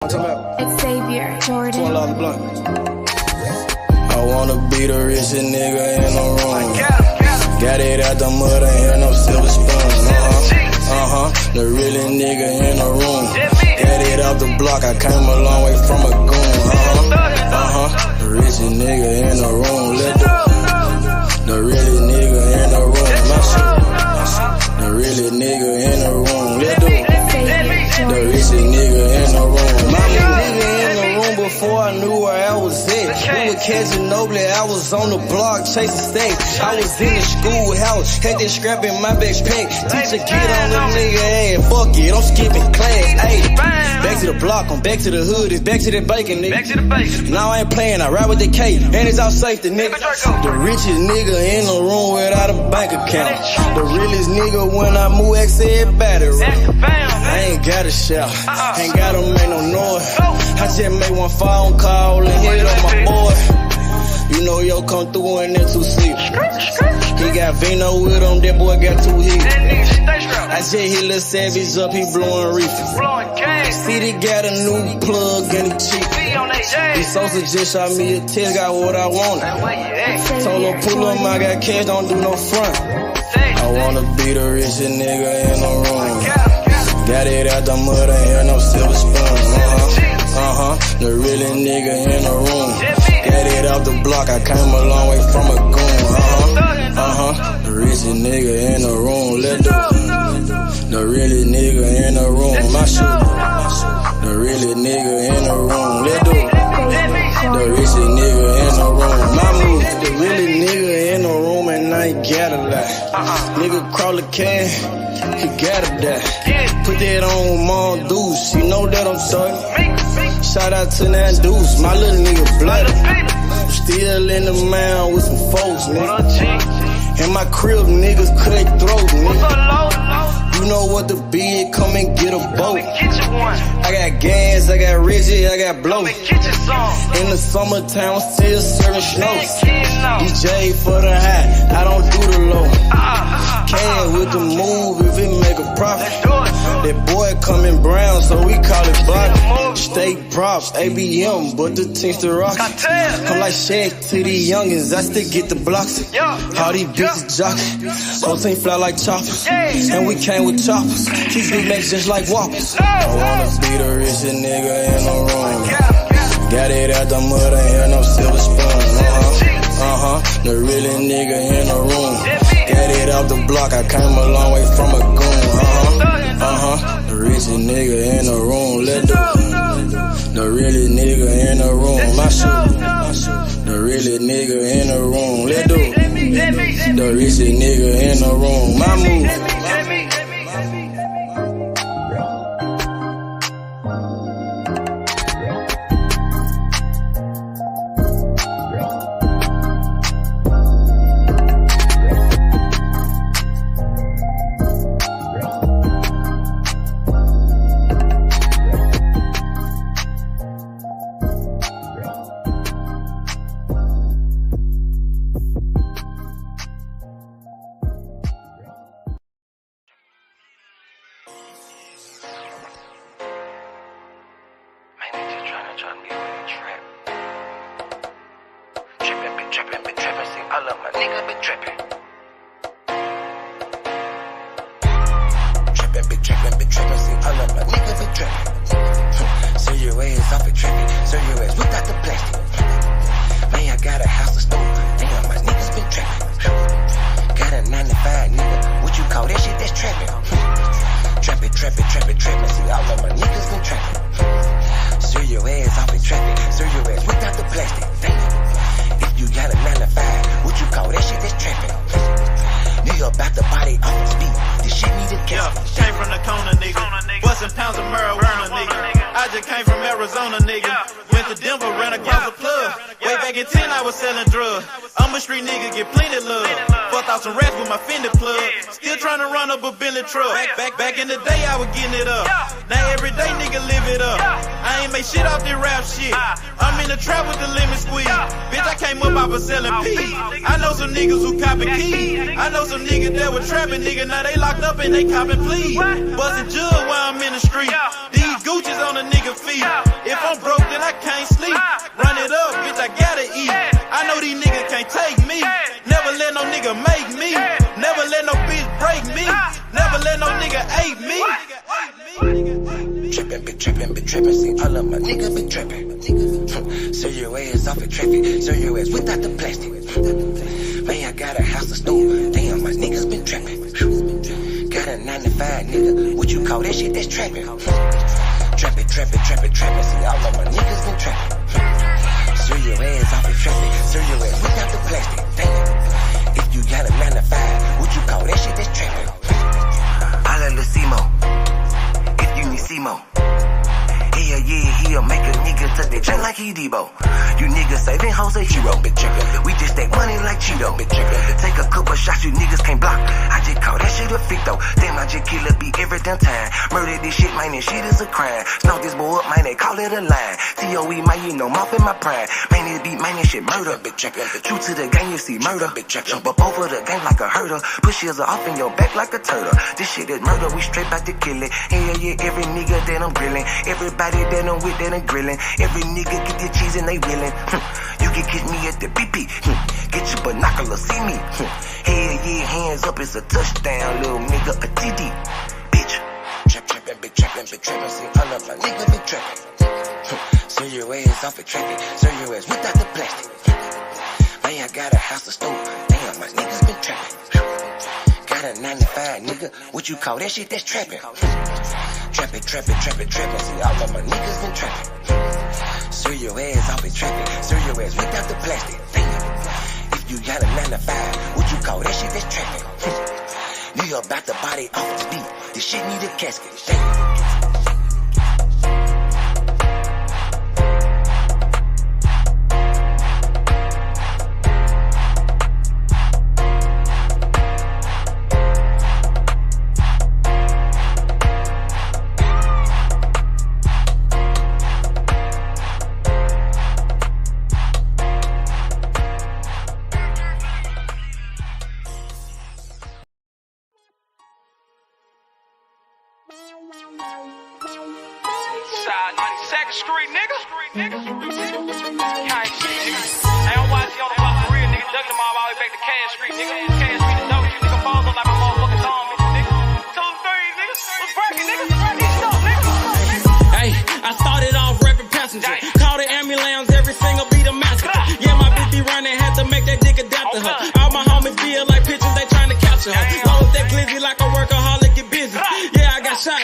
It's Xavier Jordan. I wanna be the richest nigga in the room. Got it out the mud, ain't hear no silver spoon. The really nigga in the room. Got it out the block, I came a long way from a goon. The richest nigga in the room. The really nigga in the room. My shit. The really nigga in the room. The richest nigga in the room. My nigga in the room before I knew where I was at. We were catching Inoue, I was on the block chasing stacks. I was in the schoolhouse, had that scrap in my backpack. Teacher get on the nigga ass, fuck it, I'm skipping class. Ayy, back to the block, I'm back to the hood, it's back to the bacon, nigga. Now I ain't playing, I ride with the K, and it's all safety, nigga. The richest nigga in the room without a bank account. The realest nigga when I move, X everybody around. I ain't gotta shout, ain't gotta make no noise. I just make one phone call and hit up my boy. You know yo come through in that 2-seater. He got Vino with him, that boy got 2 hits. I just hit Lil Savage up, he blowing reefer. City got a new plug and he cheap. He Sosa just shot me a test, got what I wanted. Told him pull up, I got cash, don't do no front. I wanna be the richest nigga in the room. Got it out the mud, ain't hear no silver spoon. The really nigga in the room. Got it out the block, I came a long way from a goon. The richest nigga in the room. The really nigga in the room. My shit. The really nigga in the room. The richest nigga in the room. My move. The really nigga in the room and I ain't gotta lie. Nigga crawl a can, he gotta die. Put that on Mom Deuce, you know that I'm talking. Shout out to that Deuce, my little nigga bloody. Still in the mound with some folks, nigga. And my crib niggas cut throat, nigga. You know what the bid, come and get a boat. I got gas, I got Reggie, I got blow. In the summertime, I'm still serving snows. DJ for the high, I don't do the low. Can with the move if it make a profit. That boy coming brown, so we call it block. Steak props, ABM, but the team's the rock. I'm like Shaq to the youngins, I still get the blocks. All these bitches jockey, whole team fly like choppers. And we came with choppers, keep big macs just like whoppers. I wanna be the richest nigga in the room. Got it out the mud, ain't hear no silver spoon. The really nigga in the room. Got it out the block, I came a long way from a goon. The richest nigga in the room. The really nigga in the room. My shit. The really nigga in the room. The richest nigga in the room. My move. I love my nigga been trippin'. Trippin', see, I love my nigga been trippin'. Sell your ass off it trippin', sell your ass without the plastic. Man, I got a house to store, damn, my niggas been trippin'. Got a 9 to 5, nigga, what you call that shit, that's trappin'. Trappin', see, all of my niggas been trappin'. Sell your ass off it trappin', sell your ass without the plastic, damn. If you got a 9 to 5, what you call that shit, that's trappin'. Nigga about the body off the speed, this shit need a gas. Came from the corner, nigga. Bustin' pounds of marijuana, nigga. I just came from Arizona, nigga. Went to Denver, ran across a plug. Way back in 10, I was selling drugs. I'm a street nigga, get plenty love. Fucked out some rats with my Fendi plug. Still trying to run up a Bentley truck. Back in the day, I was getting it up. Now every day, nigga, live it up. I ain't make shit off this rap shit. I'm in the trap with the lemon squeeze. Bitch, I came up off of selling pee. I know some niggas who copy keys. I know some niggas that were trapping, nigga. Now they locked up and they copping please. Bustin' jug while I'm in the street. These Gucci's on a nigga feet. If I'm broke, then I can't sleep. Run it up, bitch, I gotta eat. I know these niggas can't take me. Never let no nigga make me. Never let no bitch break me. Never let no nigga hate me. Trippin', be trippin', see all of my niggas be trippin'. Serve your ass off in traffic, serve your ass without the plastic. Man, I got a house, a store, damn, my niggas been trappin'. Got a 9 to 5, nigga, what you call that shit, that's trappin'. Trappin', see all of my niggas been trappin'. Serve your ass off in traffic, serve your ass without the plastic. Damn, if you got a 9 to 5, what you call that shit, that's trappin'. Holla Lucimo, if you need Simo. Yeah, he'll make a nigga touch that chain like he Debo. You niggas saving hoes a hero. We just take money like Cheeto. Take a couple shots you niggas can't block. I just call that shit a fit though. Damn, I just kill a beat every damn time. Murder this shit, man, this shit is a crime. Snow this boy up, man, they call it a line. TOE, man, you know, mouth in my prime. Man, this beat, man, this shit murder. True to the game, you see murder. Jump up over the game like a herder. Push yours off in your back like a turtle. This shit is murder, we straight back to kill it. Yeah, every nigga that I'm grilling. Everybody that I'm with that I'm grilling. Every nigga get the cheese and they willing. You can catch me at the BP. Get your binoculars, see me. Hell yeah, hands up, it's a touchdown, little nigga, a TD. Bitch. Trappin', see all of my niggas be trappin'. Serve your ass off in traffic, serve your ass without the plastic. Man, I got a house, a store, damn, my niggas been trappin'. Got a 9 to 5, nigga, what you call that shit, that's trappin'. Trappin', see all of my niggas been trappin'. Serve your ass off in traffic, serve your ass without the plastic. Damn, if you got a 9 to 5, what you call that shit, that's trappin'. Nigga about to body off the beat, this shit need a casket. Damn.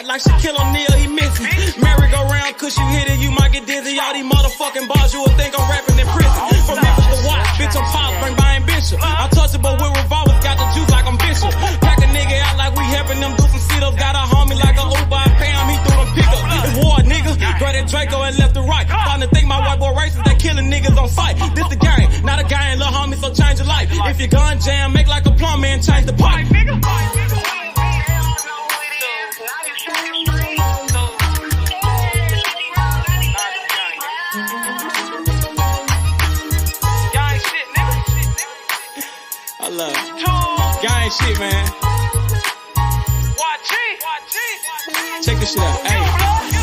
Like Shakur Stevenson, he missing. Merry-go-round, cause you hit it, you might get dizzy. All these motherfucking bars, you would think I'm rapping in prison. From Memphis to Watts, bitch, I'm pop, bring by Bishop. Untouchable with revolvers, got the juice like I'm Bishop. Pack a nigga out like we helping them do some sit-ups. Got a homie like a Uber, I pay him, he threw them pickups. It's war, nigga. Grab that Draco and left to right. Starting to think my white boy racist, they killing niggas on sight. This the game, not a guy and little homie, so change your life. If your gun jam, make like a plumber and change the pipe. Gang shit, man. Check this shit out. Hey,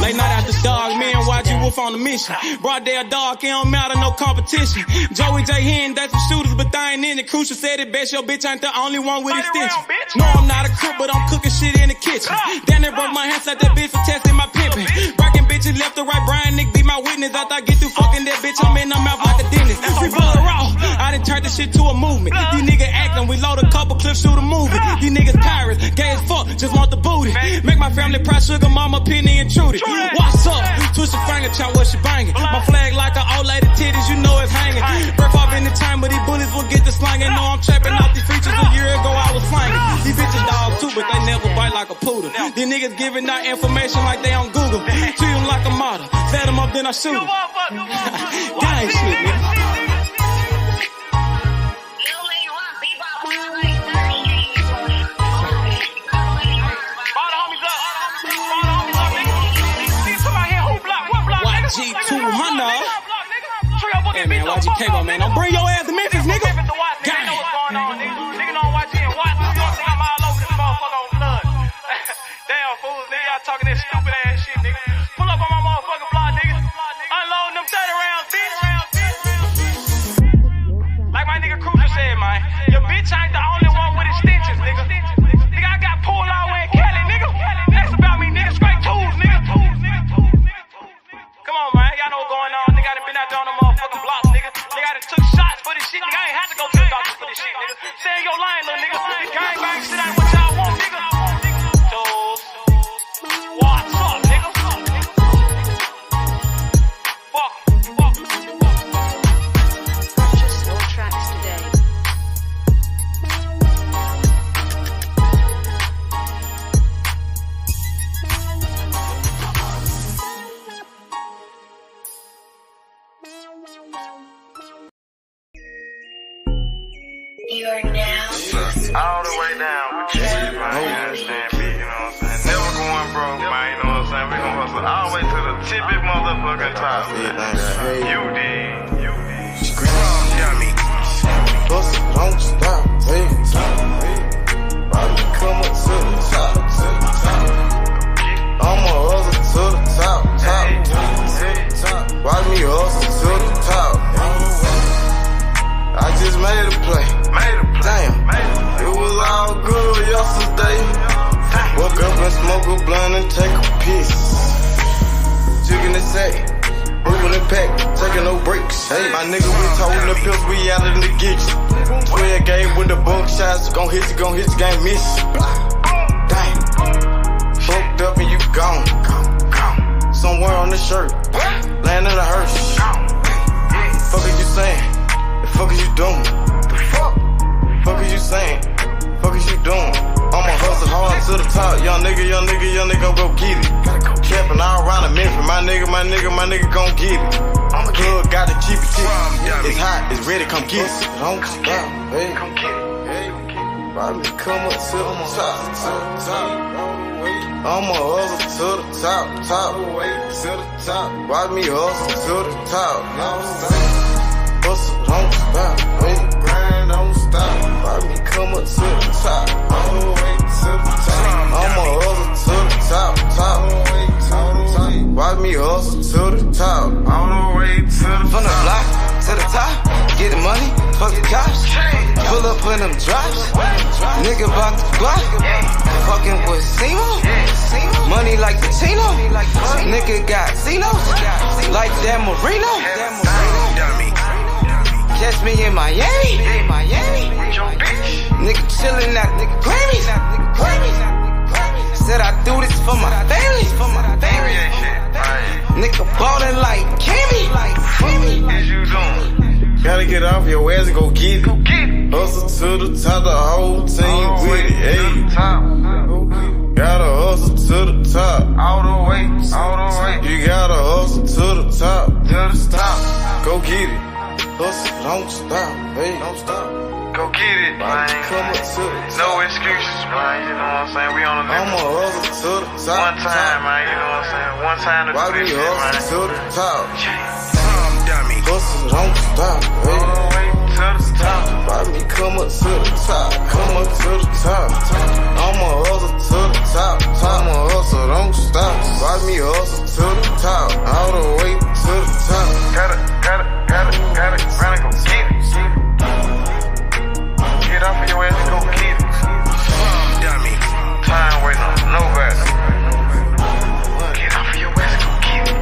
late night after dog, me and YG Wolf on a mission. Broad day a dog, it don't matter, no competition. Joey J, he ain't that some shooters, but they ain't in it. Crucial said it best, your bitch ain't the only one with extension. No, I'm not a crip, but I'm cooking shit in the kitchen. Damn, they broke my hands like that bitch for testing my pimping. Breaking bitches left to right, Brian Nick be my witness. After I get through fucking that bitch, I'm in her mouth like a dentist. Free blood raw, I done turned this shit to a movement. These niggas acting, we load a couple clips, shoot a movie. These niggas pirates, gay as fuck, just want the booty. Make my family proud, sugar mama, penny intruded. What's up? Twist your finger, chop what she banging. My flag like an old lady titties, you know it's hanging. Birth off in the time, but these bullets will get the slanging. Know I'm trapping off these features, a year ago I was slanging. These bitches dogs too, but they never bite like a poodle. These niggas giving out information like they on Google. Treat them like a model, set them up then I shoot them. Gang shit, nigga. G200. Hey man, YG Cable, man. Don't bring your ass to Memphis, nigga. Gang. Nigga don't watch it and watch. You don't think I'm all over this motherfucker on blood. Damn fools, nigga. Y'all talking that stupid ass shit, nigga. Pull up bitch ain't the only one with extensions, nigga. Nigga, I got pulled all the way in Cali, nigga. That's about me, nigga. Straight tools, nigga. Come on, man. Y'all know what's going on. Nigga, I done been out there on the motherfucking blocks, nigga. Nigga, I done took shots for this shit, nigga. I ain't had to go to the doctor for this shit, nigga. Stay in your line, little nigga. Gang bang shit ain't what y'all want, nigga. Tools. What's up, nigga? Fuck. Purchase your tracks today. You are now all the way down with you, man. You understand me, you know what I'm saying? Never going broke, man, you know what I'm saying? We gon' hustle all the way to the tippy motherfucking top. You did. Dummy. Hustle, don't stop, hey. Bobby, come up to the top. I'ma hustle to the top. Watch me hustle to the top. I just made a play. Damn, it was all good yesterday. Woke up and smoke a blunt and take a piss. Chicken and sack, moving the pack, taking no breaks. Hey, my nigga, we toting the pills, we out in the gitch. 12 game with the bunk shots, gon' hit you, game miss. Damn, fucked up and you gone. Somewhere on the shirt, land in a hearse. Fuck is you saying? The fuck is you doing? The fuck is you saying? Fuck is you doing? I'ma hustle hard to the top. Young nigga go get it. Camping all around the Memphis. My nigga gon' get it. I'm a plug, gotta keep it cheap. It's hot, it's ready, come get it. Don't stop, hey. Bobby, come up to the top. I'ma hustle to the top. Watch me hustle to the top. Hustle, don't stop, hey. Grind, don't stop. Watch me come up to the top. All the way to the top. I'ma hustle to the top. Watch me hustle to the top. All the way to the top. From the block to the top. Get the money, fuck the cops. Pull up in them drops. Nigga bout the block. Fucking with Simo. Money like the Tino. Nigga got Cinos. Like Dan Marino. Catch me in Miami. Nigga chillin' at the Grammys. Said I do this for my family. Nigga ballin' like Kimmy. Gotta get off your ass and go get it. Hustle to the top, the whole team with it. Hey. Gotta hustle to the top. All the way. You gotta hustle to the top. Go get it. Hustle, don't stop, hey. Don't stop. Go get it, man. Come up to the no excuses, man. You know what I'm saying? We on the I'ma hustle to the top. One time, man. You know what I'm saying? One time to do this shit, man. To the top. Hustle, don't stop, hey. All the way to the top. Bobby, come up to the top. Come up to the top. I'ma hustle to the top. I'ma hustle, don't stop. Bobby, hustle to the top. All the way to the top. Gotta, run and go get it. Get off of your ass and go get it. Dummy. Time waiting on nobody. Get off of your ass and go get it.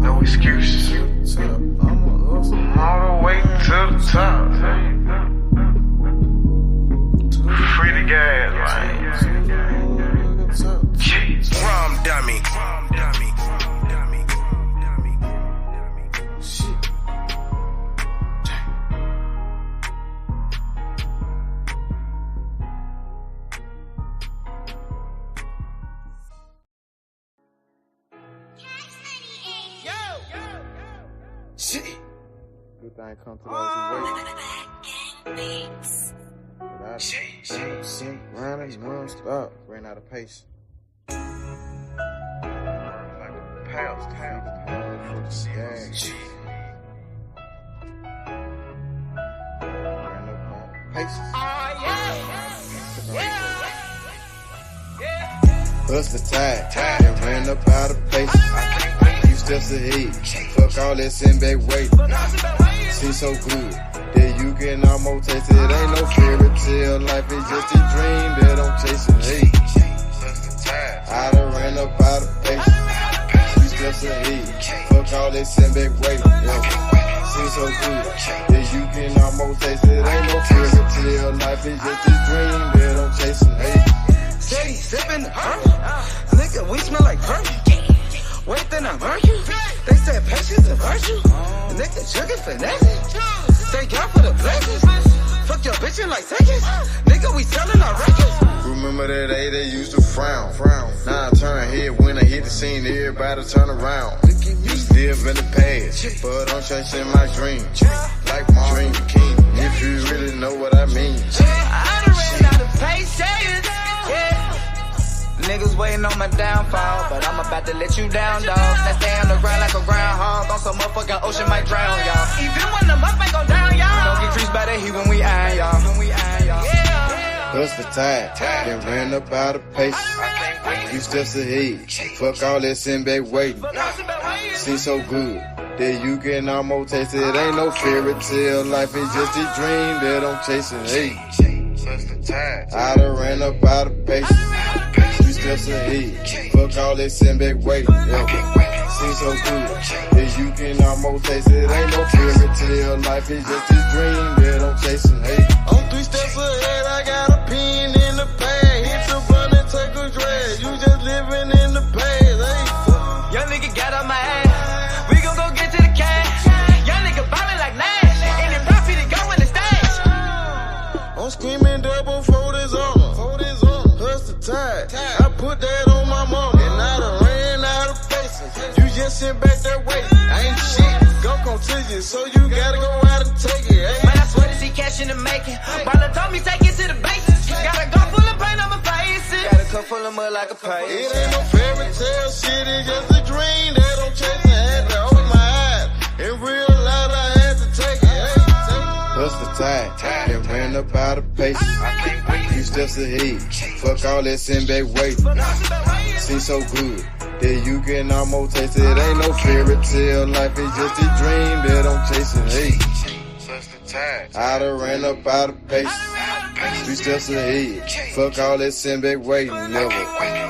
No excuses. All the way to the top. Free the gas, man. Rum dummy. Good thing come to those who wait. Without running non-stop. Ran out of pace. Bust the tide, and ran up out of places. Used to steps ahead. Fuck all that sitting back waiting. Seems so good that you can almost taste it. Ain't no fairy tale, life is just a dream that I'm chasing. Hey, I done ran up out of patience. 3 steps ahead. Fuck all that sitting back waiting. Seems so good that you can almost taste it. Ain't no fairy tale, life is just a dream that I'm chasing. Hey, Steady sipping the nigga, we smell like perfume. Wait, then I murder you. They said patience a virtue. Nigga, sugar finesse. Thank God for the blessings. Fuck your bitch in like seconds. Nigga, we selling our records. remember that day they used to frown. Now I turn head when I hit the scene, everybody turn around. Used to live in the past, but I'm chasing my dream. Like my dream king, if you really know what I mean. I done ran out of patience. Niggas waiting on my downfall, but I'm about to let you down, dog. Now stay on the ground like a groundhog, on some motherfucking ocean might drown, y'all. Even when the muff ain't go down, y'all. Don't get creased by the heat when we iron, y'all. Plus the tide, then ran up out of pace. Few steps ahead, fuck all that sitting back waiting. Seems so good that you can almost taste it. Ain't no fairy tale, life is just a dream that I'm chasing. Hey, I done ran up out of pace. Few steps ahead, fuck all that sitting back waiting. Seems so good that you can almost taste it. Ain't no fairy tale, life is just a dream that I'm chasing. Hey, I'm 3 steps ahead, I got a pen in the pad. Hit the button and take a drag. You just living in the past. Hey, young nigga got on my ass. We gon' go get to the cash. Young nigga ballin' like Nash. And the profit to go in the stash. I'm screaming double for this armor. Hustle tide. I put that on my mama. And I done ran out of faces. You just sit back that way. I ain't shit. Go come to you, so you gotta go out and take it. Hey. Man, I swear to see cash in the making. Baller told me take it to the bases. Got a gun full of paint on my faces. Got a cup full of mud like a pie. It ain't no fairy tale shit, it's just a dream that I'm chasing. Had to open my eyes and realize I had to take it. Hey. plus the tide, then ran up out of pace. Few steps ahead, fuck all that sitting back waiting. Seems so good that you can almost taste it. Ain't no fairy tale, life is just a dream that I'm chasing. Hey, I done ran up out of pace. 3 steps ahead, fuck all that sitting back waiting. Never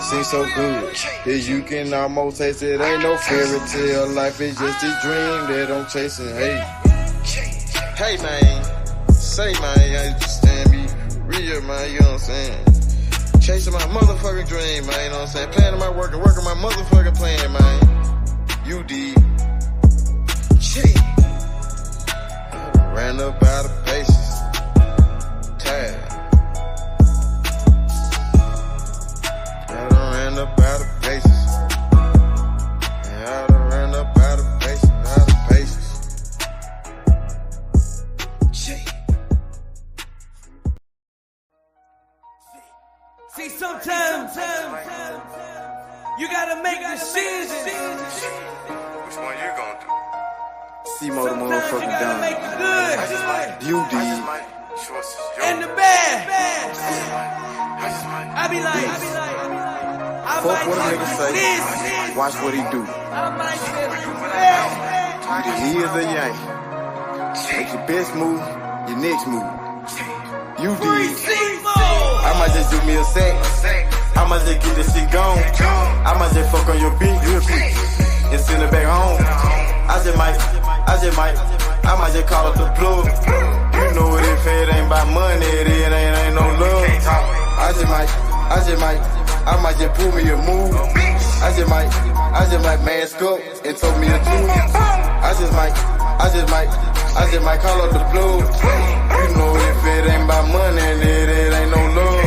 seems so good that you can almost taste it. Ain't no fairy tale, life is just a dream that I'm chasing. Hey man, say man, you understand me, real man, you know what I'm saying? Chasing my motherfucking dream, man, you know what I'm saying? Planning my work and working my motherfucking plan, man. You did. I ran up out of paces. Tired. I done ran up out of paces. I done ran up out of paces, out of paces. See, sometimes you gotta make decisions. Which one you gonna do? C-Mo the motherfucker You gotta make down. the good You did. and the bad. I be like, I Fuck might what a just nigga do say. this. Watch what he do. I might just do that. Either he is a yank. Make your best move, your next move. You did. I might just do me a sec. I might just get this shit gone. I might just fuck on your bitch real quick and send her back home. I might just call up the plug. You know it, if it ain't about money, it ain't no love. I might just pull me a move. I just might mask up and told me a truth. I just might call up the plug. You know if it ain't about money, it ain't no love.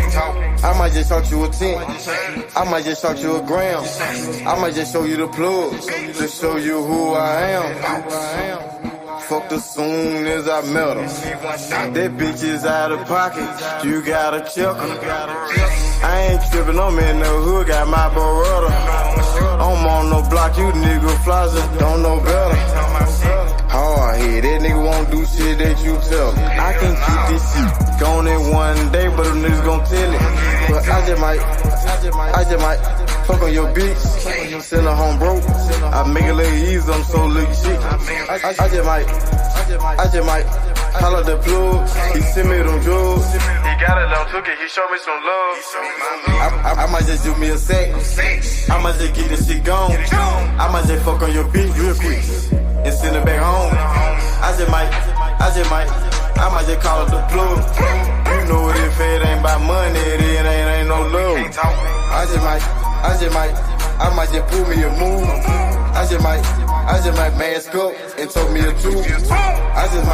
I might just talk you a 10. I might just talk you a gram. I might just show you the plug to show you who I am. Fucked her soon as I met her. That bitch is out of pocket. You gotta check her. I ain't trippin', I'm in the hood, got my Beretta. I'm on no block, you nigga flossers don't know better. Hard head, that nigga won't do shit that you tell him. I can keep this shit going in one day, but them niggas gon' tell it. But I just might fuck on your bitch, send her home broke. I make it look easy, I'm so lucky shit. I just might call up the plug, he send me them drugs. He got it on took it, he showed me some love. I might just do me a sec, I might just get this shit gone. I might just fuck on your bitch real quick and send her back home. I might just call up the plug. You know what, if it ain't about money, it ain't no love. I might just pull me a move. I just might mask up and told me a truth. I just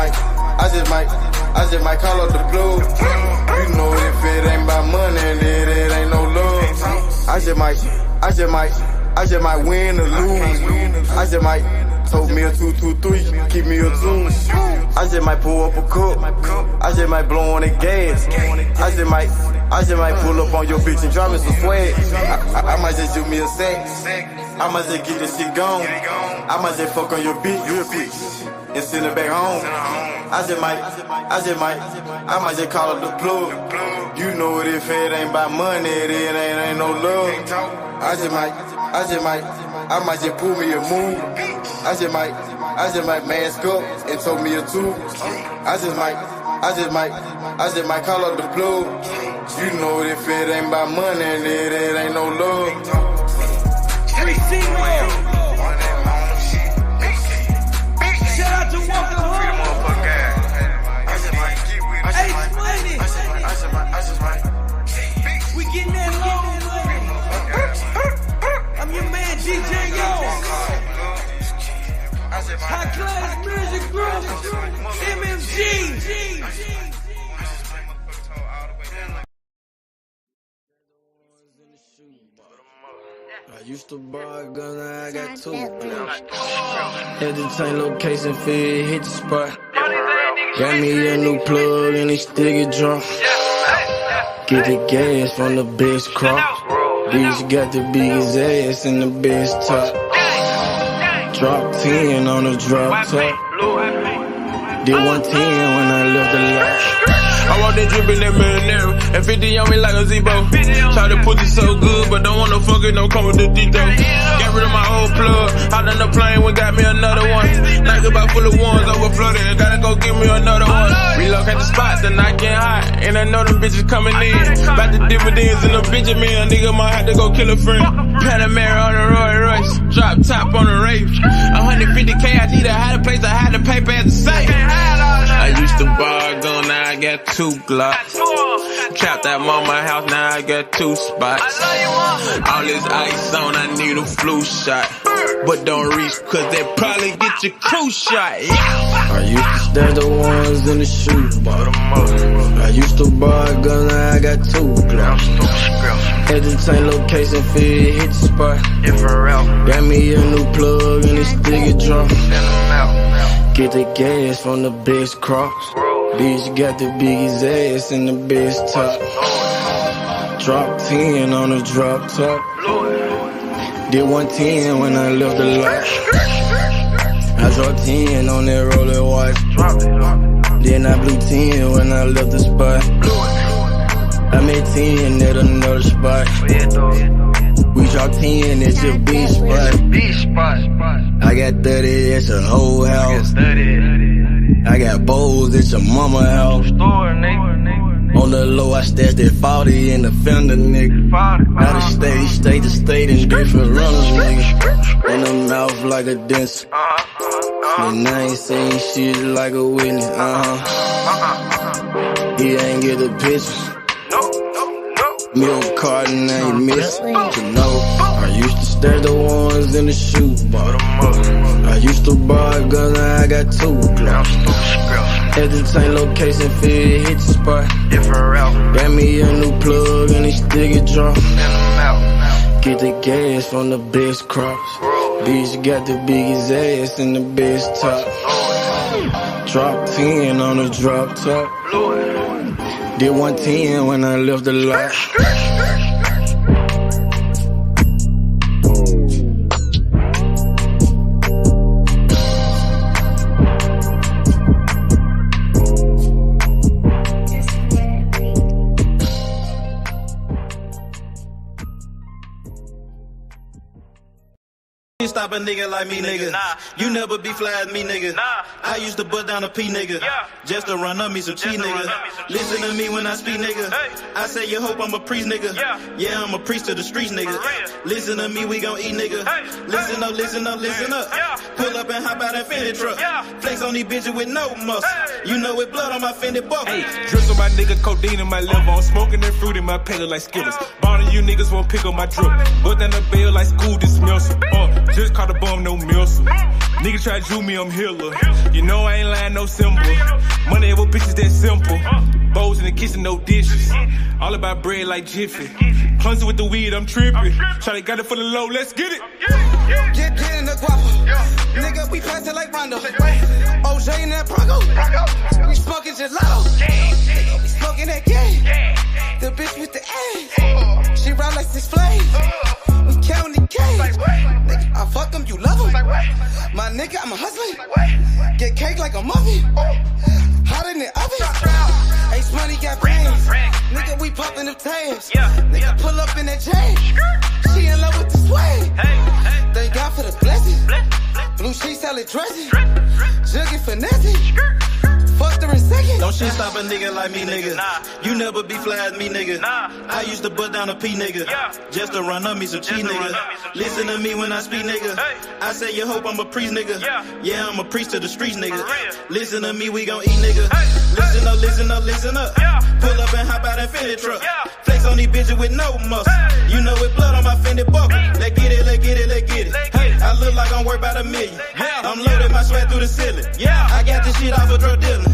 might call up the plug. You know if it ain't about money, it ain't no love. I just might win or lose. I just might told me a 2-2-3, keep me a 2. I just might pull up a cup. I just might blow on the gas. I just might pull up on your bitch and drop me some swag. I might just do me a sack. I might just get this shit gone. I might just fuck on your bitch real quick and send her back home. I might just call up the plug. You know what, if it ain't about money, it ain't no love. I might just pull me a move. I just might mask up and told me a 2. I just might call up the plug. You know if it ain't about money, it ain't no love. Shout out to Walker Home. We getting that long. I'm your man, DJ Yo. High Class Music Group, MMG. I used to buy a gun, now I got 2. Had to change location, feel hit the spot. Got me a new plug and it still get drunk. Get the gas from the best crop. Bitch got the biggest ass and the best top. Drop 10 on the drop top. Did 110 when I left the lot. I want that drip in that marinara, and 50 on me like a Zebo. Try to pussy so good, but don't want no fucking, don't come with the Dito. Get rid of my old plug, hopped on the plane, we got me another one. Night about full of ones, overflooded, gotta go get me another one. Relocate the spot, the night getting hot, and I know them bitches coming in. About the dividends and the Benjamin, nigga might have to go kill a friend. Panamera on the Roy Royce, drop top on the Wraith. 150K, I need a hide place, I had to pay at the safe. I used to buy a gun, now I got 2 Glocks. Trapped at mama house, now I got 2 spots. All this ice on, I need a flu shot. But don't reach, cause they probably get your crew shot. I used to stash the ones in the shoebox. I used to buy a gun, now I got 2 Glocks. Had to change location, feel hit the spot. Got me a new plug and it still get drunk. Get the gas from the best crops. Bitch got the biggest ass and the best top. Drop 10 on the drop top. Did 110 when I left the lot. I dropped 10 on that roller watch. Then I blew 10 when I left the spot. I made 10 at another spot. We dropped 10 at your beach spot. I got 30 at your whole house. I got bowls at your mama house. On the low, I stashed that 40 in the fender, nigga. Out of state to state in different runners, nigga. In the mouth like a dentist. And I ain't saying shit like a witness, He ain't get the picture. Milk carton ain't missing, you know. I used to stash the ones in the shoebox. I used to buy a gun, now I got 2 Glocks. Had to change location, feel hit the spot. Got me a new plug and it still get drunk. Get the gas from the best crops. Bitch got the biggest ass and the best top. Drop 10 on the drop top. Did 110 when I left the lot. Stop a nigga like me, nigga. Nah. You never be fly as me, nigga. Nah. I used to butt down a P, nigga. Yeah. Just to run up me some cheese, nigga. Listen to me when I speak, nigga. Hey. I say you hope I'm a priest, nigga. Yeah, I'm a priest to the streets, nigga. Listen to me, we gon' eat, nigga. Hey. Listen up, listen up, listen up. Yeah. Pull up and hop out that Fendi truck. Yeah. Flex on these bitches with no muscle. Hey. You know with blood on my Fendi buckle. Hey. Drips on my nigga, codeine in my liver. I'm smoking that fruit in my pedal like Skittles. Ballin' you niggas won't pick up my drip. But then the bill like school dismissal. Just caught a bum, no Milson. Nigga try to Jew me, I'm Hitler. You know I ain't lying, no symbol. Money with bitches that simple. Bowls in the kitchen, no dishes. All about bread like Jiffy. Clumsy with the weed, I'm tripping. Try got it for the low, let's get it. Get in the guapo. Nigga, we pass it like Rondo. OJ in that Bronco. We smoking gelato. Nigga, we smoking that game. The bitch with the ass. She ride like 6 Flames. We counting the K. Nigga, I fuck them, you love them. My nigga, I'm a hustler. Get cake like a muffin. Hot in the oven. Ace money got brains. Nigga, we popping them tabs. Nigga, pull up in that chain. She in love with the swag. Thank God for the blessing. Blue sheets, salad dressing. Jugging finessing. Fucked her in second. Don't shit stop a nigga like me, nigga. Nah. You never be fly as me, nigga. Nah. I used to butt down a P, nigga. Yeah. Just to run up me some cheese, nigga. Listen to me when I speak, nigga. Hey. I say you hope I'm a priest, nigga. Yeah, I'm a priest to the streets, nigga. Listen to me, we gon' eat, nigga. Hey. Listen up, listen up, listen up. Pull up and hop out that Fendi truck. Flex on these bitches with no muscle. Hey. You know with blood on my Fendi buckle. Let's get it, let's get it, let's get it. Hey, I look like I'm worth about $1 million. I'm loaded, my sweat through the ceiling. I got this shit off a drug dealer.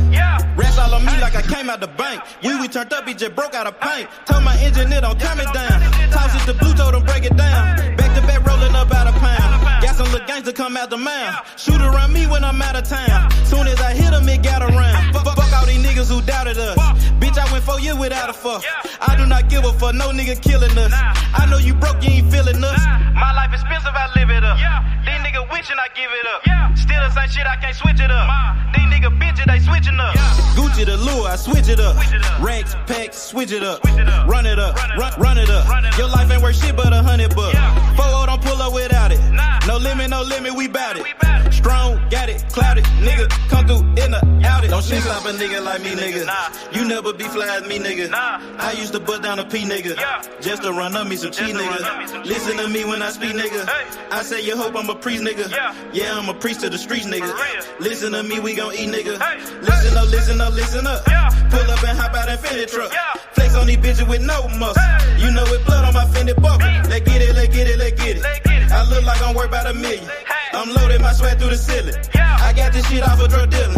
Rest all on me like I came out the bank. We turned up, he just broke out of paint. Told my engineer don't calm it down. Toss it to blue, told him break it down. Back to back rolling up out of pound. Got some little gangster come out the mouth. Shoot around me when I'm out of town. Soon as I hit him, it got around. Fuck all these niggas who doubted us. Bitch, I went 4 years without a fuck. I do not give a fuck, no nigga killing us. I know you broke, you ain't feeling us. My life expensive, I live it up. These niggas witching, I give it up. Still the same shit, I can't switch it up. These niggas bitches, they switching up. Gucci the lure, I switch it up. Racks, packs, switch it up. Run it up, run it up. Your life ain't worth shit but $100 bucks. 4-0 don't pull up without it. No limit, we bout it. Strong, got it, clouded. Nigga, come through in the outed. Don't shit stop a nigga like me, nigga. You never be fly as me, nigga. I used to butt down a P, nigga. Just to run up me some cheese, nigga. Listen to me when I speak, nigga. I say you hope I'm a priest, nigga. Yeah, I'm a priest to the streets, nigga. Listen to me, we gon' eat, nigga. Listen up, listen up, listen up. Pull up and hop out that Fendi truck. Flex on these bitches with no muscle. You know with blood on my Fendi buckle. Let's get it, let's get it, let's get it. I look like I'm worth about $1 million. I'm loaded, my sweat through the ceiling. I got this shit off a drug dealer.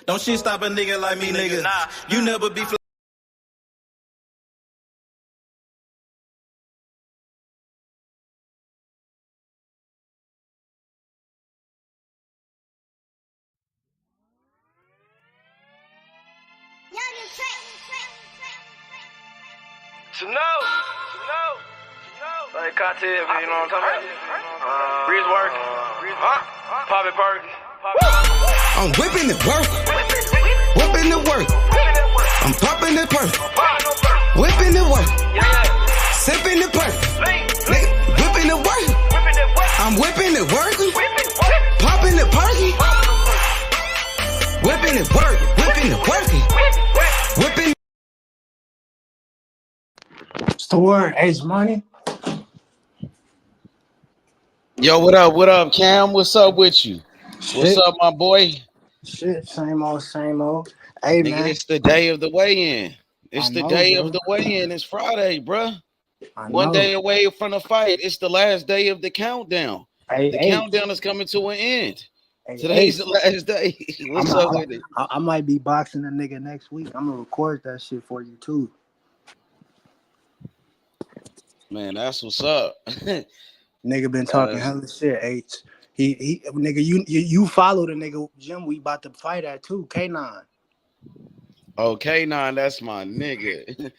Don't shit stop a nigga like me, nigga. You never be fly. Like cocktail, you know what I'm talking about? Breeze work. Pop it perky. I'm whipping it work. Whipping it work. I'm popping it perk. Whipping it work. Sipping it perk. Nigga, whipping it work. I'm whipping it work. Popping it perky. Whipping it work. Whipping it working. Whipping. What's the word? Ace Money. Yo, what up, Cam? What's up with you? What's up, my boy? Shit, same old. Hey, nigga, man. it's the day of the weigh-in. It's the day of the weigh-in. It's Friday, bruh. One day away from the fight. It's the last day of the countdown. The countdown is coming to an end. Today's the last day. What's up with it? I might be boxing a nigga next week. I'm gonna record that shit for you too. Man, that's what's up. Nigga been talking hella shit, H. He nigga, you follow the nigga Jim we about to fight at too, K9. Oh, K9, that's my nigga.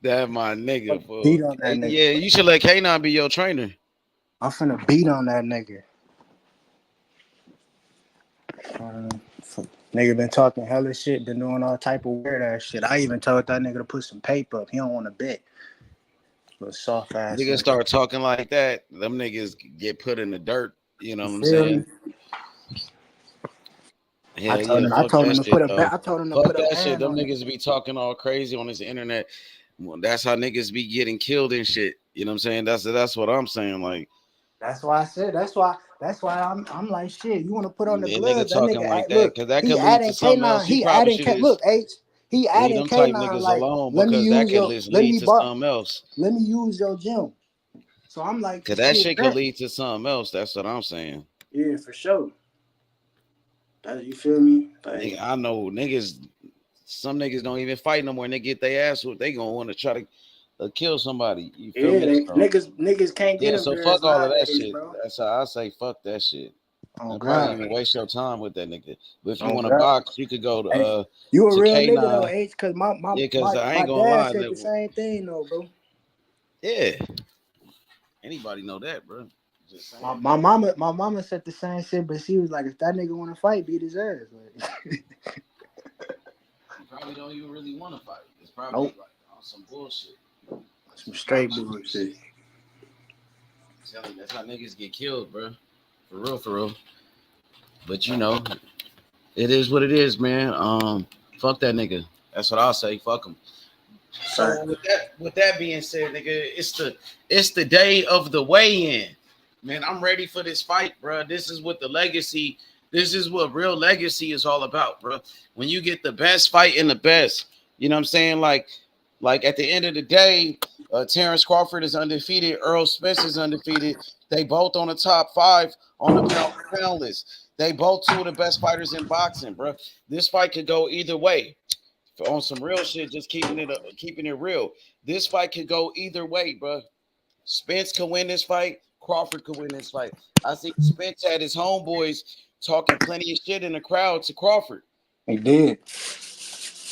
That's my nigga. Beat on that nigga. Yeah, you should let K9 be your trainer. I'm finna beat on that nigga. Nigga been talking hella shit, been doing all type of weird ass shit. I even told that nigga to put some paper up. He don't want to bet. Little soft ass. Niggas start talking like that, them niggas get put in the dirt. You know what I'm feel saying? me? Yeah, I told him fuck to that shit, put though. I told him to Fuck put a that shit. ban Them on it. niggas be talking all crazy on this internet. Well, that's how niggas be getting killed and shit. You know what I'm saying? That's what I'm saying. Like, That's why I said. That's why I'm like shit. You want to put on the that nigga gloves? That talking like nigga that look. because that He could lead to adding something K9. else. He He probably adding should K. just Look, H. He leave adding them type K9. niggas Like, alone let me because that use could your. just Let lead me to bar. something else. Let me use your gym. So I'm like, Cause that shit, shit could lead to something else. That's what I'm saying. yeah, for sure. You feel me? Like, Nigga, I know niggas. Some niggas don't even fight no more. And they get their ass whooped. They gonna want to try to kill somebody. You feel yeah, me? So, niggas can't get yeah. So fuck embarrassed all of that nowadays, shit. bro. That's how I say fuck that shit. Oh I probably God. even waste your time with that nigga. But if you Oh want to God. box, you could go Hey, you a to real nigga though, K9. H. Cause Yeah, cause I my ain't gonna dad lie. said the same thing though, bro. Yeah. Anybody know that, bro? Just saying. My mama said the same shit, but she was like, if that nigga want to fight, beat his ass. Like, You probably don't even really want to fight. It's probably nope. like on some bullshit. Some straight bullshit. That's how niggas get killed, bro. For real, for real. But you know, it is what it is, man. Fuck that nigga. That's what I'll say. Fuck him. So with that being said, nigga, it's the day of the weigh-in. Man, I'm ready for this fight, bro. This is what real legacy is all about, bro. When you get the best fight in the best, you know what I'm saying? Like at the end of the day, Terence Crawford is undefeated. Errol Spence is undefeated. They both on the top 5 on the pound list. They both 2 of the best fighters in boxing, bro. This fight could go either way. On some real shit, just keeping it real. This fight could go either way, bro. Spence could win this fight. Crawford could win this fight. I see Spence had his homeboys talking plenty of shit in the crowd to Crawford. He did.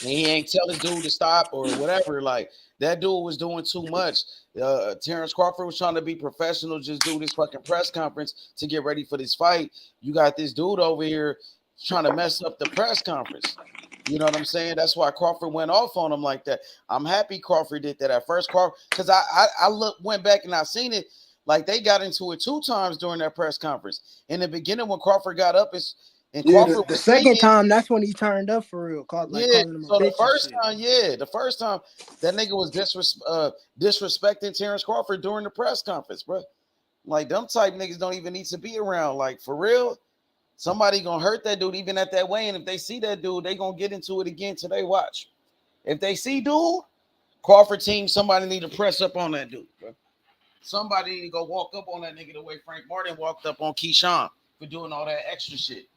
And he ain't telling dude to stop or whatever. Like, that dude was doing too much. Terence Crawford was trying to be professional, just do this fucking press conference to get ready for this fight. You got this dude over here trying to mess up the press conference. You know what I'm saying? That's why Crawford went off on him like that. I'm happy Crawford did that at first, Crawford, because I went back and I seen it. Like, they got into it 2 times during that press conference. In the beginning, when Crawford got up, Crawford the second time, that's when he turned up for real. Calling him a so bitch the first time, that nigga was disrespecting Terence Crawford during the press conference, bro. Like, them type niggas don't even need to be around. Like, for real. Somebody gonna hurt that dude even at that way, and if they see that dude, they gonna get into it again till they watch. If they see dude, Crawford team, somebody need to press up on that dude, bro. Somebody need to go walk up on that nigga the way Frank Martin walked up on Keyshawn for doing all that extra shit.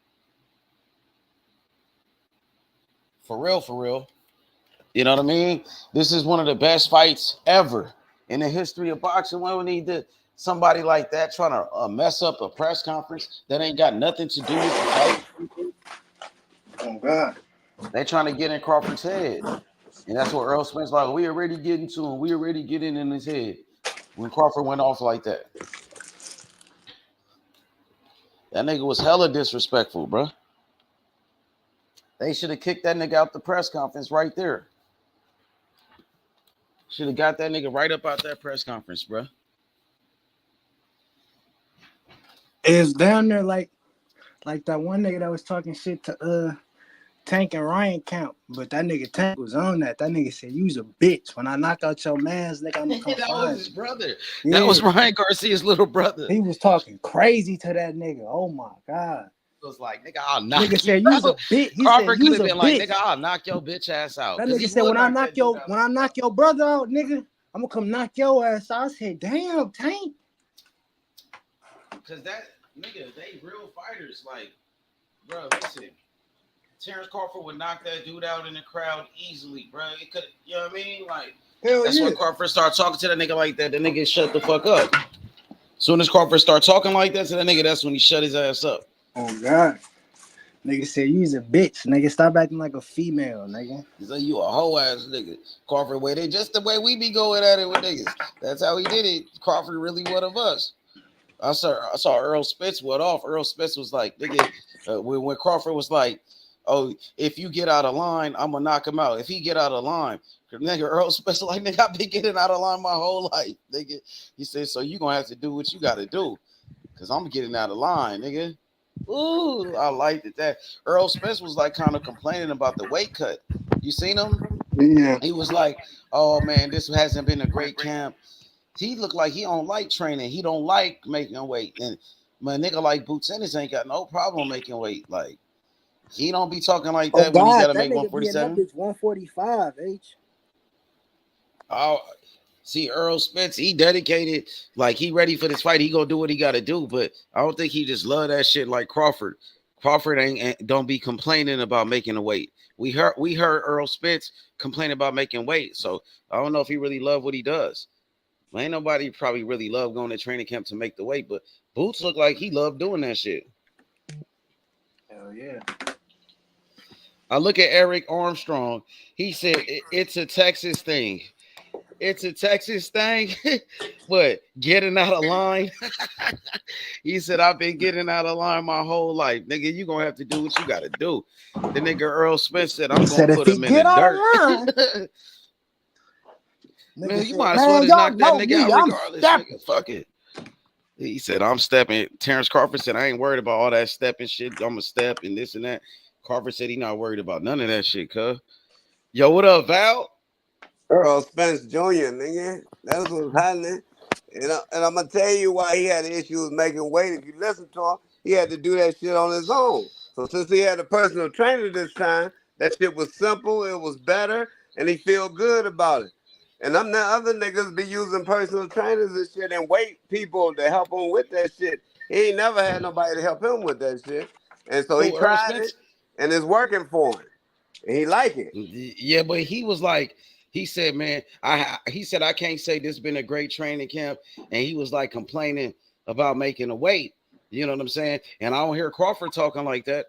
For real, for real. You know what I mean? This is one of the best fights ever in the history of boxing. We don't need somebody like that trying to mess up a press conference that ain't got nothing to do with the fight. Oh God, they trying to get in Crawford's head, and that's what Errol Spence like. We already getting to him. We already getting in his head when Crawford went off like that. That nigga was hella disrespectful, bro. They should have kicked that nigga out the press conference right there. Should have got that nigga right up out that press conference, bro. It's down there like that one nigga that was talking shit to Tank and Ryan Count, but that nigga Tank was on that. That nigga said, "You's a bitch. When I knock out your mans, nigga, I'm gonna come That find was his brother. Yeah. That was Ryan Garcia's little brother. He was talking crazy to that nigga. Oh my God. It was like, nigga, I'll knock nigga you. Said, "You's a bitch." He Crawford said, could have "You's a been like, bitch." nigga, I'll knock your bitch ass out. That nigga said, when I knock your brother out, nigga, I'm gonna come knock your ass out. I said, damn, Tank. Cause that nigga, they real fighters. Like, bro, listen. Terence Crawford would knock that dude out in the crowd easily, bro. It could, you know what I mean? Like, that's when Crawford started talking to that nigga like that. The nigga shut the fuck up. Soon as Crawford started talking like that to that nigga, that's when he shut his ass up. Oh God. Nigga said, you's a bitch. Nigga, stop acting like a female, nigga. He's like, you a hoe ass nigga. Crawford waited just the way we be going at it with niggas. That's how he did it. Crawford really one of us. I saw Errol Spence went off. Errol Spence was like, nigga, when Crawford was like, oh, if you get out of line, I'm gonna knock him out. If he get out of line, nigga, Earl Spence like, nigga, I've been getting out of line my whole life, nigga. He said, so you gonna have to do what you gotta do, cause I'm getting out of line, nigga. Ooh, I liked it. That Earl Spence was like kind of complaining about the weight cut. You seen him? Yeah. He was like, oh man, this hasn't been a great camp. He looked like he don't like training. He don't like making weight. And my nigga like Boots Ennis ain't got no problem making weight. Like, he don't be talking like that when he got to make 147. That bitch 145, H. Oh, see, Earl Spence, he dedicated. Like, he ready for this fight. He gonna do what he got to do. But I don't think he just love that shit like Crawford. Crawford don't be complaining about making a weight. We heard Earl Spence complain about making weight. So I don't know if he really love what he does. Ain't nobody probably really love going to training camp to make the weight, but Boots look like he loved doing that shit. Hell yeah. I look at Eric Armstrong. He said it's a Texas thing. It's a Texas thing. What? Getting out of line? He said, I've been getting out of line my whole life. Nigga, you going to have to do what you got to do. The nigga Earl Spence said, I'm going to put him in the dirt. Man, you might as well just knock that nigga out regardless. Nigga, fuck it. He said, I'm stepping. Terence Crawford said, I ain't worried about all that stepping shit. I'm going to step and this and that. Crawford said he not worried about none of that shit, cuz. Yo, what up, Val? Errol Spence Jr., nigga. That's what's happening. And I'm going to tell you why he had issues making weight. If you listen to him, he had to do that shit on his own. So since he had a personal trainer this time, that shit was simple, it was better, and he feel good about it. And them other niggas be using personal trainers and shit and wait people to help him with that shit. He ain't never had nobody to help him with that shit. And so he tried it, and it's working for him. And he like it. Yeah, but he was like, he said, man, he said, I can't say this been a great training camp. And he was like complaining about making a weight. You know what I'm saying? And I don't hear Crawford talking like that.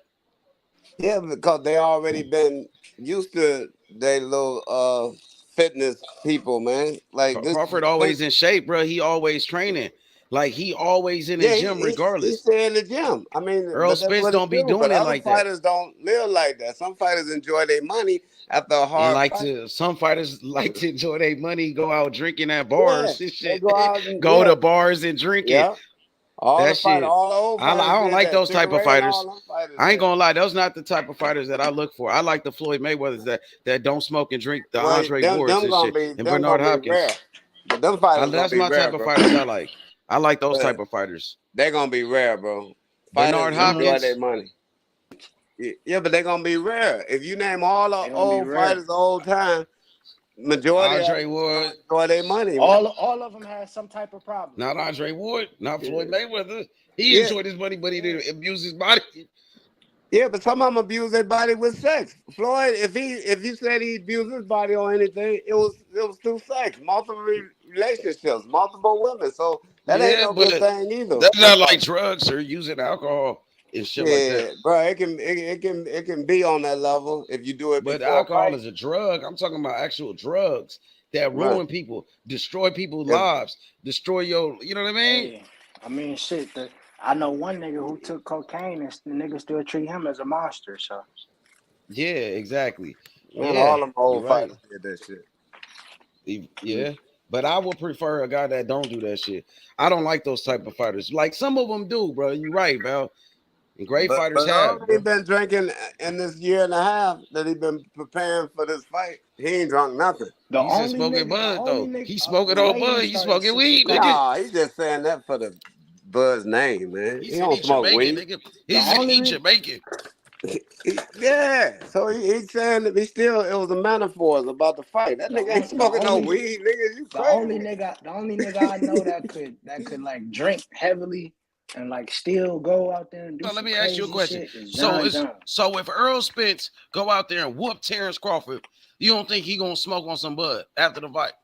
Yeah, because they already been used to their little fitness people, man. Like this, Crawford always in shape, bro. He always training. Like he always in the gym, regardless. He stay in the gym. I mean, Earl Spence don't be doing it like that. Fighters don't live like that. Some fighters enjoy their money after a hard fight. Some fighters like to enjoy their money, go out drinking at bars and shit. Go to bars and drinking. Yeah. All that the shit. I don't like those type of fighters. I ain't gonna lie, those not the type of fighters that I look for. I like the Floyd Mayweathers that don't smoke and drink, the Andre Wards and shit, and Bernard Hopkins. But them fighters that's my type of fighters I like. I like those type of fighters. They're gonna be rare, bro. Bernard Hopkins. Their money. Yeah, but they're gonna be rare. If you name all the old fighters the old time, majority Andre Ward enjoy their money. All of them had some type of problem. Not Andre Ward, not Floyd Mayweather. He enjoyed his money, but he didn't abuse his body. Yeah, but some of them abuse their body with sex. Floyd, if you said he abused his body or anything, it was through sex, multiple relationships, multiple women. So that ain't no good thing either. That's not like drugs or using alcohol and shit like that. Bro, it can be on that level if you do it. But alcohol is a drug. I'm talking about actual drugs that ruin people, destroy people's lives, destroy your. You know what I mean? Hey, I mean, shit. I know one nigga who took cocaine and the nigga still treat him as a monster. So. Yeah, exactly. Man, all them old fighters did that shit. Yeah. But I would prefer a guy that don't do that shit. I don't like those type of fighters. Like some of them do, bro. You're right, Val. And great fighters have. He's been drinking in this year and a half that he's been preparing for this fight. He ain't drunk nothing. He's just smoking bud, though. He's smoking old bud. He's smoking weed, nigga. Nah, he's just saying that for the Bud's name, man. He don't smoke weed. Nigga. He's Jamaican. Yeah, so he's saying that it was a metaphor about the fight. That nigga ain't smoking no weed, nigga. You crazy. The only nigga I know that could like drink heavily and like still go out there and do. So let me ask you a question. So if Earl Spence go out there and whoop Terence Crawford, you don't think he gonna smoke on some bud after the fight?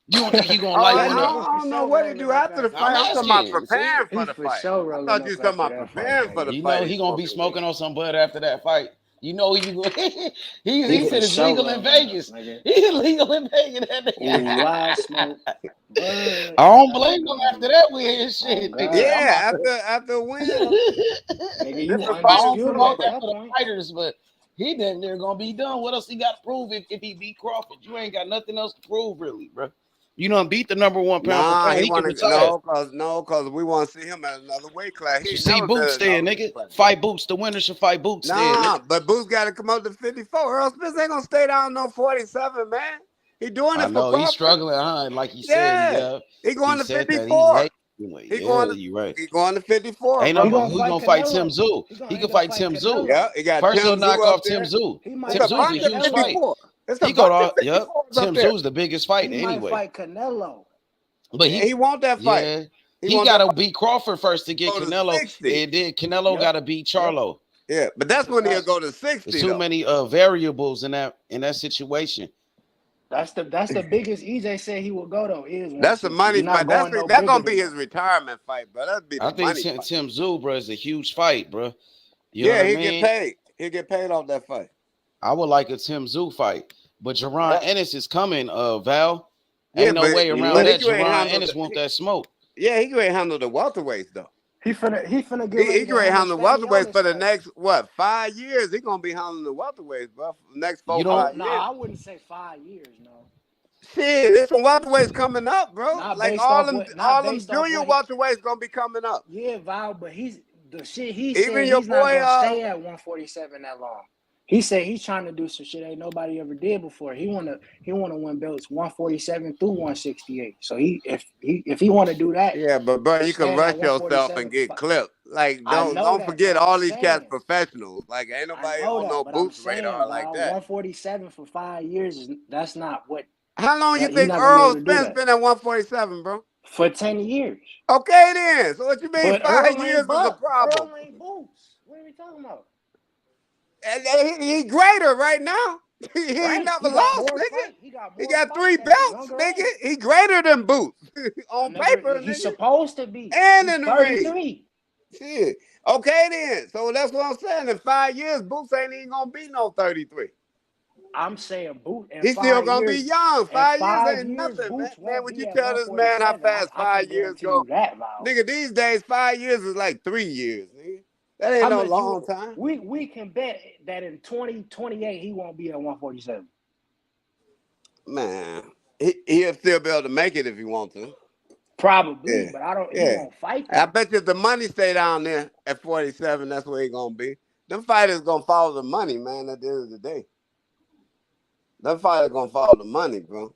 You don't think he gonna light one up? I don't know what he do after the fight. I'm talking about preparing for the fight. I thought you was talking about preparing for the fight. You know he gonna be smoking on some bud after that fight. You know he said it's sure legal in Vegas. Nigga. He's illegal in Vegas. Ooh, wild smoke. I don't blame him after that weird shit. God. Yeah, after a win. Nigga, you I don't undisputed promote at that for the point. fighters, but he damn near gonna be done. What else he got to prove if he beat Crawford? You ain't got nothing else to prove, really, bro. You done beat the number one pound for pound. He He can want to retire. cause we want to see him at another weight class. He You ain't see never Boots been at there, another weight nigga. class. Fight Boots. The winner should fight Boots there, nigga. But Boots got to come up to 54. Earl Spence ain't gonna stay down no 47, man. He doing it I for know he's Crawford. struggling, huh? Like he Yeah, said, he going to said 54. That He going to you right. He going to 54. Ain't bro. no who gonna fight Tim Tszyu? He can fight Tim Tszyu. Yeah, he got First he'll Tim knock Tszyu up off Tim there. Tszyu. It's Tim a Tsz유's a bunch of huge fight. 54. It's a He bunch got of 54 Tim Tsz유's the biggest fight He anyway. might fight Canelo. But he want that fight. Yeah, he got to beat Crawford first to get Go to Canelo. 60. And then Canelo got to beat Charlo. Yeah, but that's when he'll go to 60. There's too many variables in that situation. That's the biggest EJ said he would go though. That's the money fight. That's gonna be his retirement fight, bro. That'd be the money think fight. Tim Tszyu, bro, is a huge fight, bro. You know Yeah, what he I mean? get paid. He'll get paid off that fight. I would like a Tim Tszyu fight, but Jerron Ennis is coming. Val, Yeah, ain't no but- way around but he that. can Jerron handle Ennis want that smoke. Yeah, he can handle the welterweights though. He finna get He can handle the welterweights for the next 5 years. He gonna be handling the welterweights, bro. For the next 4 5 years. No, I wouldn't say 5 years. No. Shit, there's some welterweights coming up, bro. Not Like based all off them what- not based off junior what welterweights gonna be coming up. Yeah, Val, but he Even said your he's not boy, gonna stay at 147 that long. He said he's trying to do some shit ain't nobody ever did before. He wanna win belts 147 through 168. So if he wanna do that, Yeah, but bro, you can stand rush at yourself 147 and get clipped. Like I know don't that, forget but I'm all these cats saying- professionals. Like ain't nobody I know on that, no but I'm Boots saying, radar like Val, that. 147 for 5 years that's not what. How long you He's think not gonna be Errol able to do Spence that. been at 147, bro? For 10 years. Okay then. So what you mean But 5 Earl years ain't is a Buck. problem? Earl ain't Boots. What are we talking about? And he greater right now. He ain't never lost, nigga. He got 3 belts, nigga. He greater than Boots on paper, nigga. He's supposed to be. And He's in the ring. 33. Shit. Okay then. So that's what I'm saying. In 5 years, Boots ain't even gonna be no 33. I'm saying Boots. He's still gonna be young. 5 years ain't years, nothing, man. Boots Man, won't would be you at tell this man how 147. fast I 5 can years guarantee go? you that, Val. Nigga, these days 5 years is like 3 years, nigga. That ain't How no much long time. We can bet that in 2028 he won't be at 147. Man, he'll still be able to make it if he wants to. Probably, Yeah. but I don't. Yeah. He won't fight. I bet you if the money stay down there at 47, that's where he gonna be. Them fighters gonna follow the money, man. At the end of the day, them fighters gonna follow the money, bro.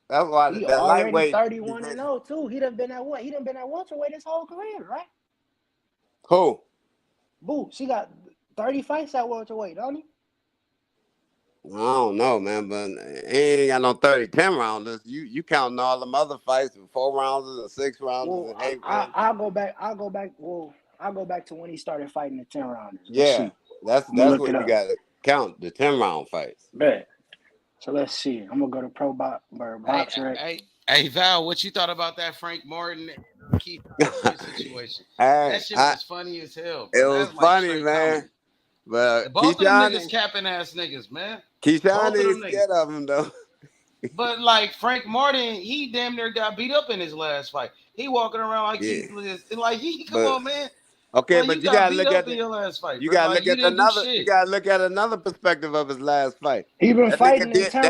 That's why He that already lightweight. 31-0 too. He done been at what? He done been at welterweight his whole career, right? Who? Boots. He got 30 fights at welterweight, don't he? I don't know, man, but he ain't got no 30, 10 rounders. You counting all them other fights, 4 rounders and 6 rounders and 8 rounders. I'll go back. Well, I'll go back to when he started fighting the 10 rounders. Yeah, that's what you got to count, the 10 round fights. Bet. So let's see. I'm gonna go to pro boxer. Hey, Val, what you thought about that Frank Martin Keith situation? Hey, that shit was funny as hell. It was funny, man. Comedy. But both of them niggas capping ass niggas, man. Keyshawn ain't scared of him though. But like Frank Martin, he damn near got beat up in his last fight. He walking around like he come on, man. Okay, like, but you gotta look at your last fight. You bro. gotta like, look at another. You gotta look at another perspective of his last fight. He been fighting in 10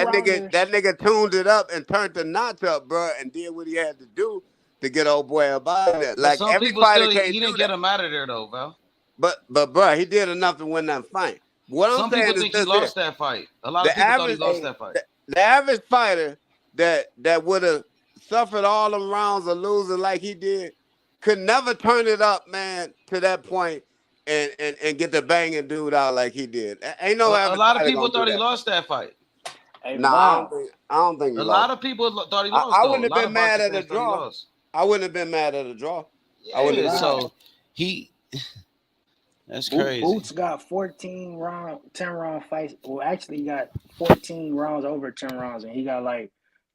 that nigga tuned it up and turned the notch up, bro, and did what he had to do to get old boy up out of there. Like some every people fighter still, can't he do didn't that. get him out of there though, Val. But bro, he did enough to win that fight. What some I'm saying people is think he lost that fight. A lot of people thought he lost that fight. The average fighter that would have suffered all them rounds of losing like he did could never turn it up, man, to that point and get the banging dude out like he did. Ain't no a lot of people thought he lost that fight. Nah, I don't think he lost. A lot of people thought he lost. I wouldn't have been mad at a draw. I wouldn't have been mad at a draw. Yeah, so that's crazy. Boots got 10 round fights. Well, actually, he got 14 rounds over 10 rounds, and he got like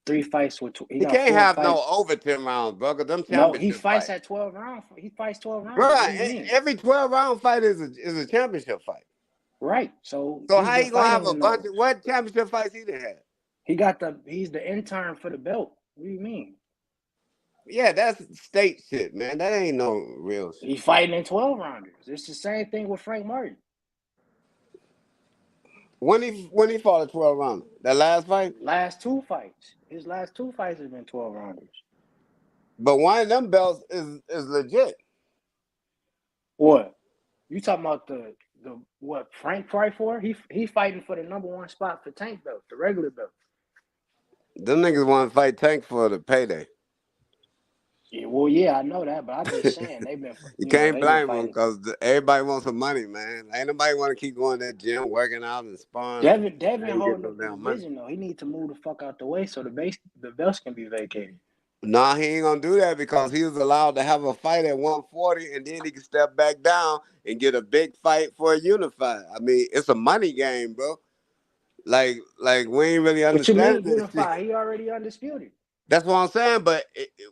3 fights with. He can't have no over 10 rounds, bro. Them no, he fights at 12 rounds. He fights 12 rounds. Bro, every 12 round fight is a championship fight. Right. So So he's how been you gonna have fighting a in bunch those. of what championship fights he done had? He's the intern for the belt. What do you mean? Yeah, that's state shit, man. That ain't no real shit. He's fighting in 12 rounders. It's the same thing with Frank Martin. When he fought a 12 rounder? That last fight? Last two fights. His last two fights have been 12 rounders. But one of them belts is legit. What? You talking about the what Frank fight for? He fighting for the number one spot for Tank belt, the regular belt. Them niggas want to fight Tank for the payday. Yeah, well, yeah, I know that, but I'm just saying they've been, You can't they've been blame them fighting. because everybody wants some money, man. Ain't nobody want to keep going to that gym, working out and sparring. Devin Ain't holding getting up no the damn money. division though. He needs to move the fuck out the way so the belts can be vacated. Nah, he ain't gonna do that because he was allowed to have a fight at 140 and then he can step back down and get a big fight for a unified. I mean, it's a money game, bro. Like we ain't really What you understanding mean this shit. unified? He already undisputed. That's what I'm saying. But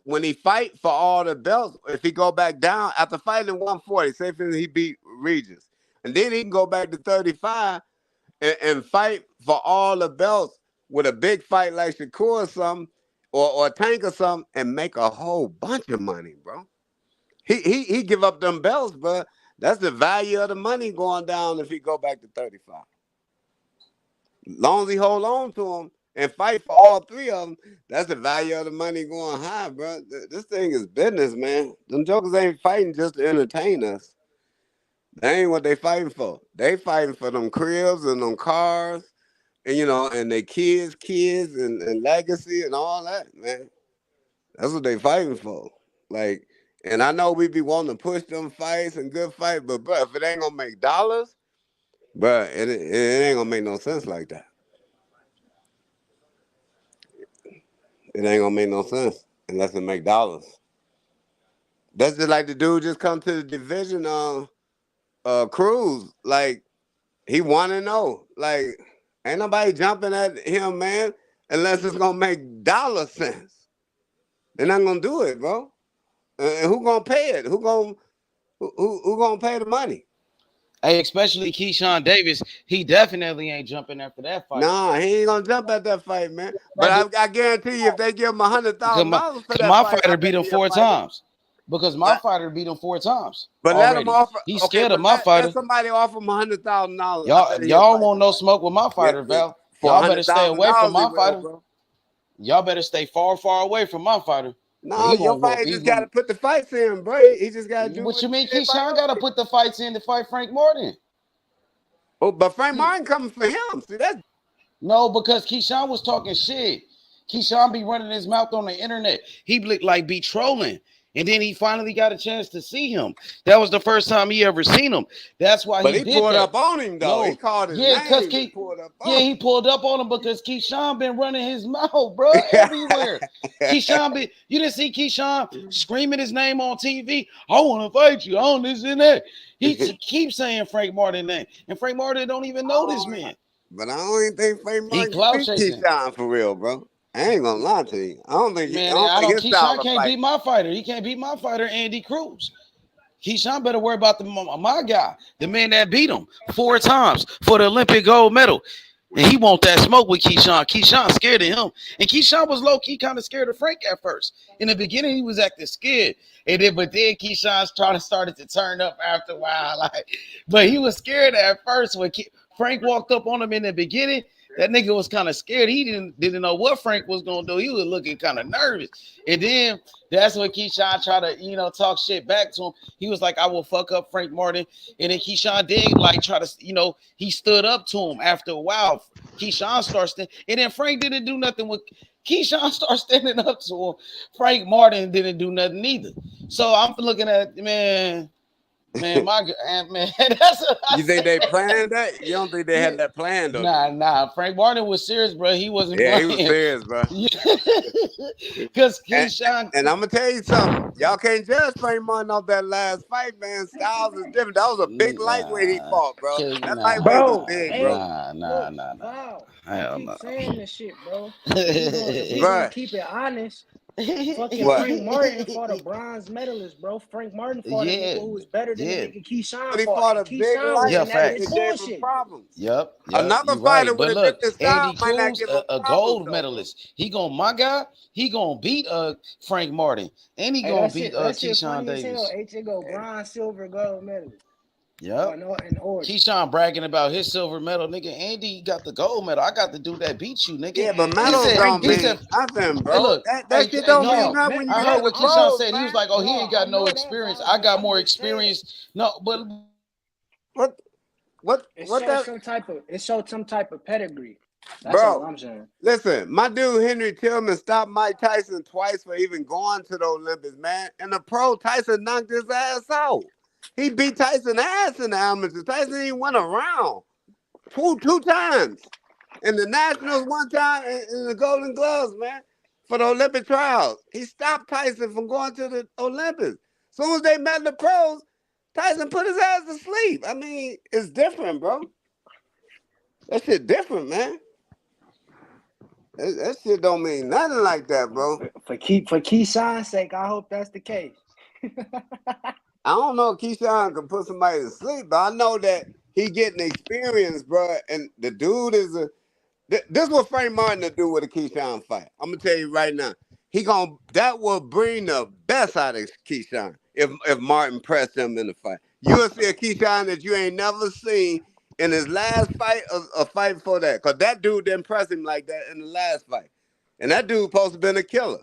when he fight for all the belts, if he go back down after fighting 140, say for instance he beat Regis, and then he can go back to 35 and fight for all the belts with a big fight like Shakur or something, or Tank or something, and make a whole bunch of money, bro. He give up them belts, but that's the value of the money going down if he go back to 35. Long as he hold on to them and fight for all three of them, that's the value of the money going high, bro. This thing is business, man. Them jokers ain't fighting just to entertain us. They ain't what they fighting for. They fighting for them cribs and them cars, and and their kids, and legacy and all that, man. That's what they fighting for. Like, and I know we be wanting to push them fights and good fights, but bro, if it ain't gonna make dollars, bro, it ain't gonna make no sense like that. It ain't gonna make no sense unless it make dollars. That's just like the dude just come to the division cruise. Like he wanna know. Like ain't nobody jumping at him, man, unless it's gonna make dollar sense. They're not gonna do it, bro. And who gonna pay it? Who gonna pay the money? Hey, especially Keyshawn Davis, he definitely ain't jumping after that fight. Nah, he ain't gonna jump at that fight, man. But I guarantee you, if they give him $100,000 for that my fight, fighter beat him 4 times. Because my fighter beat him 4 times. But already. Let him offer. He's Okay, scared but of my fighter. Let somebody offer him $100,000. Y'all won't no smoke with my fighter, Val. Y'all better stay away from my fighter. Bro. Y'all better stay far, far away from my fighter. No, your fighter just got to put the fights in, bro. He just got to do what you mean. Keyshawn got to put the fights in to fight Frank Martin. Oh, but Frank Martin coming for him. See, that's no, because Keyshawn was talking shit. Keyshawn be running his mouth on the internet. He be trolling. And then he finally got a chance to see him. That was the first time he ever seen him. That's why he did pulled that. up on him, though. He called his name. He pulled up on him because Keyshawn been running his mouth, bro, everywhere. Keyshawn you didn't see Keyshawn screaming his name on TV? I want to fight you on this and that. He keeps saying Frank Martin name. And Frank Martin don't even know this man. But I don't even think Frank Martin can beat Keyshawn for real, bro. I ain't gonna lie to you. I don't think Keyshawn can't beat my fighter. He can't beat my fighter, Andy Cruz. Keyshawn better worry about my guy, the man that beat him 4 times for the Olympic gold medal. And he want that smoke with Keyshawn. Keyshawn scared of him. And Keyshawn was low-key kind of scared of Frank at first. In the beginning, he was acting scared. But then Keyshawn started to turn up after a while. But he was scared at first when Frank walked up on him in the beginning. That nigga was kind of scared. He didn't know what Frank was gonna do. He was looking kind of nervous. And then that's when Keyshawn tried to, talk shit back to him. He was like, I will fuck up Frank Martin. And then Keyshawn did try to, he stood up to him after a while. Keyshawn starts and then Frank didn't do nothing with Keyshawn starts standing up to him. Frank Martin didn't do nothing either. So I'm looking at man, that's you think they planned that? You don't think they had that planned, though? Nah. Frank Martin was serious, bro. He wasn't playing. He was serious, bro. Because Keyshawn. And I'm gonna tell you something. Y'all can't judge Frank Martin off that last fight, man. Styles is different. That was a big lightweight he fought, bro. That lightweight was big, bro. Wow. I keep saying this shit, bro. If we gonna keep it honest, Fucking What? Frank Martin fought a bronze medalist, bro. Frank Martin fought a nigga who was better than the nigga Keyshawn But he fought. fought And a big Keyshawn light was in that skinned bitch that gave him bullshit. problems. Yep, Another you fighter right. with But a look, different style Andy might not Cruz, give him a problems, gold though, medalist. He gonna beat Frank Martin, and he Hey, gonna that beat shit Keyshawn funny as hell. Davis. H go bronze, silver, gold medalist. Yep. In order. Keyshawn bragging about his silver medal, nigga. Andy got the gold medal. I got the dude that beat you, nigga. Yeah, but medals don't mean nothing, bro. Hey, look, that shit don't mean no, nothing when you I get heard to the what Keyshawn pros, said. He was man. like, "Oh, he ain't got no experience. I got more experience." No, but what It that? showed some type of pedigree. That's Bro, all I'm saying. listen, my dude Henry Tillman stopped Mike Tyson twice for even going to the Olympics, man. And the pro, Tyson knocked his ass out. He beat Tyson ass in the amateurs. Tyson even went around two times. In the Nationals one time, in the Golden Gloves, man, for the Olympic trials. He stopped Tyson from going to the Olympics. As soon as they met the pros, Tyson put his ass to sleep. I mean, it's different, bro. That shit different, man. That shit don't mean nothing like that, bro. For Keyshawn's sake, I hope that's the case. I don't know if Keyshawn can put somebody to sleep, but I know that he getting experience, bro. And the dude is this is what Frank Martin will do with a Keyshawn fight. I'm gonna tell you right now. That will bring the best out of Keyshawn if Martin pressed him in the fight. You'll see a Keyshawn that you ain't never seen in his last fight, a fight before that. Because that dude didn't press him like that in the last fight. And that dude supposed to been a killer.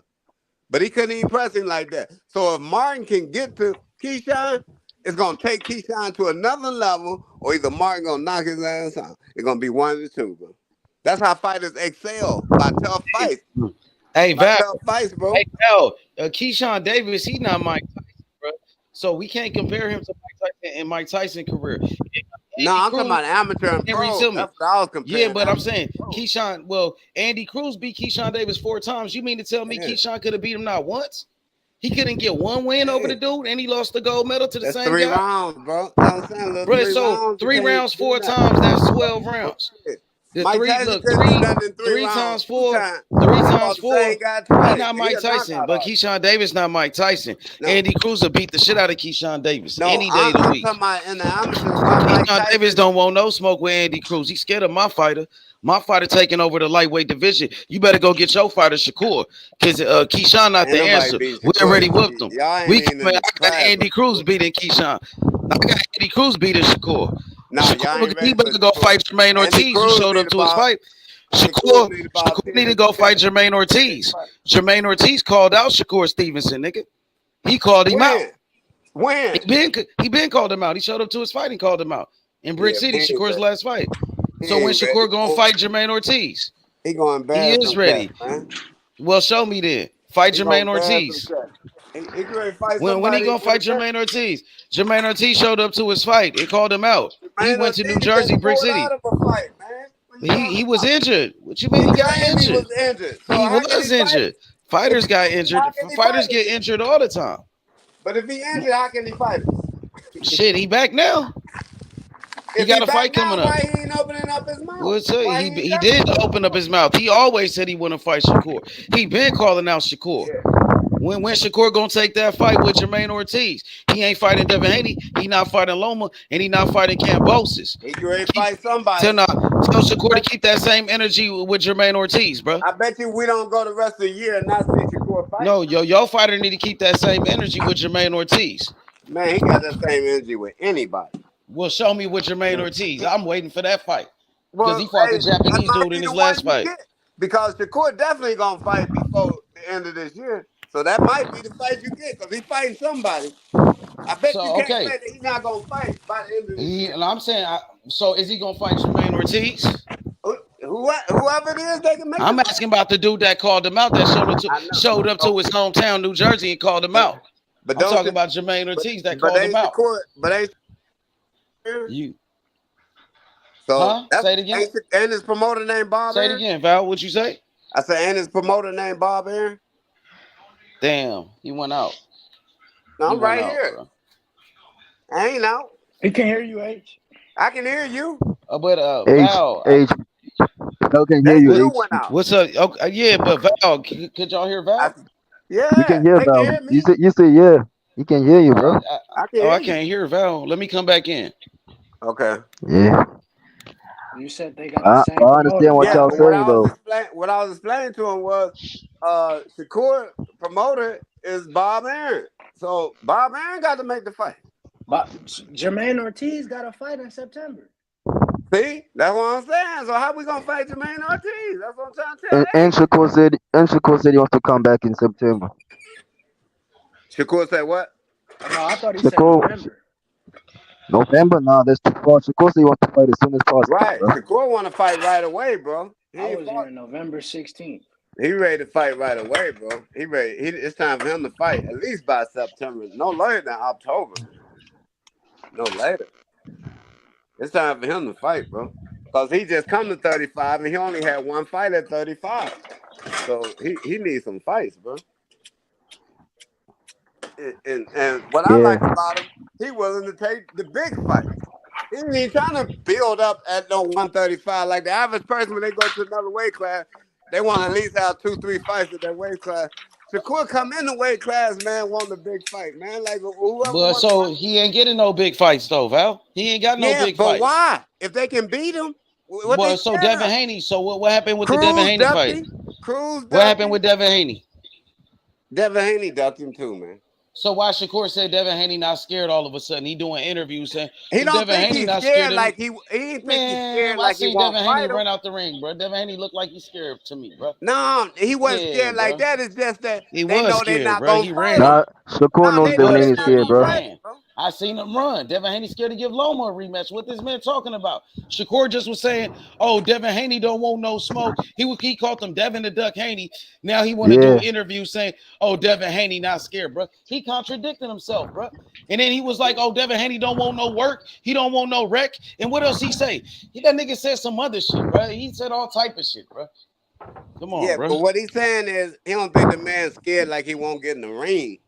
But he couldn't even press him like that. So if Martin can get to Keyshawn, it's going to take Keyshawn to another level, or either Martin going to knock his ass out. It's going to be one of the two, bro. That's how fighters excel, by tough fights. Hey, Val. Tough fights, bro. Hey, Val, Keyshawn Davis, he not Mike Tyson, bro. So we can't compare him to Mike Tyson and Mike Tyson career. No, I'm talking about amateur and pro. That's what I was comparing. Yeah, but I'm saying Keyshawn. Well, Andy Cruz beat Keyshawn Davis 4 times. You mean to tell me Keyshawn could have beat him not once? He couldn't get one win over the dude, and he lost the gold medal to the same guy. 3 rounds, bro. That's what I'm saying. Bro, so 3 rounds 4 times. That's 12 rounds. Mike Tyson couldn't do nothing in 3 rounds. 3 times 4. He's not Mike Tyson, but Keyshawn Davis not Mike Tyson. No. Andy Cruz will beat the shit out of Keyshawn Davis any day of the week. I'm talking about in the amateurs. Keyshawn Davis don't want no smoke with Andy Cruz. He's scared of my fighter. My fighter taking over the lightweight division. You better go get your fighter Shakur, because Keyshawn not the answer. We already whooped him. I got Andy Cruz beating Keyshawn. I got Andy Cruz beating Shakur. He better go fight Jermaine Ortiz, who showed up to his fight. Shakur need to go fight Jermaine Ortiz. Jermaine Ortiz called out Shakur Stevenson, nigga. He called him out. When? He been called him out. He showed up to his fight and called him out. In Brick City, Shakur's last fight. So when Shakur gonna fight Jermaine Ortiz? He going bad. He is ready. Well, show me then. Fight Jermaine Ortiz. When he gonna fight Jermaine Ortiz? Jermaine Ortiz showed up to his fight. They called him out. He went to New Jersey, Brick City. He was injured. What you mean he got injured? He was injured. Fighters got injured. Fighters get injured all the time. But if he injured, how can he fight it? Shit, he back now. He got a fight coming up. Why he ain't opening up his mouth? Well, he did open up his mouth. He always said he wouldn't fight Shakur. He been calling out Shakur. When Shakur gonna take that fight with Jermaine Ortiz? He ain't fighting Devin Haney. He not fighting Loma, and he not fighting Cambosis. He can ready to fight somebody. Tell Shakur to keep that same energy with Jermaine Ortiz, bro. I bet you we don't go the rest of the year and not see Shakur fight. No, your fighter need to keep that same energy with Jermaine Ortiz. Man, he got that same energy with anybody. Well, show me with Jermaine Ortiz. I'm waiting for that fight. Because he fought the Japanese dude in his last fight. Because Shakur definitely going to fight before the end of this year. So that might be the fight you get because he's fighting somebody. I bet you can't say that he's not going to fight by the end of this year. And I'm saying, so is he going to fight Jermaine Ortiz? Whoever it is, they can make I'm asking about the dude that called him out, that showed up to his hometown, New Jersey, and called him out. But I'm talking about Jermaine Ortiz that called him out. Say it again. And his promoter named Bob. Say it again, Val. What'd you say? I said, and his promoter named Bob Aaron. Damn, he went out. No, I'm right here. Bro. I ain't out. He can hear you, H. I can hear you. But Val, H. I can hear you. What's up? Okay, yeah, but Val, could y'all hear Val? We can Yeah, hear they can Val. hear me. You say yeah. He can hear you, bro. I can Oh, hear I you. can't hear Val. Let me come back in. Okay. Yeah. You said they got the same But I promoter. understand what Yeah, y'all but what I saying was though. explaining to him was Shakur promoter is Bob Aaron. So Bob Aaron got to make the fight. But Jermaine Ortiz got a fight in September. See? That's what I'm saying. So how we gonna fight Jermaine Ortiz? That's what I'm trying to tell And Ace. Shakur said he wants to come back in September. Shakur said what? No, I thought he said Shakur November. November? Nah, that's too far. Shakur said he wants to fight as soon as possible, Right. bro. Shakur want to fight right away, bro. He I ain't was fought. hearing November 16th. He ready to fight right away, bro. He ready. It's time for him to fight at least by September. No later than October. No later. It's time for him to fight, bro. Because he just come to 35 and he only had one fight at 35. So he needs some fights, bro. And what I Yeah. like about him, he willing to take the big fight. He ain't even trying to build up at no 135. Like the average person, when they go to another weight class, they want to at least have 2-3 fights at that weight class. Shakur come in the weight class, man, want the big fight, man. Like whoever But wants to so fight. he ain't getting no big fights though, Val. He ain't got no Yeah, big but fights. why? If they can beat him, what they Well, so scared Devin of? Haney. So what happened with the Devin Cruz Haney ducked fight? him. Cruz What ducked happened him. with Devin Haney? Devin Haney ducked him too, man. So why Shakur said Devin Haney not scared all of a sudden? He doing interviews saying He if don't Devin think Haney he's not scared scared of like he ain't think he's man, scared I like he seen won't Devin Haney fight him. run out the ring, bro. Devin Haney looked like he's scared to me, bro. No, he wasn't Yeah, scared like bro. that. It's just that He they was know they're scared, not bro. gonna He fight ran. him. Nah, Shakur No, knows they Devin know Was they're Haney is not scared. scared, gonna He bro. fight him, ran. bro. I seen him run. Devin Haney scared to give Loma a rematch. What this man talking about? Shakur just was saying, "Oh, Devin Haney don't want no smoke." He called him Devin the Duck Haney. Now he want to do Yeah. interviews saying, "Oh, Devin Haney not scared, bro." He contradicted himself, bro. And then he was like, "Oh, Devin Haney don't want no work. He don't want no wreck." And what else he say? That nigga said some other shit, bro. He said all type of shit, bro. Come on, Yeah, bro. but what he's saying is he don't think the man's scared like he won't get in the ring.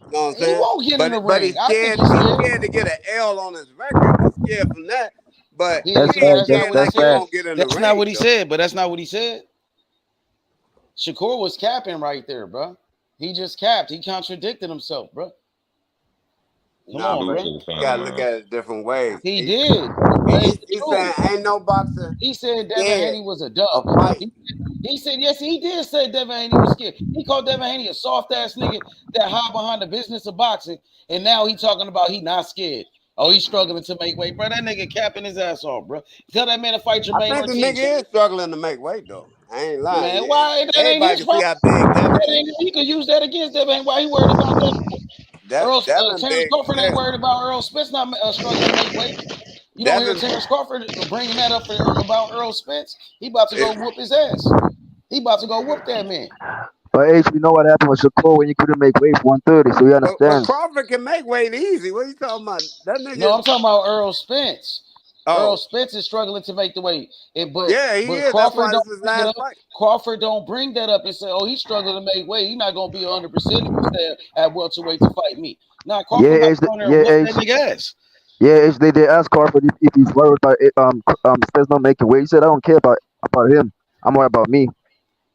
You know what I'm He saying? won't get in the But ring. I think he's he's scared. scared to get an L on his record. He's scared from that. But Yeah, he That's but ain't facts. that's not scared what he like That's he said. facts. won't get in the That's not ring, what he though. said, but that's not what he said. Shakur was capping right there, bro. He just capped. He contradicted himself, bro. Come Nah, on, but bro. you gotta look at it different ways. He did, but it's the He's saying truth. ain't no boxer He said Devin scared Haney was a dub. of fighting. He said, yes, he did say Devin Haney was scared. He called Devin Haney a soft ass nigga that hide behind the business of boxing. And now he talking about he not scared. Oh, he's struggling to make weight, bro. That nigga capping his ass off, bro. Tell that man to fight I Jermaine think the Ortiz. nigga is struggling to make weight, though. I ain't lying. Man, why that ain't Everybody his can see problem? how big Devin That is. ain't, he could use that against Devin. Why he worried about that? Devin Terence big as Crawford ain't hell. worried about Errol Spence not struggling to make weight. You don't hear Devin, Terence Crawford bringing that up about Errol Spence. He about to go it, whoop his ass. He about to go whoop that man. But H, we know what happened with Shakur when he couldn't make weight for 130, so he but understands. Crawford can make weight easy. What are you talking about? That No, nigga. I'm talking about Errol Spence. Errol Oh, Spence is struggling to make the weight. yeah, he But is. That's Crawford why this don't is his bring it last up. fight. Crawford don't bring that up and say, "Oh, he's struggling to make weight. He's not gonna be 100% if he stay at welterweight to fight me." Nah, Yeah, Crawford about H, to go in there and yeah, whoop that H, nigga ass. yeah, H. They asked Crawford if he's worried about it, Spence not making weight. He said, "I don't care about him. I'm worried about me."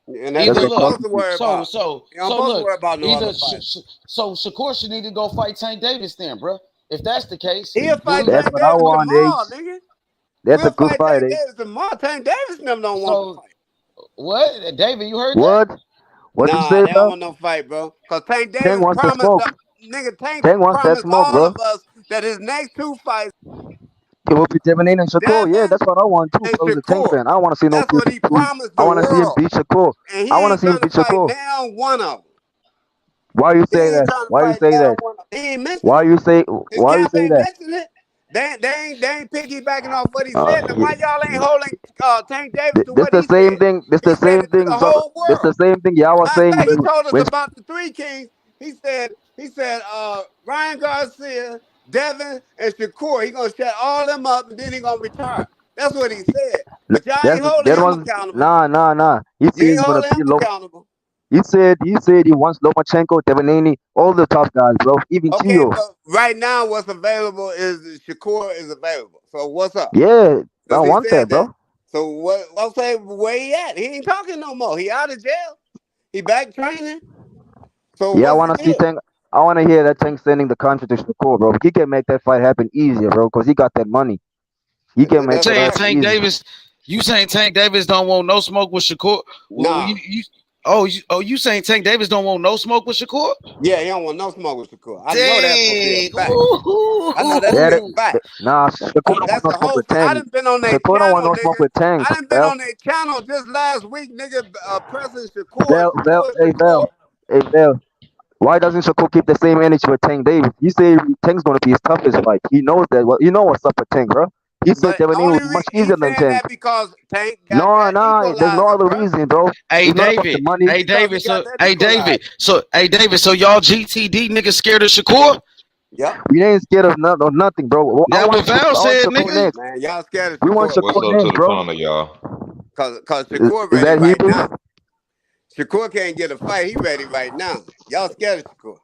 And that's That's what Either you're what look, supposed Crawford to said. worry about. You don't supposed to look, worry about no either other fight. so Shakur should need to go fight Tank Davis then, bro. If that's the case, He'll do fight we? That's Tank what I Davis want, tomorrow, H. nigga. That's a We'll good fight fight, Tank H. Davis tomorrow. Tank Davis them don't want the So fight. what, David? You heard that? What? What you Nah, say, they don't bro? want no fight, bro. Cause Tank Tank Davis wants the promised smoke. Tank Tank wants that promised smoke, all bro. of us that his next two fights, It will be Devin and Shakur. Yeah, Devin that's what I want too. and If I was a Tank Shakur. fan, I don't want to see no That's what he 52. promised I the want to see him world. beat Shakur. And he I want to ain't see him trying to beat fight Shakur. now one of them. Why you He say ain't that? trying to Why you fight say now that? one of them. He ain't mentioned Why it. you say? His Why you camp say ain't that? mentioned it. They ain't piggybacking off what he said. Then Yeah. why y'all ain't holding Tank Davis to This what the he same said? thing. This He the said same it to thing. the whole This the world. same thing y'all was Matter of saying fact, he told us when about the three kings. He said Ryan Garcia, Devin, and Shakur. He gonna shut all them up and then he gonna retire. That's what he said. But y'all ain't holding that him was accountable. nah. He You said ain't he's gonna holding him beat accountable. He said he wants Lomachenko, Devanini, all the top guys, bro. Even Okay, Tio. but right now what's available is Shakur is available. So what's up? Yeah, I Because he want that, said that. bro. So what? I'll say where he at? He ain't talking no more. He out of jail. He back training. So Yeah, I what's want the to see deal? Tank. I want to hear that Tank sending the contract to Shakur, bro. He can make that fight happen easier, bro, because he got that money. He can make That's it Saying right. happen Tank easy. Davis, you saying Tank Davis don't want no smoke with Shakur? Well, Nah. you saying Tank Davis don't want no smoke with Shakur? Yeah, he don't want no smoke with Shakur. I know that's gonna be a Dang. fact. I know that's Yeah, gonna be a fact. nah, Shakur don't want That's no the smoke whole. with I Tank. done been on their Shakur don't want channel, no smoke nigga. with Tank, I done been Val. on their channel just last week, nigga. Pressing Shakur, Val, Val, Shakur, hey, Shakur. Val. Why doesn't Shakur keep the same energy with Tank Davis? You say Tank's gonna be his toughest fight. He knows that. Well, you know what's up with Tank, bro. He said But that when he was much he's easier than saying Tank. that because Tank got No, that no, there's no equalizer, other bro. reason, bro. Hey It's not about the David. money. Hey Because he David. got So that hey equalizer. David. So y'all GTD niggas scared of Shakur? Yep. We ain't scared of nothing, bro. I That want what Val said, Shakur nigga. next. Man, y'all scared of We want Shakur, What's bro. Shakur up to next, the bro. panel, y'all? Cause Shakur Is ready that right Hebrew? now. Shakur can't get a fight. He ready right now. Y'all scared of Shakur.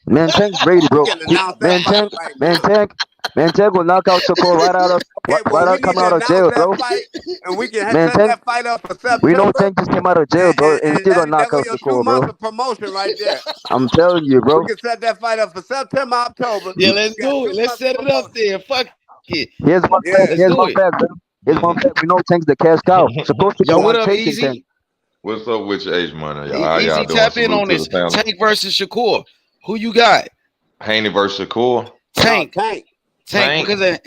Man, Tank's ready, We bro. can announce that Man, fight Tank, right man, now. Tank, man, Tank will knock out Shakur Okay, well, right we out need coming to out of announce jail, that bro. fight, and we can Man, set Tank, that fight up for we know September, Tank just came out of jail, bro, and he's and still gonna that knock way out your 2 Shakur, bro. months of promotion right there. I'm telling you, We bro. can set that fight up for September, October. Yeah, We let's got do it. 2 Let's months of set it up promotion. there. Fuck it. Here's one fact. Yeah. Let's Here's do one it. fact, bro. Here's one fact. We know Tank's the cash cow. Shakur still Yo, what want up, chasing Tank. Easy? What's up with your H money, y'all? How y'all Easy, doing? tap in Salute on to the this. panel. Tank versus Shakur. Who you got? Haney versus Shakur. No, Tank. Tank. Tank, because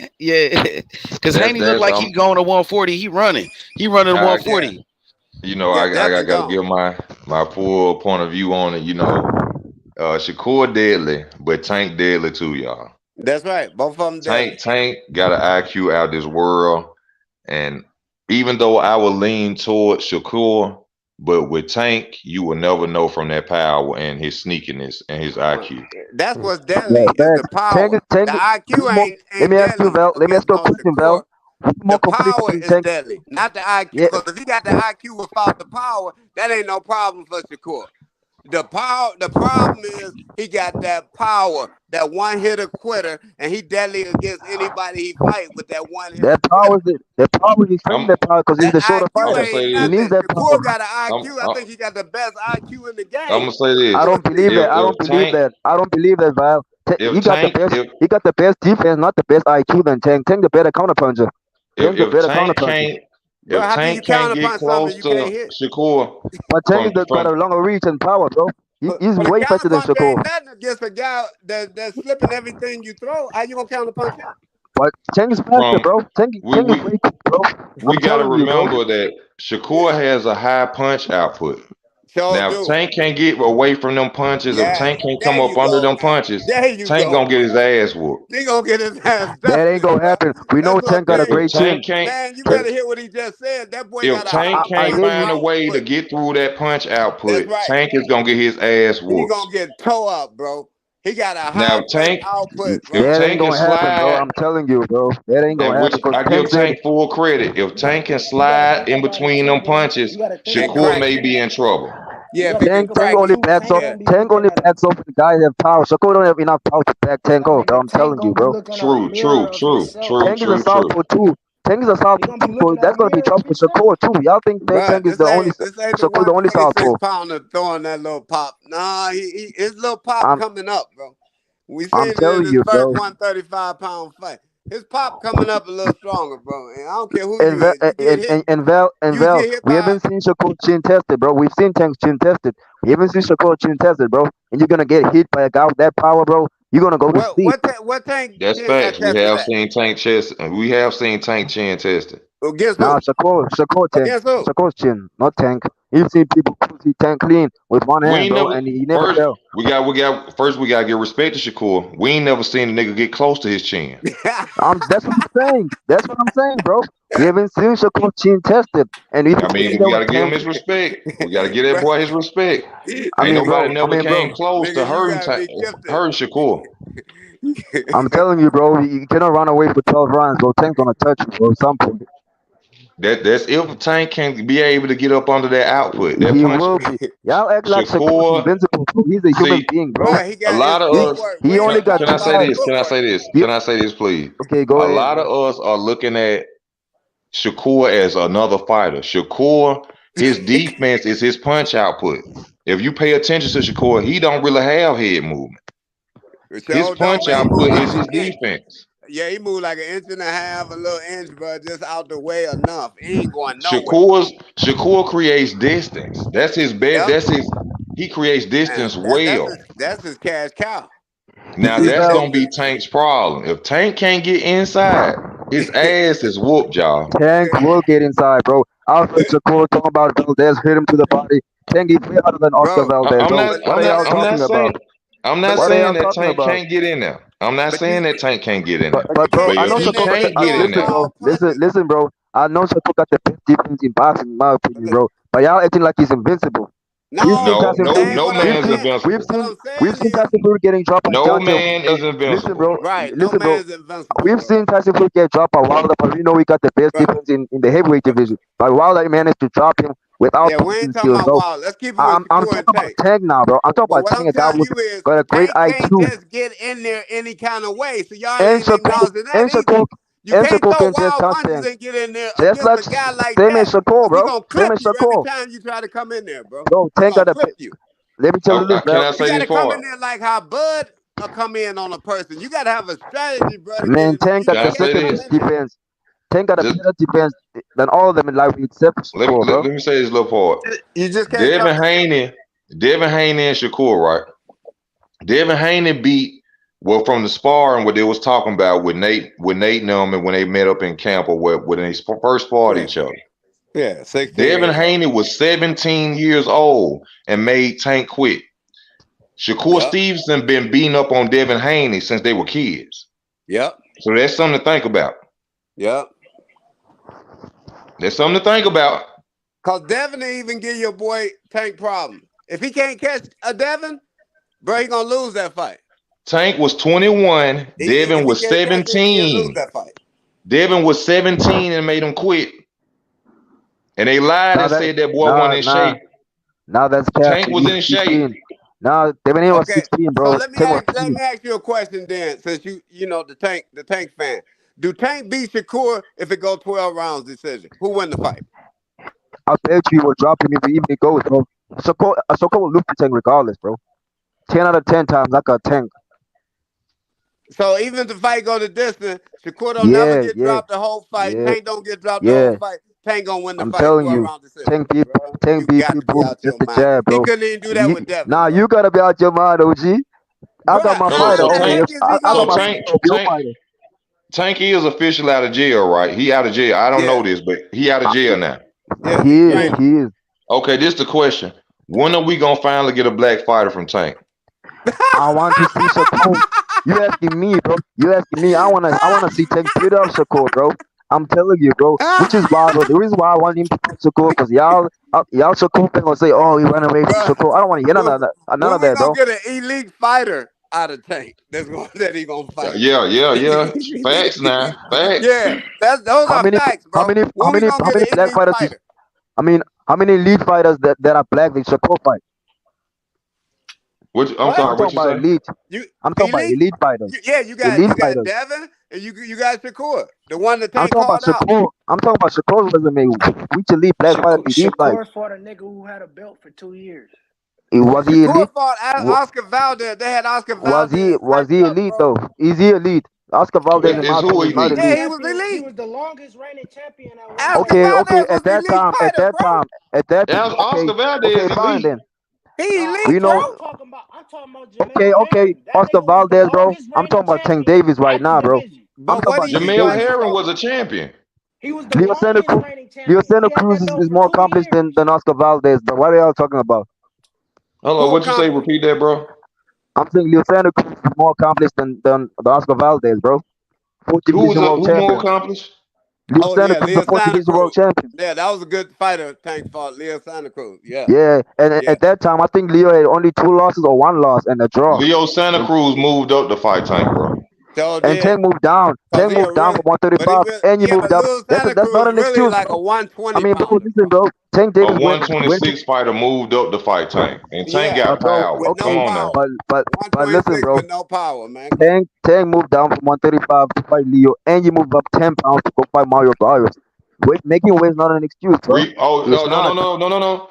because Haney look That's like he going to 140. He running. He running I 140. you know Yeah, I definitely gotta gone. give my full point of view on it. You know, Shakur deadly, but Tank deadly too, y'all. That's right. Both of them deadly. Tank got an IQ out this world, and even though I would lean towards Shakur, but with Tank, you will never know from that power and his sneakiness and his IQ. That's what's Yeah, deadly is the facts. Tank. The IQ Let ain't me ask you, deadly Val. Let me ask against you a no question, Shakur. Val. Who's The more complete power between is Tank? deadly, not the IQ. Yeah, Because if he got the IQ without the power, that ain't no problem for Shakur. The problem is he got that power, that one hitter quitter, and he deadly against anybody he fight with that one hitter that quitter. power is that power. He's training that power because he's That the shorter IQ I'm fighter. gonna ain't say He this. needs nothing. that power. Shakur got an I'm, IQ. I I'm, think he got the best IQ in the I'm game. gonna say I this. To a don't believe T. that. I don't believe that. I don't believe that, Val. He If got the Tank best. if He got the best defense, not the best IQ than Tank. Tank the better counterpuncher. if Tank's the if better Tank counterpuncher. can't Bro, if how can you Tank can't get counterpunch something close you can't to hit? Shakur But Tank from is got a longer reach and power, bro. He's But a way better than counterpunch Shakur. ain't nothing against a guy that's slipping everything you throw. How you gonna counterpunch him? But Tank is faster, from bro. Tank we is we way quick, bro. we I'm got to telling you, bro. remember that Shakur has a high punch output. Sure Now, if do. Tank can't get away from them punches, if Yeah, Tank can't there come you up under go, them man. punches, There you Tank go, gonna get his man. ass whooped. He gonna get his ass That ain't dusted, gonna bro. happen. We know That's what I'm Tank got a telling you. great If chin. Tank can't, Man, you if better hear what he just said. That boy if got a high Tank I can't punch hear you. find a way to output. get through that punch That's output, right. Tank is gonna get his ass He whooped. gonna get toe up, bro. He got a Now, high punch output, if bro. That ain't Tank can gonna happen, bro. slide, I'm telling you, bro. That ain't gonna and which happen because I Tank give said Tank full credit, if Tank can slide in between them punches, And Shakur crack may it. be in trouble. Yeah, if he can Tank crack only it. backs up. Yeah. Tank only backs up the guys that have power. Shakur don't have enough power to back Tank off, bro. I'm telling you, bro. Tank is a True. southpaw too. Tank is a southpaw too, so that's gonna be tough for Shakur too. Y'all think Bruh, Tank is the only this ain't the Shakur the only 126 southpaw? pounder throwing that little pop. Nah, his little pop I'm coming up, bro. We I'm seen it in telling his you, first bro. 135-pound fight. His pop coming up a little stronger, bro. And I don't care who you is. You get hit, And you Val, get hit we by. haven't seen Shakur chin tested, bro. We've seen Tank's chin tested. We haven't seen Shakur chin tested, bro. And you're gonna get hit by a guy with that power, bro. You're gonna go to sleep. What tank That's chin got facts. We tested have at? seen Tank chest, and we have seen Tank chin tested. Against Nah, who? Against who? Shakur's chin, not Tank. You've seen people see Tank clean with one We hand, ain't bro, never and he never first. fell. We gotta give respect to Shakur. We ain't never seen a nigga get close to his chin. That's what I'm saying. That's what I'm saying, bro. We haven't seen Shakur chin tested, and if I we mean, see but we that with gotta give him Tank, his respect. We gotta give that boy his respect. I Ain't mean, nobody bro. never came close to Nigga, you gotta be gifted. hurting Shakur. I'm telling you, bro. You cannot run away for 12 rounds, bro. Tank's gonna touch you, bro. At some point, That's if Tank can be able to get up under that output, that he punch. will be. Y'all act like Shakur's Shakur, invincible, bro. He's a human see, being, bro. Bro, he a got his lot of He us. footwork. he We only ain't got Can talking I two say about his fights. this? footwork. He, Can I say this, please? okay, go A ahead. lot of us are looking at Shakur as another fighter. Shakur, his defense is his punch output. If you pay attention to Shakur, he don't really have head movement. His punch output is his defense. Yeah, he moved like an inch and a half, a little inch, bro, just out the way enough. He ain't going nowhere. Shakur creates distance. That's his best. Yep. He creates distance well. That's his cash cow. Now that's gonna be Tank's problem. If Tank can't get inside, his ass is whooped, y'all. Tank will get inside, bro. Alfred Shakur talking about Valdez hit him to the body. Tank is way harder than Oscar Valdez. I'm not saying that Tank can't get in there. I'm not saying that Tank can't get in there. But bro, I know Shakur can't get in there. Listen, bro. I know Shakur got the best defense in boxing, in my opinion, bro. But y'all acting like he's invincible. No man's invincible. We've seen Tyson Fury getting dropped. No man is invincible. Listen, bro. Right. Listen, no bro. man's invincible. We've seen Tyson Fury get dropped by Wilder, but we know he got the best defense in the heavyweight division. But Wilder managed to drop him without. Yeah, we ain't talking about Wilder. Let's keep it I'm talking about Tank now, bro. I'm talking about Tank. A guy who's got a great IQ. Can't just get in there any kind of way. So y'all ain't acknowledging that either. You can't throw wild punches and get in there against a guy like that. Shakur, bro. We're going to clip you every time you try to come in there, bro. Bro, Tank got to clip you. Let me tell you this, bro. You got to come in there like how Bud will come in on a person. You got to have a strategy, brother. Man, Tank got the second best defense. Tank got a better defense than all of them in life except Shakur, bro. Let me say this little part. You just can't Devin Haney and Shakur, right? Devin Haney beat from the sparring what they was talking about with Nate and them, and when they met up in camp or when they first fought each other. Yeah, 16. Devin Haney was 17 years old and made Tank quit. Shakur Stevenson been beating up on Devin Haney since they were kids. Yep. So that's something to think about. Yep. There's something to think about. Cause Devin didn't even give your boy Tank problem. If he can't catch a Devin, bro, he gonna lose that fight. Tank was 21. Devin was 17. Devin was 17 and made him quit. And they lied and said that boy wasn't in shape. Now that's Tank was in shape. Now Devin was 16, bro. So let me ask you a question then, since you know the Tank fan. Do Tank beat Shakur if it go 12 rounds decision? Who win the fight? I bet you will drop him if he even goes, bro. Shakur will lose to Tank regardless, bro. 10 out of 10 times I got Tank. So even if the fight go the distance, Shakur don't never get dropped the whole fight. Tank don't get dropped the whole fight. Tank gonna win the fight. I'm telling you, Tank beat people just the jab, bro. He couldn't even do that with Devin. Nah, you gotta be out your mind, OG. I got my fighter over here. I got my fighter. Tank is officially out of jail, right? He out of jail. I don't know this, but he out of jail now. Yeah, he is. Okay, this is the question. When are we gonna finally get a black fighter from Tank? I want to see Shakur. You asking me, bro? You asking me? I wanna see Tank beat up Shakur, bro. I'm telling you, bro. Which is why, bro. The reason why I want him to beat Shakur, because y'all Shakur gonna say, "Oh, he ran away from Shakur." I don't want to hear none of that, bro. Get an elite fighter out of Tank. That he gonna fight. Yeah. Facts now. Facts. Yeah, those are facts, bro. How many black fighters? How many elite fighters that are black that Shakur fight? I'm talking about elite. I'm talking about elite fighters. You got Devin and you got Shakur, the one that Tank called out. I'm talking about Shakur's resume. Which elite black fighter did he fight? Shakur fought a nigga who had a belt for 2 years. Was he elite? Fought Oscar Valdez. They had Oscar Valdez. Was he elite though? Is he elite? Oscar Valdez is not elite. Yeah, he was elite. He was the longest reigning champion. Okay. At that time. Oscar Valdez. Okay, fine then. He elite. We know. I'm talking about Jamel Okay. Oscar Valdez, bro. I'm talking about Tank Davis right now, bro. Jamel Herring was a champion. He was the longest reigning champion. Leo Santa Cruz is more accomplished than Oscar Valdez, but what are y'all talking about? Hello, what you say? Repeat that, bro. I'm saying Leo Santa Cruz is more accomplished than Oscar Valdez, bro. Who more accomplished? Leo Santa Cruz, the 4th division world champion. Yeah, that was a good fighter. Tank fought Leo Santa Cruz. Yeah. Yeah, and at that time, I think Leo had only 2 losses or 1 loss and a draw. Leo Santa Cruz moved up to fight Tank, bro. And Tank moved down. Tank moved down from 135, and you moved up. That's not an excuse. Like a 120. I mean, bro, listen, bro. Tank Davis. A 126 fighter moved up to fight Tank, and Tank got power. Come on now. But listen, bro. With no power, man. Tank moved down from 135 to fight Leo, and you moved up 10 pounds to go fight Mario Barrios. Making weight is not an excuse, bro. No.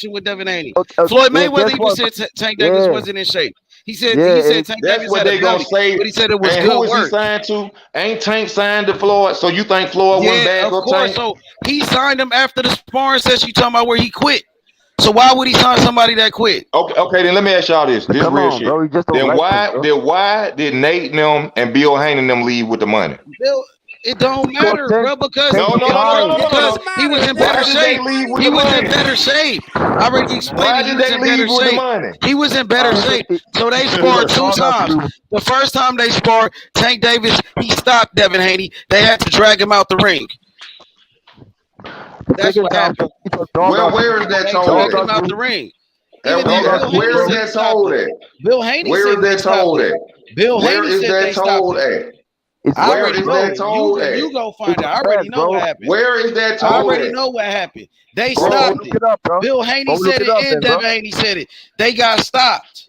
session with Devin Haney. Okay, Floyd yeah, Mayweather guess even what? said Tank Davis Yeah, wasn't in shape. He said yeah. Tank That's Davis what had a they gonna belly, say. but he said it was And who good is he work. signed to? Ain't Tank signed to Floyd? So you think Floyd wouldn't Yeah, back of up course. Tank? So he signed him after the sparring session. You talking about where he quit? So why would he sign somebody that quit? Okay, then let me ask y'all this. This Come real on, shit. bro. You just don't Then like him, bro. why did Nate and them and Bill Haney and them leave with the money? Bill, it don't Because matter, Tank, bro, because Tank No, was no, no, no, no, lying. no, no, no, because no. he was in Why better did they shape. leave with He the was in money? better shape. I already explained Why it. He did was they in better leave with the shape. money? He was in better shape. So they sparred It's two all got to times. do with The first time they sparred, Tank Davis, he stopped Devin Haney. They had to drag him out the ring. the That's second what time. happened. It's all got to Where is that They told all dragged at? got him to out do. the ring. Even All then, got Bill to do, Haney Where is bro. said he that stopped told it. at? Bill Haney Where said is they that stopped told it. at? Bill Where Haney is said that they stopped told it. at? It's I Where already is know. that told at? You go it's find a out. I already fact, know what bro. happened. Where is that I told already at? know what happened. They Go stopped look it. it up, bro. Bill Haney Go look said it it up, and then, bro. Devin Haney said it. They got stopped.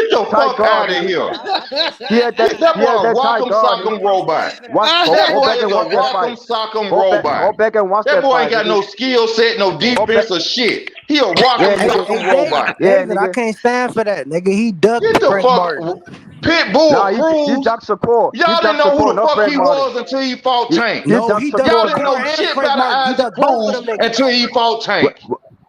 Get the tight fuck guard, out of nigga. here. He had that That boy a tight rock'em guard, sock'em nigga. robot. That Go boy back is and a watch that rock'em fight. sock'em Go robot. back and watch That that boy fight, ain't got nigga. no skill set, no defense or shit. He a rock'em Yeah, nigga. sock'em robot. Yeah, David, I nigga. can't stand for that, nigga. He ducked Get the Frank Martin. fuck Pitbull Nah, he Cruz. ducked Shakur. He Y'all didn't ducked know who Shakur, the no fuck Frank he Martin. was until he fought Tank. He No, ducked he ducked Y'all Shakur, didn't Shakur know and shit Frank about Martin. He Isaac ducked both of Cruz them niggas. until he fought Tank.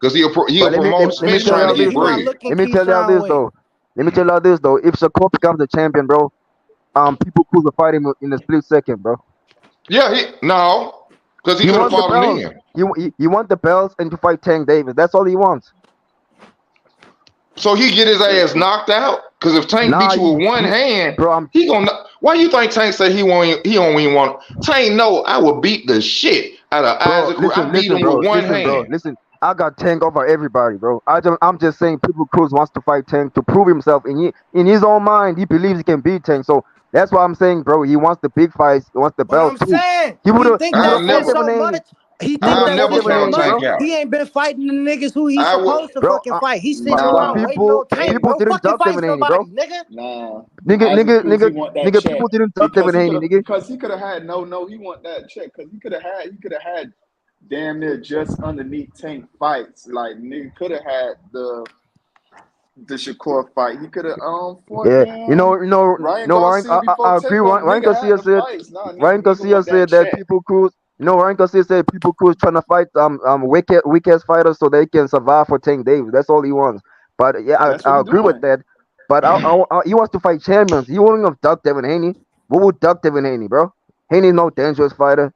because he'll promote Spence trying to get bread. Let me tell y'all this though. If Shakur becomes the champion, bro, people could fight him in a split second, bro. Yeah, because he could have fought him then. He wants the belts and to fight Tank Davis. That's all he wants. So he get his ass knocked out? Because if Tank beat you with one hand, bro, he gonna. Why you think Tank say he don't even want? Tank, no, I will beat the shit out of Isaac. I beat him with one hand. Listen, I got Tank over everybody, bro. I'm just saying, People Cruz wants to fight Tank to prove himself. In his own mind, he believes he can beat Tank. So that's why I'm saying, bro. He wants the big fights. He wants the But belt I'm too. saying He would he have. think He would that have I'll shit fought never, so Devin much. Haney. He He think would I'll have that fought never shit Devin so count Haney, much. Tank bro. out. He ain't been fighting the niggas who he I would. supposed to Bro, fucking fight. He's sitting but around waiting people on Tank, people bro. didn't Fucking duck fight Devin Haney, bro. somebody, nigga. Nah, Nigga, Isaac nigga, Cruz, he nigga, want that nigga. check People didn't duck because Devin Haney, nigga. he could have had no. He want that check because he could have had damn near just underneath Tank fights. Like nigga could have had the Shakur fight. He could have fought Yeah, damn Ryan Ryan. Garcia before I agree. Tank on. Ryan Nigga had Garcia the said. fights. Nah, Ryan nigga Garcia want that said that check. People Cruz. Ryan Garcia said People Cruz trying to fight weak ass fighters so they can survive for Tank Davis. That's all he wants. But yeah, That's what I he agree with doing. that. But he wants to fight champions. He wouldn't have ducked Devin Haney. What would duck Devin Haney, bro? Haney's no dangerous fighter.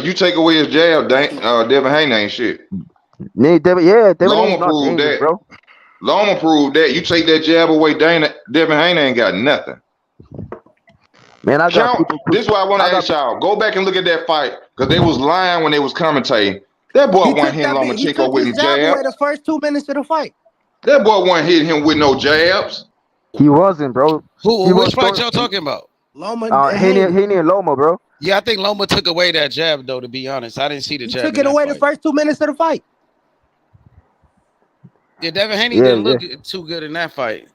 You take away his jab, Devin Haney ain't shit. Devin Haney's Loma not proved dangerous, that. bro. Loma proved that. You take that jab away, Devin Haney ain't got nothing. Man, I got Count. People Cruz. This is why I want to ask y'all. Go back and look at that fight because they was lying when they was commentating. That boy wasn't hitting He Lomachenko took with his him jab away jabs. the first 2 minutes of the fight. That boy wasn't hitting him with no jabs. He wasn't, bro. He Which was fight y'all talking about? Loma and Haney and Loma, bro. Yeah, I think Loma took away that jab though. To be honest, I didn't see the He jab. took in it that away fight. the first 2 minutes of the fight. Yeah, Devin Haney Yeah, didn't look too good in that fight.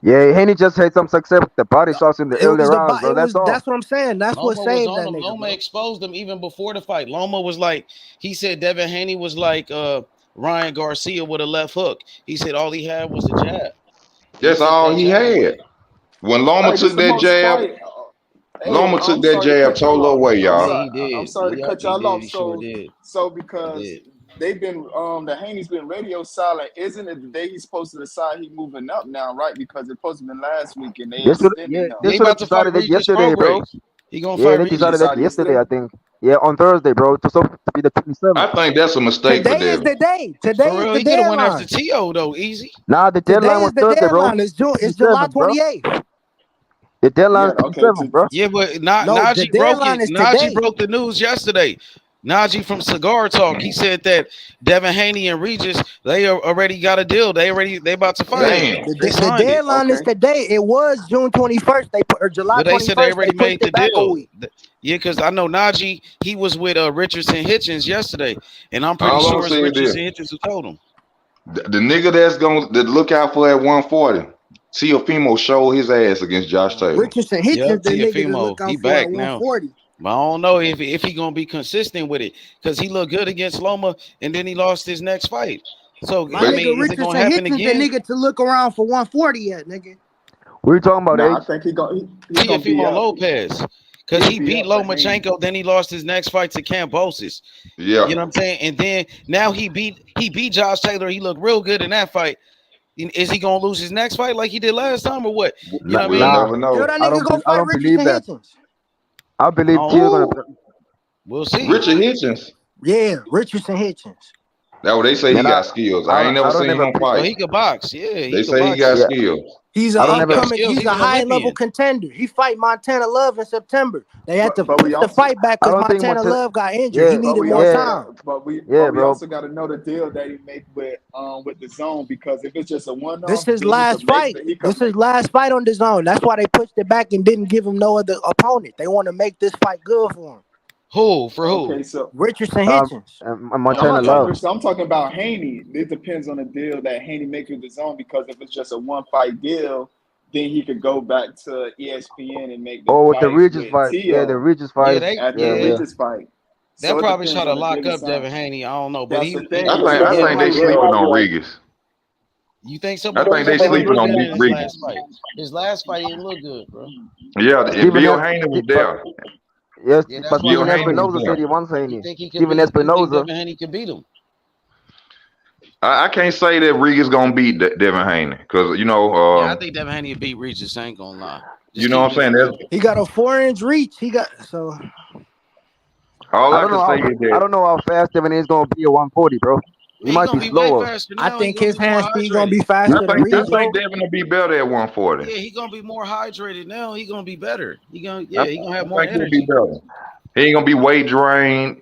Yeah, Haney just had some success with the body shots in the early rounds, bro. That's all. That's what I'm saying. That's what Loma was saved on that him. nigga. Loma Bro. exposed him even before the fight. Loma was like, he said Devin Haney was like Ryan Garcia with a left hook. He said all he had was a jab. That's all he had. When Loma Hey, this took the that most jab, fight. Hey, Loma took I'm that sorry to jab cut y'all total off. away, y'all. Yeah, he did. I'm sorry to Yep, cut he y'all did. off. He sure did. So because they've been the Haney's been radio silent, isn't it the day he's supposed to decide he's moving up now, right? Because it supposed to been last week and they extended him. They should have decided that yesterday, bro. He gonna Yeah, fight they Regis. decided that yesterday, I think. Yeah, on Thursday, bro. To be the 27th. I think that's a mistake for Today is Devin. the day. Today For is real, the he could have went after deadline. T.O. though, easy. Nah, the Today deadline was is the Thursday, bro. deadline. It's July 27th, bro. 28th. The deadline is 27th, bro. Yeah, but No, the Najee broke deadline it. is Najee today. broke the news yesterday. Najee from Cigar Talk. He said that Devin Haney and Regis, they already got a deal. They about to fight. Damn. They The signed it. deadline is today. It was June 21st. Or July But they 21st. said they already pushed made the it back a deal. week. Yeah, because I know Najee, he was with Richardson Hitchens yesterday, and I'm pretty All I'm sure it's saying Richardson is Hitchens who told him. the nigga that's going to look out for at 140, Teofimo showed his ass against Josh Taylor. Richardson Hitchens, the nigga to Teofimo, look out he for at back now. 140. But I don't know if he gonna be consistent with it because he looked good against Loma and then he lost his next fight. So My I nigga mean, is it Richardson gonna happen Hitchens, again? the nigga to look around for 140 yet, nigga. What are you talking about, Nah, H? I think he gonna be Teofimo up. Lopez, because he He'll be beat up for Haney. Lomachenko, then he lost his next fight to Kambosos. Yeah. You know what I'm saying? And then now he beat Josh Taylor. He looked real good in that fight. Is he gonna lose his next fight like he did last time or what? You know what I mean? We'll never know. Tell that nigga go I fight don't believe Richardson that. Hitchens. I believe Oh. Tio's gonna. We'll see. Richard Hitchens. Yeah, Richardson Hitchens. Now they say Man, he got skills. I ain't I never don't seen never him pick- Oh, fight. he could box. Yeah, They say he box. got Yeah. skills. He's I an don't never- upcoming. skills. He's He a was high Olympian. level contender. He fight Montana Love in September. They had to But push we the also- fight back I because don't think Montana Montana- Love got injured. Yeah, He But needed we more also yeah. time. got, we bro. also got to know the deal that he make with the zone because if it's just a one-off, This is then last fight. This is last fight on the zone. That's why they pushed it back and didn't give him no other opponent. They want to make this fight good for him. Who for who? Okay, so Richardson Hitchens. Montana Love. I'm talking about Haney. It depends on the deal that Haney makes with the zone because if it's just a one-fight deal, then he could go back to ESPN and make the With the fight Regis with fight. Tio. Yeah, the Regis fight. After the Regis fight. That So it probably depends try to on the lock deal up signed. Devin Haney. I don't know, but That's the thing. I think they sleeping on Regis. You think so? I think they sleeping on his Regis. last fight. His last fight didn't look good, bro. Yeah, and Stephen Bill F- Haney was there. Yes, Yeah, that's but why Stephen Haney was Espinoza there. said he wants Haney. You think he could Stephen beat? You think Espinoza. Devin Haney could beat him? I can't say that Regis gonna beat Devin Haney because Yeah, I think Devin Haney would beat Regis. I ain't gonna lie. you know what I'm saying. That's, He got a 4-inch reach. He got so. all I I don't can know. say is I that don't know how fast Devin is gonna be at 140, bro. He might gonna be be way slower. faster now. I He think gonna his be more hand speed gonna be hydrated. faster I than think Regis. Devin will be better at 140. Yeah, he gonna be more hydrated now. He gonna be better. He gonna I have more think he'll energy. be better. He ain't gonna be weight drained.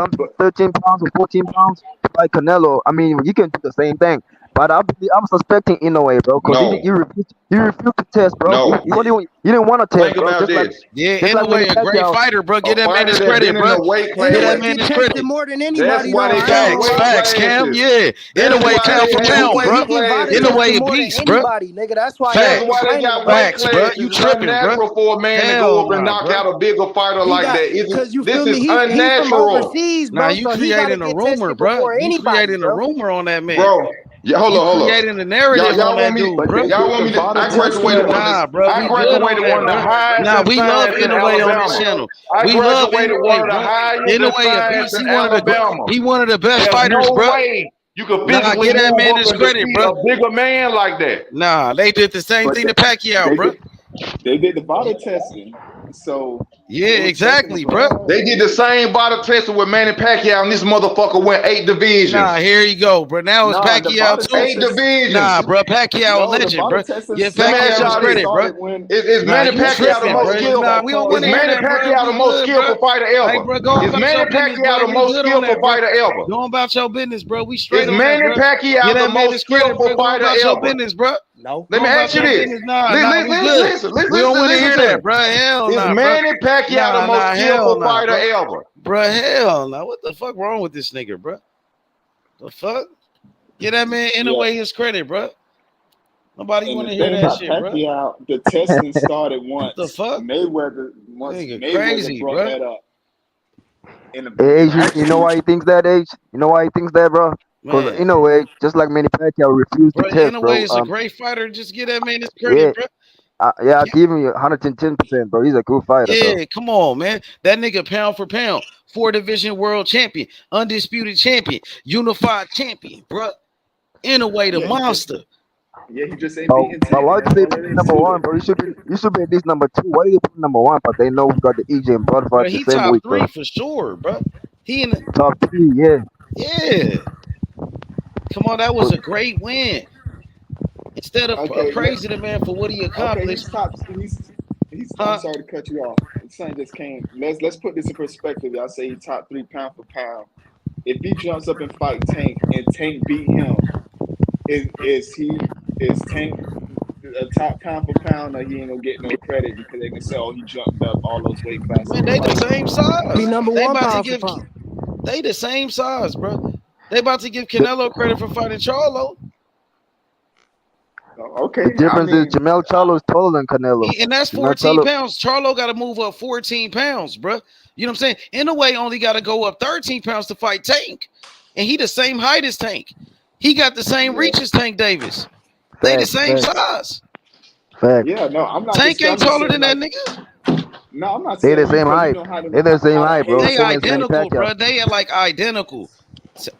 some 13 pounds or 14 pounds to fight Canelo. I mean, you can do the same thing. But I'm suspecting Inoue, bro, because No, you refused to test, bro. no. You didn't want to test, Think bro. about this. Yeah, just like when Inoue, a great Pacquiao. fighter, bro. A Get that man fighter his that credit, been in bro. the weight class. Get that Inoue man get his tested credit. more than That's anybody, why though. they I ain't got gonna Facts, weight lie. facts, Cam. classes. Yeah, That's Inoue why pound they for have pound, Inoue, weight bro. he get body classes. tested Inoue a more than beast, bro. anybody, nigga. That's why y'all That's Facts, why they complaining got about weight it. facts, bro. classes. You It's tripping, bro? unnatural for a man to Hell go up and nah, knock bro. out a bigger fighter He like got, that. cause you This feel me? is He from unnatural. overseas, Nah, bro. you So he gotta creating a get rumor, tested bro. before You anybody, creating a bro. rumor on that man. Bro, yeah, You hold up. creating a narrative on Y'all want that me dude, But bro. they y'all did want the me to body I testing graduated though. one of Nah, bro. I We good on graduated that, one of the bro. highest Nah, in we love science in Inoue on this Alabama. channel. I We love graduated one Inoue, of the bro. highest in Inoue a science beast. in Alabama. He one of the best There's fighters, no bro. way. You could Nah, physically get that move man up his and credit, defeat bro. a bigger man like that. Nah, they did the same But thing to Pacquiao, bro. they did the body testing, so Yeah, they were checking the exactly, bro. blood. They did the same body testing with Manny Pacquiao, and this motherfucker went 8 Nah, divisions. here you go, bro. Now it's Nah, the Pacquiao body too. 8 testing. Nah, divisions. bro. Pacquiao No, the legend, body bro. testing Give Let me ask Pacquiao his y'all this: credit, bro. started when Is Nah, Manny you Pacquiao the tripping, most bro. skillful? Nah, we don't Is want to hear Manny that, bro. Pacquiao the We most good, bro. skillful fighter Hey, ever? bro, go Is about Manny your business, Pacquiao bro. the We most good on skillful that, bro. fighter ever? Go about your business, bro. We straight Is on that, Manny bro. Pacquiao Get the that man most his credit, skillful bro. Go fighter about your ever? business, bro. No. Let Go me about ask you your this. business. Nah, we good. We don't want to Listen hear to that, me. bro. Hell Is nah, bro. Manny Pacquiao the Nah, most hell skillful nah, fighter bro. ever? Bro, hell nah. What the fuck wrong with this nigga, bro? The fuck? Get that man in a yeah. way his credit, bro. Nobody And want the to hear thing that about shit, bro. Pacquiao, the testing started The once fuck? Nigga Mayweather crazy, brought bro. that up. And Age, you know actually, why he thinks that, Age? You know why he thinks that, bro? Because Man. in a way, just like Manny Pacquiao refused to Bro, test, in a way, bro. is a great fighter. Just get that man his Yeah, credit, bro. I give him 110%, bro. He's a good fighter, bro. Yeah, come on, man. That nigga pound for pound, 4 division world champion, undisputed champion, unified champion, bro. In a way, the monster. he just ain't But, beating but Tank, why and do that's they all put it him is number to one, it. bro? You should be at least number two. Why do they put him number one? But they know we got the EJ and blood Bro, fight the he same top week, bro. 3 for sure, bro. He in the, Top three, yeah. yeah. Come on, that was a great win. Instead of Okay, praising the man for what he okay, accomplished, he's. I'm huh? sorry to cut you off. Son just came. Let's put this in perspective. Y'all say he top 3 pound for pound. If he jumps up and fight Tank and Tank beat him, is Tank a top pound for pound, or he ain't gonna get no credit because they can say, oh, he jumped up all those weight classes Man, to they the fight same him. He size. number They one about to pound for give. pound. They the same size, bro. They about to give Canelo credit for fighting Charlo. Okay, The I difference is mean, Jamel Charlo is taller than Canelo. And that's Jamel 14 Charlo, pounds. Charlo got to move up 14 pounds, bro. You know what I'm saying? In a way, only got to go up 13 pounds to fight Tank. And he the same height as Tank. He got the same yeah, reach as Tank Davis. They the facts, same facts, size. facts. yeah. No, I'm not. Tank I'm ain't just taller saying than that like. nigga. No, I'm not They the saying same because you height. know how They the the same how the height, bro. They haters. Same as Manny identical, Pacquiao. bro. They are like identical.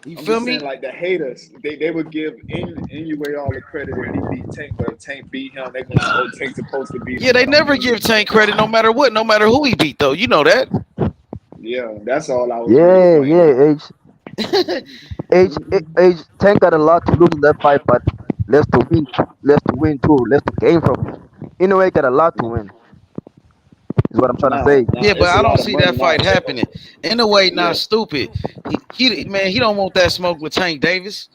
You I'm feel just saying me? like the haters. They would give Inoue all the credit if he beat Tank, but if Tank beat him, they're gonna say, oh, Tank's supposed to beat Yeah, him. they That don't never mean give nothing. Tank credit no matter what, no matter who he beat, though. You know that. Yeah, that's all I was really Yeah, pointing out. yeah. Age. Tank got a lot to lose in that fight, but less to win, less to win too, less to gain from it. In a way, got a lot to win. Is what I'm trying to say. Yeah, but It's a I don't lot of see money that now. fight happening. In a way, Yeah, not stupid. He don't want that smoke with Tank Davis.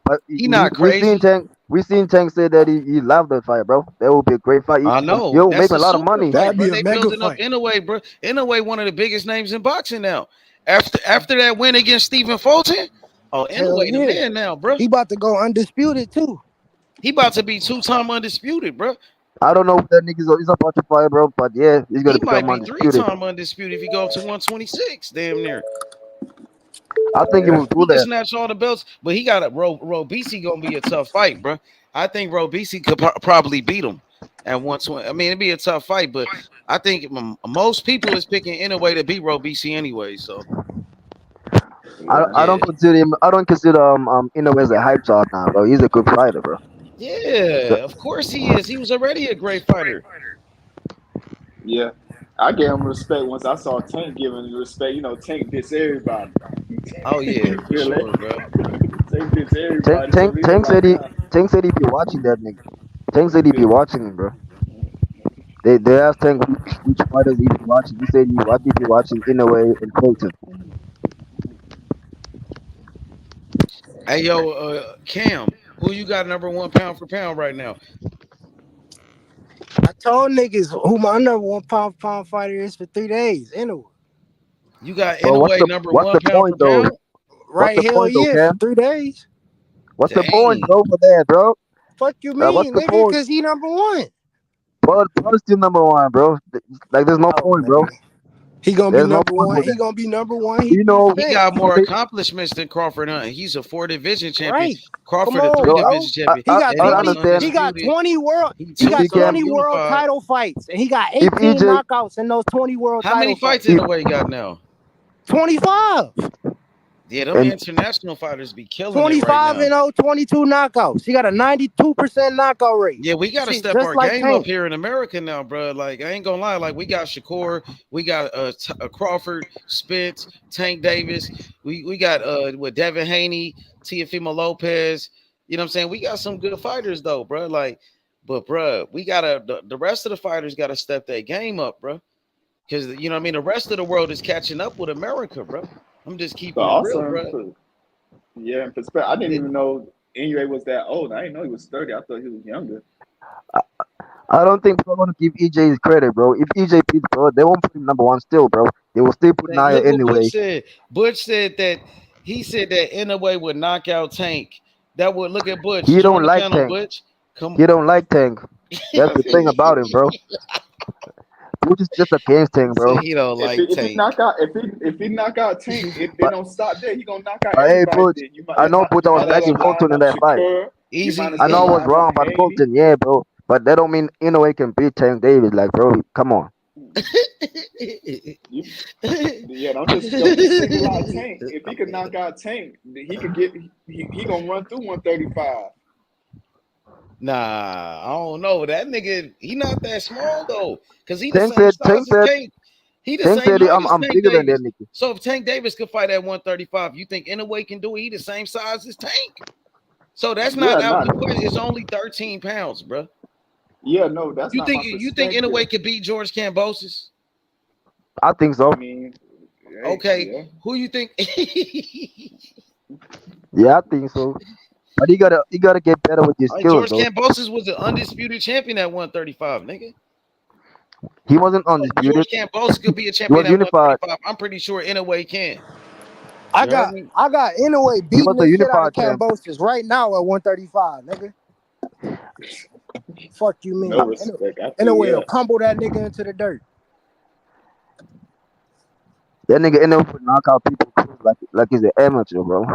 But He not we seen crazy. Tank. We seen Tank say that he loved that fight, bro. That would be a great fight. I know. Yo, That's making a a lot of super money. fight, That'd bro. be a They mega building up fight. in a way, bro. In a way, one of the biggest names in boxing now. After that win against Stephen Fulton, oh, in a Hell way, the yeah. man now, bro. He about to go undisputed too. He about to be 2-time undisputed, bro. I don't know what that nigga's about to fight, bro. But yeah, he's gonna He might become be undisputed. 3-time undisputed if he go up to 126, damn near. I think he will do He can that. snatch all the belts, but he got a Robisi gonna be a tough fight, bro. I think Robisi could probably beat him at 120. I mean, it'd be a tough fight, but I think most people is picking in a way to beat Robisi anyway. So I yeah, don't consider him. I don't consider Inoue as a hype job now, bro. He's a good fighter, bro. yeah, of course he is. He was already a great fighter. yeah. I gave him respect once I saw Tank giving respect. You know, Tank dissed everybody. Oh yeah, You for feel it? sure, bro. Tank dissed everybody, so he was Tank like, said nah. Tank said he be watching that nigga. Tank said he be Yeah. watching him, bro. They asked Tank which fighters he be watching. He said he be watching Inoue and Fulton. Hey yo, Cam, who you got number 1 pound for pound right now? I told niggas who my number one pound for pound fighter is for 3 days. Anyway. You got But Inoue number what's 1 the pound point for though? pound? What's Right, the hell point though, yeah, for Cam? 3 days. What's the point, Dang. bro, for that, bro? Fuck you What's mean, the nigga? point? Cause he number one. But is still number one, bro. Like there's no Oh point, bro. man. He gonna be There's no number point one. for He that. gonna be number one. He You be know, He respect. got more okay, accomplishments than Crawford Hunt. He's a 4 division champion. Right. Come Crawford a on, 3 bro. bro. division champion. He got That I nigga was 20. understand. He got undisputed. 20 world. He He got See, Cam, 2-time 20 world unified. title fights, and he got if 18 EJ, knockouts in those 20 world How many title fights fights. if Inoue got now? 25. Yeah, them international fighters be killing it right 25 now. and 0, 22 knockouts. She got a 92% knockout rate. Yeah, we got to step just our like game Tank. up here in America now, bro. Like, I ain't gonna lie. Like, we got Shakur, we got Crawford, Spence, Tank Davis. We got with Devin Haney, Teofimo Lopez. You know what I'm saying? We got some good fighters though, bro. Like, but bro, we gotta the rest of the fighters gotta step their game up, bro. Because you know what I mean, the rest of the world is catching up with America, bro. I'm just keeping But it real, also, bro. in perspective, I didn't even know Inoue was that old. I didn't know he was 30. I thought he was younger. I don't think people are gonna give EJ his credit, bro. If EJ beats, bro, they won't put him number one still, bro. They will still put Naya Look what Butch anyway. said. Butch said that he said that Inoue would knock out Tank. That would look at Butch. He Join don't the like channel, Tank. Butch. Come. He don't like Tank. That's the thing about him, bro. Butch is just against Tank, bro. He don't like If he Tank. knock out Tank, it don't stop there. He gonna knock out But hey, everybody. Butch, Then I know Butch, I was backing Fulton in that fight. Easy. I know I was wrong about Fulton, yeah, bro. But that don't mean Inoue can beat Tank Davis. Like, bro, come on. Don't just single out Tank. If he could knock out Tank, he could get he gonna run through 135. Nah, I don't know. That nigga, he not that small though. Cause he the Tank same said, size as Tank. He the Tank same said, height as I'm Tank bigger than Davis. that nigga. So if Tank Davis could fight at 135, you think Inoue can do it? He the same size as Tank. So that's not out the question. It's only 13 pounds, bro. Yeah, no, that's you not think my you think Inoue could beat George Kambosos? I think so. I mean, okay, who you think? Yeah, I think so. But you gotta get better with your skills, George though. Kambosos was an undisputed champion at 135, nigga. He wasn't undisputed. George Kambosos could be a He champion was at unified. 135. I'm pretty sure Inoue can. I got Inoue He was beating the the shit out of unified champ. Kambosos right now at 135, nigga. Fuck you, mean? No respect. Inoue will crumble that nigga into the dirt. That nigga Inoue would knock out people like he's an amateur, bro.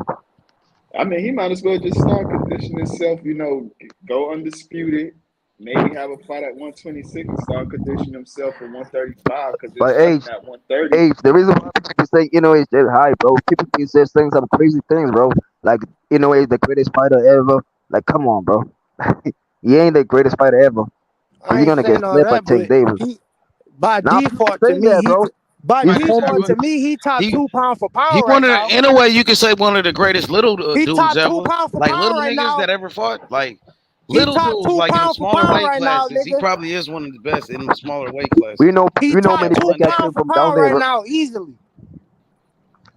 I mean, he might as well just start conditioning himself. You know, go undisputed. Maybe have a fight at 126 and start conditioning himself for 135 because But it's at 130. age, the reason why people say Inoue is that high, bro. People keep saying some crazy things, bro. Like Inoue is the greatest fighter ever. Like, come on, bro. He ain't the greatest fighter ever. So you're gonna get slapped by Tank Davis. By default to me, bro. He top 2 pound for pound He right now. In a way, you could say one of the greatest little He dudes top 2 ever. pound for Like pound little right niggas now. that ever fought. Like He little top dudes, 2 like in the pound for smaller pound weight right now, classes. He nigga. probably is one of the best in the smaller weight classes. We know He many top 2 black guys pound for from down pound there. right now, easily.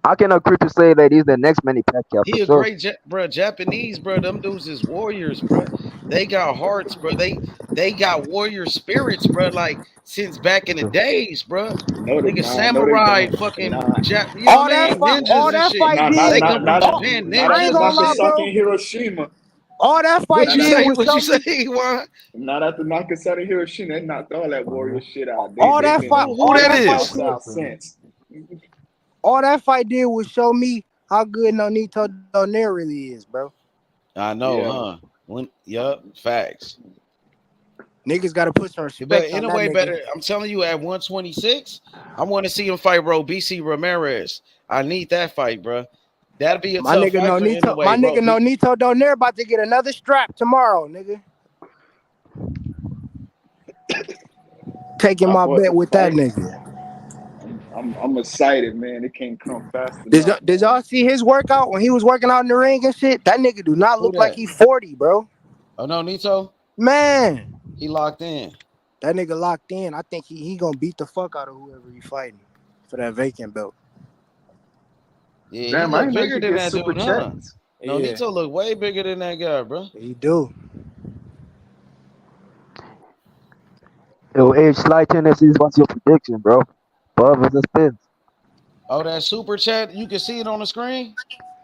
I can agree to say that he's the next Manny Pacquiao. He a sure. great bro. Japanese, bro. Them dudes is warriors, bro. They got hearts, bro. They got warrior spirits, bro. Like since back in the days, bro. Nigga, samurai, fucking, you know what I mean? Ninjas and shit. They come from Japan, I ain't gonna lie, bro. Hiroshima. All that fight did was what you say, Juan? Not after Nagasaki, Hiroshima, they knocked all that warrior shit out. All that fight did was show me how good Nonito Donaire really is, bro. I know, huh? Facts. Niggas gotta put some respect. But in on a way, that better. I'm telling you, at 126, I want to see him fight BC Ramirez. I need that fight, bro. That'd be a tough fight for Inoue, my bro. nigga Nonito Donaire about to get another strap tomorrow, nigga. Taking my bet with that nigga. I'm excited, man. It can't come fast enough. Did y'all see his workout when he was working out in the ring and shit? That nigga do not look like he's 40, bro. Oh no, Nito? Man. He locked in. That nigga locked in. I think he gonna beat the fuck out of whoever he fighting for that vacant belt. Yeah, damn, he I look ain't know bigger you than get that super dude, huh? chats. No, Yeah. Nito look way bigger than that guy, bro. He do. Yo, Age Slight Tendencies, what's your prediction, bro? Above versus Spence. Oh, that super chat, you can see it on the screen?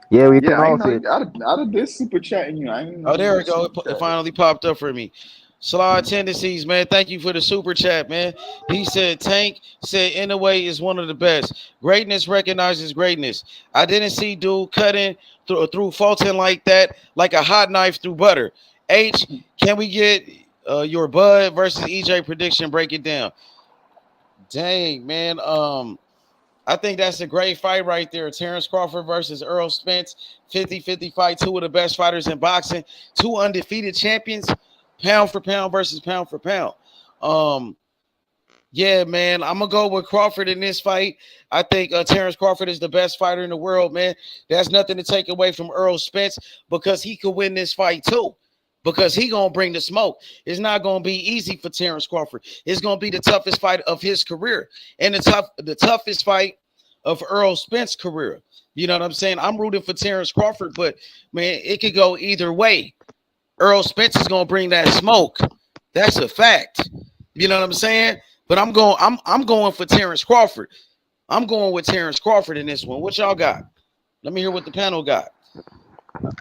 Yeah, we can I all know, see it. I'd have did super chatting you. Oh, there we go. It finally popped up for me. Slide Tendencies, man. Thank you for the super chat, man. He said, Tank said, Inoue is one of the best. Greatness recognizes greatness. I didn't see dude cutting through Fulton like that, like a hot knife through butter. H, can we get your Bud versus EJ prediction? Break it down. Dang, man. I think that's a great fight right there. Terence Crawford versus Errol Spence. 50-50 fight. Two of the best fighters in boxing. Two undefeated champions. Pound for pound versus pound for pound. Yeah, man, I'm gonna go with Crawford in this fight. I think Terence Crawford is the best fighter in the world, man. There's nothing to take away from Errol Spence because he could win this fight too. Because he gonna bring the smoke. It's not gonna be easy for Terence Crawford. It's gonna be the toughest fight of his career and the toughest fight of Errol Spence's career. You know what I'm saying? I'm rooting for Terence Crawford, but man, it could go either way. Errol Spence is gonna bring that smoke. That's a fact. You know what I'm saying? But I'm going for Terence Crawford. I'm going with Terence Crawford in this one. What y'all got? Let me hear what the panel got.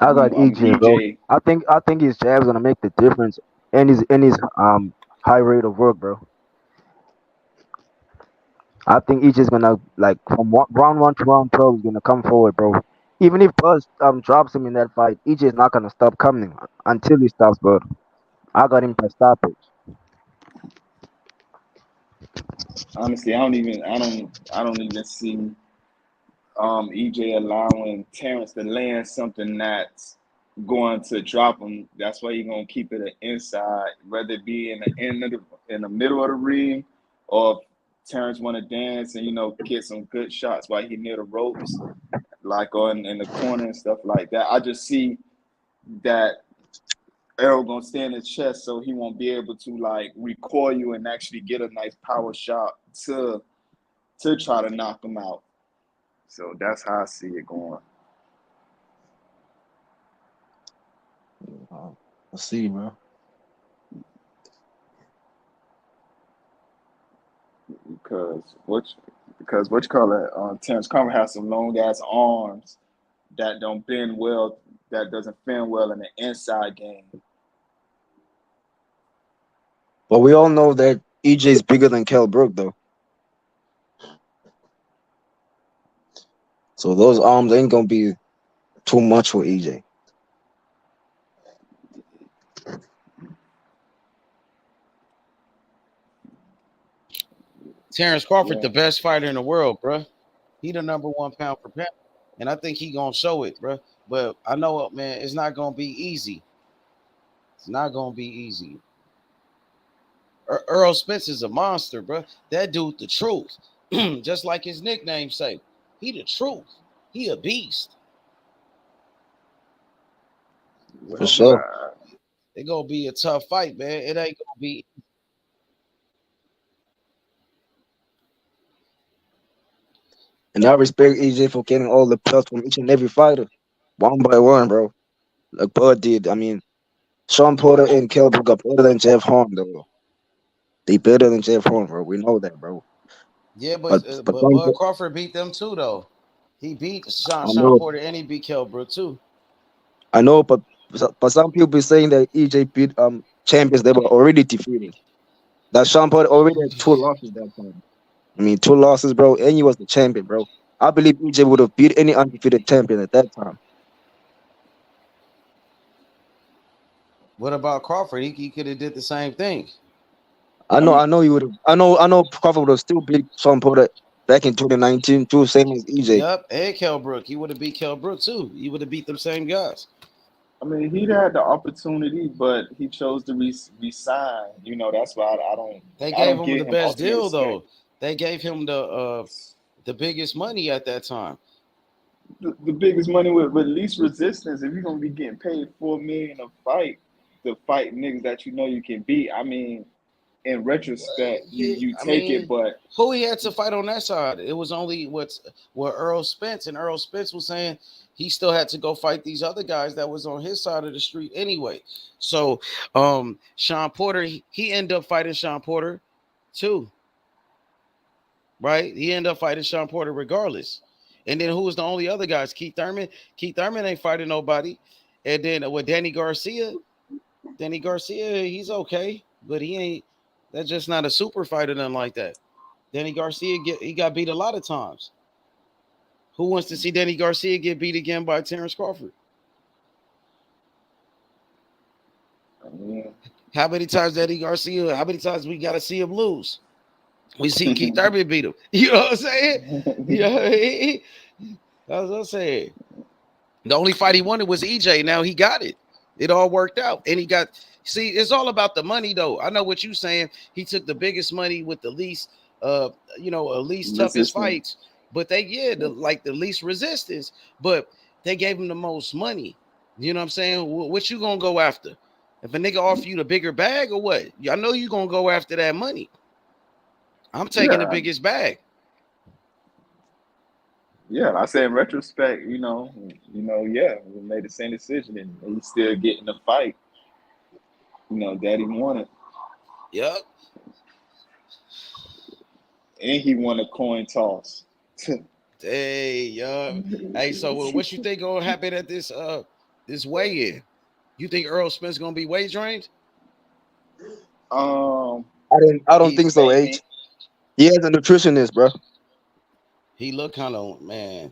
I got I'm EJ, bro. EJ. I think his jab's gonna make the difference, and his high rate of work, bro. I think EJ's gonna like from round 1 to round 12, he's gonna come forward, bro. Even if Buzz drops him in that fight, EJ's not gonna stop coming until he stops. But I got him by stoppage. Honestly, I don't even see EJ allowing Terrence to land something that's going to drop him. That's why he's gonna keep it an inside, whether it be in the in the middle of the ring, or if Terrence want to dance and get some good shots while he near the ropes, like on in the corner and stuff like that. I just see that Errol gonna stay in his chest, so he won't be able to like recoil you and actually get a nice power shot to try to knock him out. So that's how I see it going. Let's see, bro. Because what you call it? Terrence Crawford has some long ass arms that don't bend well, that doesn't bend well in the inside game. But we all know that EJ's bigger than Kell Brook, though. So those arms ain't gonna be too much for EJ. Terence Crawford, the best fighter in the world, bro. He the #1 pound for pound, and I think he gonna show it, bro. But I know, man, it's not gonna be easy. It's not gonna be easy. Earl Spence is a monster, bro. That dude, the truth, just like his nickname say, he the truth. He a beast. For sure. It gonna be a tough fight, man. It ain't gonna be. And I respect EJ for getting all the belts from each and every fighter, one by one, bro. Like Bud did. I mean, Sean Porter and Kell Brook are better than Jeff Horn, though. They better than Jeff Horn, bro. We know that, bro. Yeah, but Bud Crawford beat them too, though. He beat Sean Porter and he beat Kell Brook too. I know, but some people be saying that EJ beat champions they were already defeated. That Sean Porter already had 2 losses that time. I mean, 2 losses, bro, and he was the champion, bro. I believe EJ would have beat any undefeated champion at that time. What about Crawford? He could have did the same thing. I know he would have. I know Crawford would have still beat Sean Porter back in 2019 too, same as EJ. Yep, and Kell Brook. He would have beat Kell Brook too. He would have beat them same guys. I mean, he'd had the opportunity, but he chose to resign. That's why I don't. They gave him the best deal, though. They gave him the biggest money at that time. The biggest money with least resistance. If you're gonna be getting paid $4 million a fight to fight niggas that you can beat, I mean, in retrospect, you take it. But who he had to fight on that side? It was only what Errol Spence, and Errol Spence was saying he still had to go fight these other guys that was on his side of the street anyway. So Sean Porter, he ended up fighting Sean Porter too. Right? He ended up fighting Sean Porter regardless. And then who was the only other guys? Keith Thurman. Keith Thurman ain't fighting nobody. And then with Danny Garcia, he's okay, but he ain't. That's just not a super fighter, nothing like that. Danny Garcia he got beat a lot of times. Who wants to see Danny Garcia get beat again by Terence Crawford? How many times Danny Garcia? How many times we got to see him lose? We see Keith Thurman beat him. You know what I'm saying? Yeah, that's what I'm saying. The only fight he wanted was EJ. Now he got it. It all worked out. And he got, see, it's all about the money, though. I know what you're saying. He took the biggest money with the least, least toughest fights. But like the least resistance. But they gave him the most money. You know what I'm saying? What you gonna go after? If a nigga offer you the bigger bag or what? I know you gonna go after that money. I'm taking the biggest bag. Yeah, I say in retrospect, we made the same decision, and he's still getting the fight. Daddy wanted. Yep. And he won a coin toss. Hey, yo. Hey, so what you think gonna happen at this weigh-in? You think Errol Spence gonna be weight drained? I don't think so, H. He has a nutritionist, bro. He look kind of, man,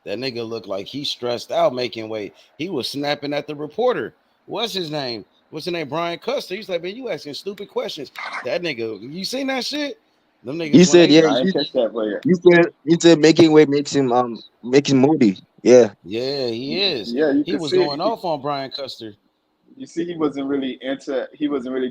that nigga looked like he stressed out making weight. He was snapping at the reporter. What's his name? Brian Custer. He's like, man, you asking stupid questions. That nigga, you seen that shit? Them niggas. He said, I didn't catch that player. You said making weight makes him moody. Yeah. Yeah, he is. Yeah, he was going off on Brian Custer. You see, he wasn't really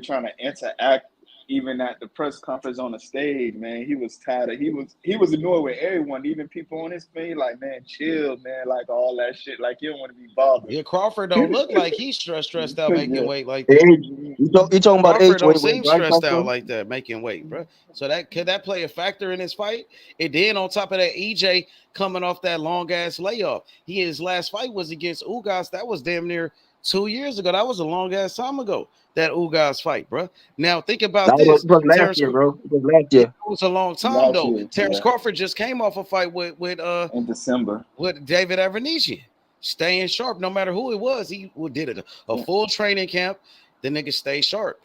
trying to interact even at the press conference on the stage, man. He was tired of he was annoyed with everyone, even people on his page, like, man, chill, man, like all that shit. Like, you don't want to be bothered. Yeah, Crawford don't look like he's stressed out making weight like that. You talking about Crawford age don't weight seem stressed out like that making weight, bro. So could that play a factor in his fight? And then on top of that, EJ coming off that long ass layoff. His last fight was against Ugas. That was damn near 2 years ago. That was a long ass time ago. That Ugas fight, bro. Now think about this. It was last year, bro. It was last year. It was a long time though. Terence Crawford just came off a fight with in December with David Avanesian, staying sharp no matter who it was. He did it a full training camp. The nigga stay sharp.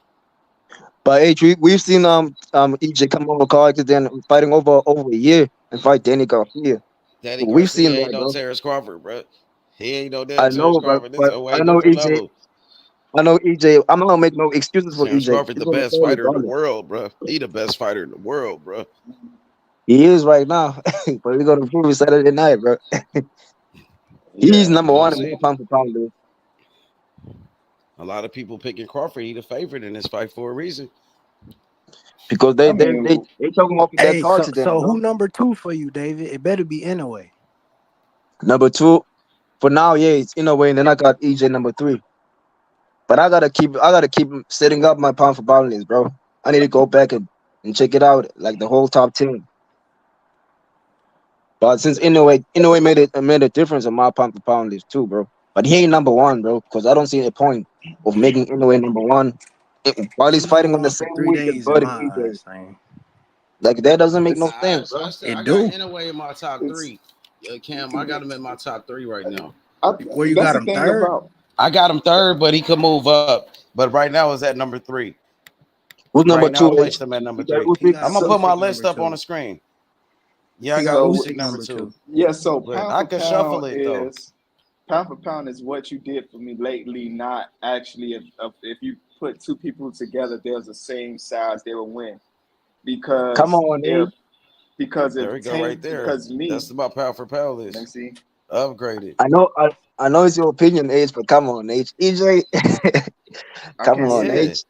But H, we've seen EJ come over car accident fighting over a year and fight Danny Garcia. We've seen that, no Terence Crawford, bro. He ain't no damn I know, Terence Crawford. but I know EJ. Level. I know EJ. I'm not gonna make no excuses for Terence EJ. Crawford, the best fighter in the world, bro. He the best fighter in the world, bro. He is right now, but we're gonna prove it Saturday night, bro. He's number one in pound for pound, dude. A lot of people picking Crawford. He the favorite in this fight for a reason. Because they talking about that card today. So who number 2 for you, David? It better be Inoue. Number 2 for now, yeah, it's Inoue, and then I got EJ number 3. But I gotta keep setting up my pound for pound list, bro. I need to go back and check it out, like the whole top 10. But since Inoue made a difference in my pound for pound list too, bro. But he ain't number 1, bro, because I don't see a point of making Inoue number 1 while he's fighting on the same week as Bud and EJ. Like, that doesn't make no sense, bro. I got Inoue in my top 3. Cam, I got him in my top 3 right now. Where you got him third? I got him third, but he could move up. But right now is at number 3. Who's number 2? I placed him at number 3. I'm gonna put my list up on the screen. Yeah, I got Usyk number 2. Yeah, so I can shuffle it though. Pound for pound is what you did for me lately, not actually if you put 2 people together, there's the same size, they will win. Because come on, dude. Because there we go, right there. Because me, that's about pound for pound list. Let me see. Upgraded. I know it's your opinion, H, but come on, H. EJ, come on, H.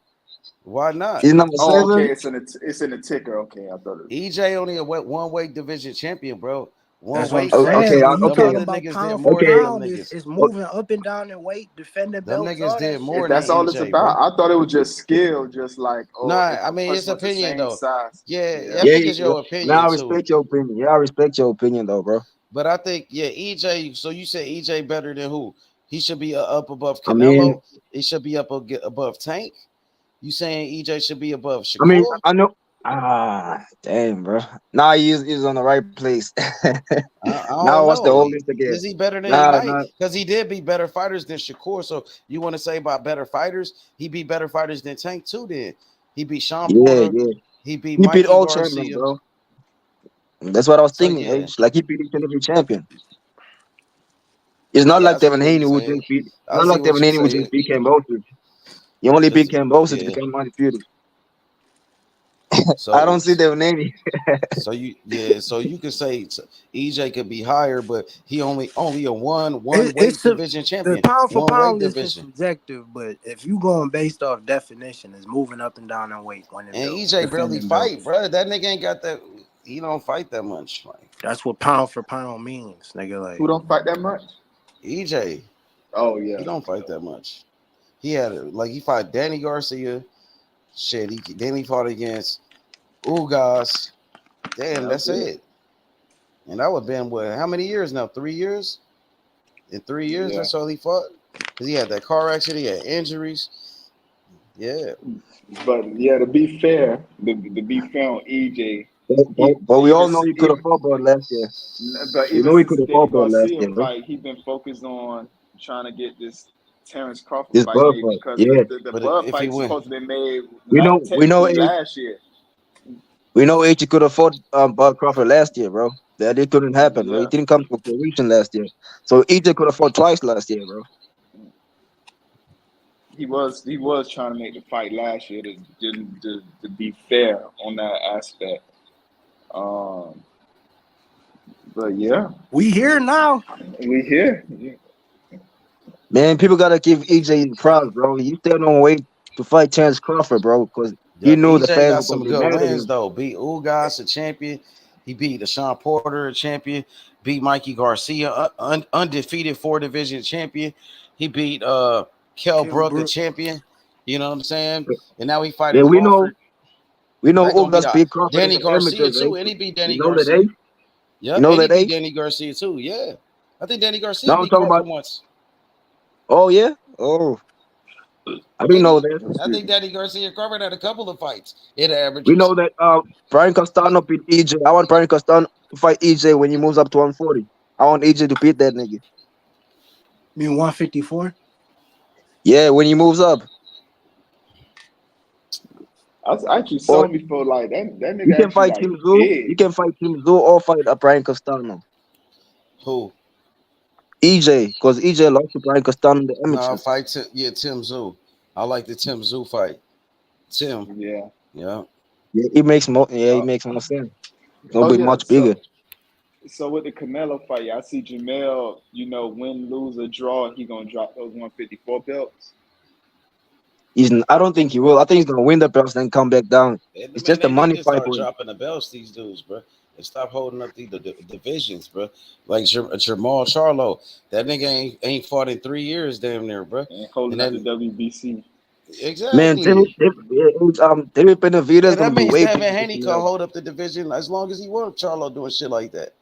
Why not? He's number 7. Okay, it's in the ticker. Okay, I thought it. EJ only a one weight division champion, bro. That's weight. what I'm saying. Okay. Talking about pound for pound, it's moving up and down in weight, defending belts. Them niggas did more. That's all it's about. Bro. I thought it was just skill, just like I mean it's opinion though. Size. Yeah, it's your opinion. Now I respect your opinion. Yeah, I respect your opinion though, bro. But I think EJ. So you said EJ better than who? He should be up above Canelo. He should be up above Tank. You saying EJ should be above Shakur? I mean, I know. Damn, bro. Now he's on the right place. Now what's the oldest again? Is he better than because he did beat better fighters than Shakur? So you want to say about better fighters? He beat better fighters than Tank too. Then he beat Sean Porter. Yeah. He beat all champions, bro. That's what I was thinking. So, like he beat each and every champion. It's not like Devin Haney who just beat. Not like Devin Haney who just beat Cambosis. He only beat Cambosis to become undisputed. I don't So see them naming. so you could say EJ could be higher, but he only a one weight It's division the champion, pound for one weight pound list is division. subjective, but if you going based off definition, it's moving up and down in weight, winning And belts, EJ barely defending fight, belts. bro. That nigga ain't got that. He don't fight that much. Like That's what pound for pound means, nigga. Who Like don't fight that much? EJ, Oh he yeah. don't fight that much. He had he fought Danny Garcia. Shit, then he fought against Ugas. Damn, that's it. And that would have been what? How many years now? 3 years. In 3 years, Yeah. that's all he fought. Cause he had that car accident, he had injuries. Yeah. But yeah, to be fair, on EJ, But we all know he could even have fought bro last year. but We even know he since could the have Danny fought bro last Garcia year, bro. fight, he's been focused on trying to get this Terence Crawford This fight Bud made fight, because yeah. the But Bud if he fight's win, supposed to be made We know technically H. last year. We know H could have fought Bud Crawford last year, bro. That it couldn't happen, bro. Yeah. It didn't come to fruition last year. So EJ could have fought twice last year, bro. He was trying to make the fight last year to be fair on that aspect. Um, but yeah, we here now. we here. Man, people gotta give EJ props, bro. You still don't wait to fight Terence Crawford, bro, because he yep, knew the EJ fans got were gonna some be good mad at wins him. though. Beat Ugas, a champion. He beat Sean Porter, a champion. Beat Mikey Garcia, undefeated 4 division champion. He beat Kell Brook, a champion. You know what I'm saying? And now he Yeah, fighting Crawford. we know That gonna be Ugas the beat Crawford in Danny the Garcia amateurs, too, eh? and he beat You Danny know that, eh? Garcia. You Yep, know and he that, eh? beat Danny Garcia too. Yeah, I think Danny Garcia Now I'm beat talking Crawford about. once. Oh yeah. Oh, I didn't Didn't know he? that. I think Danny Garcia and Crawford had a couple of fights in the We amateurs. know that Brian Castano beat EJ. I want Brian Castano to fight EJ when he moves up to 140. I want EJ to beat that nigga. You mean 154? Yeah, when he moves up. I actually Or saw him before. Like that you nigga can actually fight like Tim Zoo. You big. can fight Tim Zoo or fight Brian Castano. Who? EJ, because EJ lost to Brian Castano in the No, amateurs. fight Tim Zoo. I like the Tim Zoo fight. Tim. Yeah. Yeah. Yeah, it makes more. Yeah, it Oh, makes more sense. It's gonna oh be yeah. much bigger. So with the Canelo fight, I see Jamel. Win, lose, or draw, he gonna drop those 154 belts. I don't think he will. I think he's gonna win the belts then come back down. It's Man, just a they need money to fight start for him. dropping the belts, these dudes, bro. And stop holding up the divisions, bro. Like Jamal Charlo. That nigga ain't fought in 3 years, damn near, bro. And holding And up the then WBC. Man, exactly. David Benavidez Yeah, is gonna that be means way Devin bigger Haney than can Canelo. hold up the division as long as he wants Charlo doing shit like that.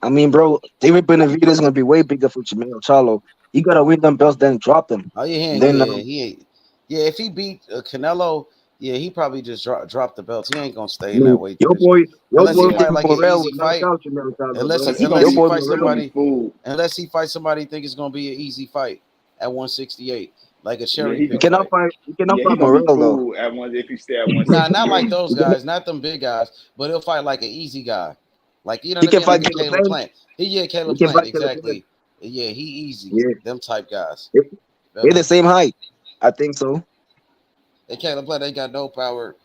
I mean, bro, David Benavidez is gonna be way bigger for Jamel Charlo. You gotta win them belts, then drop them. Oh yeah, Then he ain't. Yeah, if he beat Canelo, yeah, he probably just drop the belts. He ain't gonna stay I in that mean, weight your division unless he boy Yeah. fight like an Morel easy would knock fight. out Jamel Charlo, Unless bro. Cause unless Your he boy fights he gonna Morel, be somebody, fooled. unless he fights somebody, think it's gonna be an easy fight at 168, like a Yeah, cherry he you pick gonna. cannot fight. fight. You cannot Yeah, he fight gonna be Morel though. fooled at one if he stay at Nah, not like 168. those You cannot, guys, not them big guys, but he'll fight like an easy guy, like you know he what I can mean, like fight a Caleb Caleb Plant. Plant. He Caleb can Plant, fight Caleb Plant. exactly. Yeah, he easy. Yeah, Them type guys. they- Feel they're me? the same height. I think so. And Caleb Plant ain't got no power.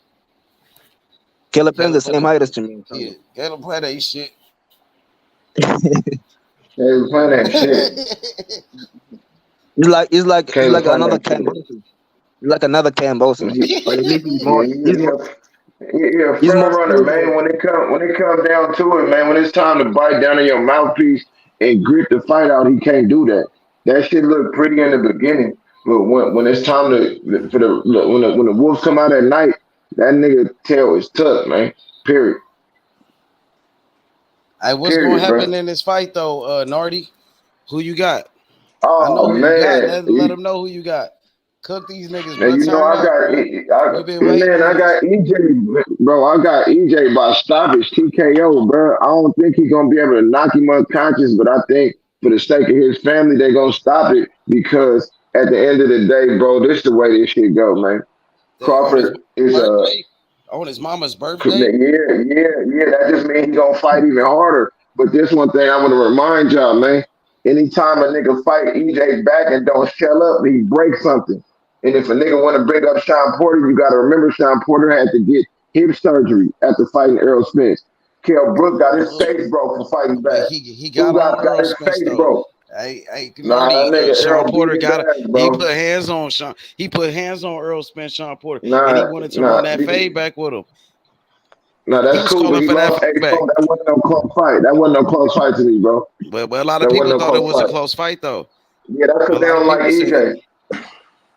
Caleb Plant the Caleb same Plant, height as Jamel yeah, Charlo. Caleb Plant ain't shit. Hey, playing that shit. He's Caleb like playing another that Cam shit. Boston. He's like another Cam Boston. But it needs to be Yeah, more. he a He's more front runner, skilled. man. When it comes down to it, man, when it's time to bite down on your mouthpiece and grit the fight out, he can't do that. That shit look pretty in the beginning, but when it's time for the look, when the wolves come out at night, that nigga tail is tough, man. Period. Hey, what's gonna Period, happen bro. in this fight though, Nardi? Who you got? I know Oh who you got. man, Let them know who you got. Cook these niggas, now bro. you know Turn up, bro. You been waiting man, on I this. got EJ, bro. I got EJ by stoppage TKO, bro. I don't think he's gonna be able to knock him unconscious, but I think for the sake of his family, they're gonna stop it because at the end of the day, bro, this is the way this shit go, man. Damn, on his Crawford is birthday? On his mama's birthday? yeah. That just means he gonna fight even harder. But this one thing I want to remind y'all, man. Anytime a nigga fight EJ back and don't shell up, he breaks something. And if a nigga want to bring up Sean Porter, you got to remember Sean Porter had to get hip surgery after fighting Errol Spence. Kell Brook got his face broke for fighting But back. he got on Got Earl his Spence face though. broke. Hey, Nah, Marty, that nigga Sean Errol Porter beat his got it. ass, He bro. put hands on Sean. He put hands on Earl Spence, Sean Porter, and Nah, he wanted to run that fade back with him. Nah, He that's was cool, but calling he for that lost. Hey, feedback. that wasn't no close fight. That wasn't no close fight to me, bro. But a lot of That people wasn't no thought it close was a fight. close fight though. Yeah, that's A because they lot of don't like people said it. EJ.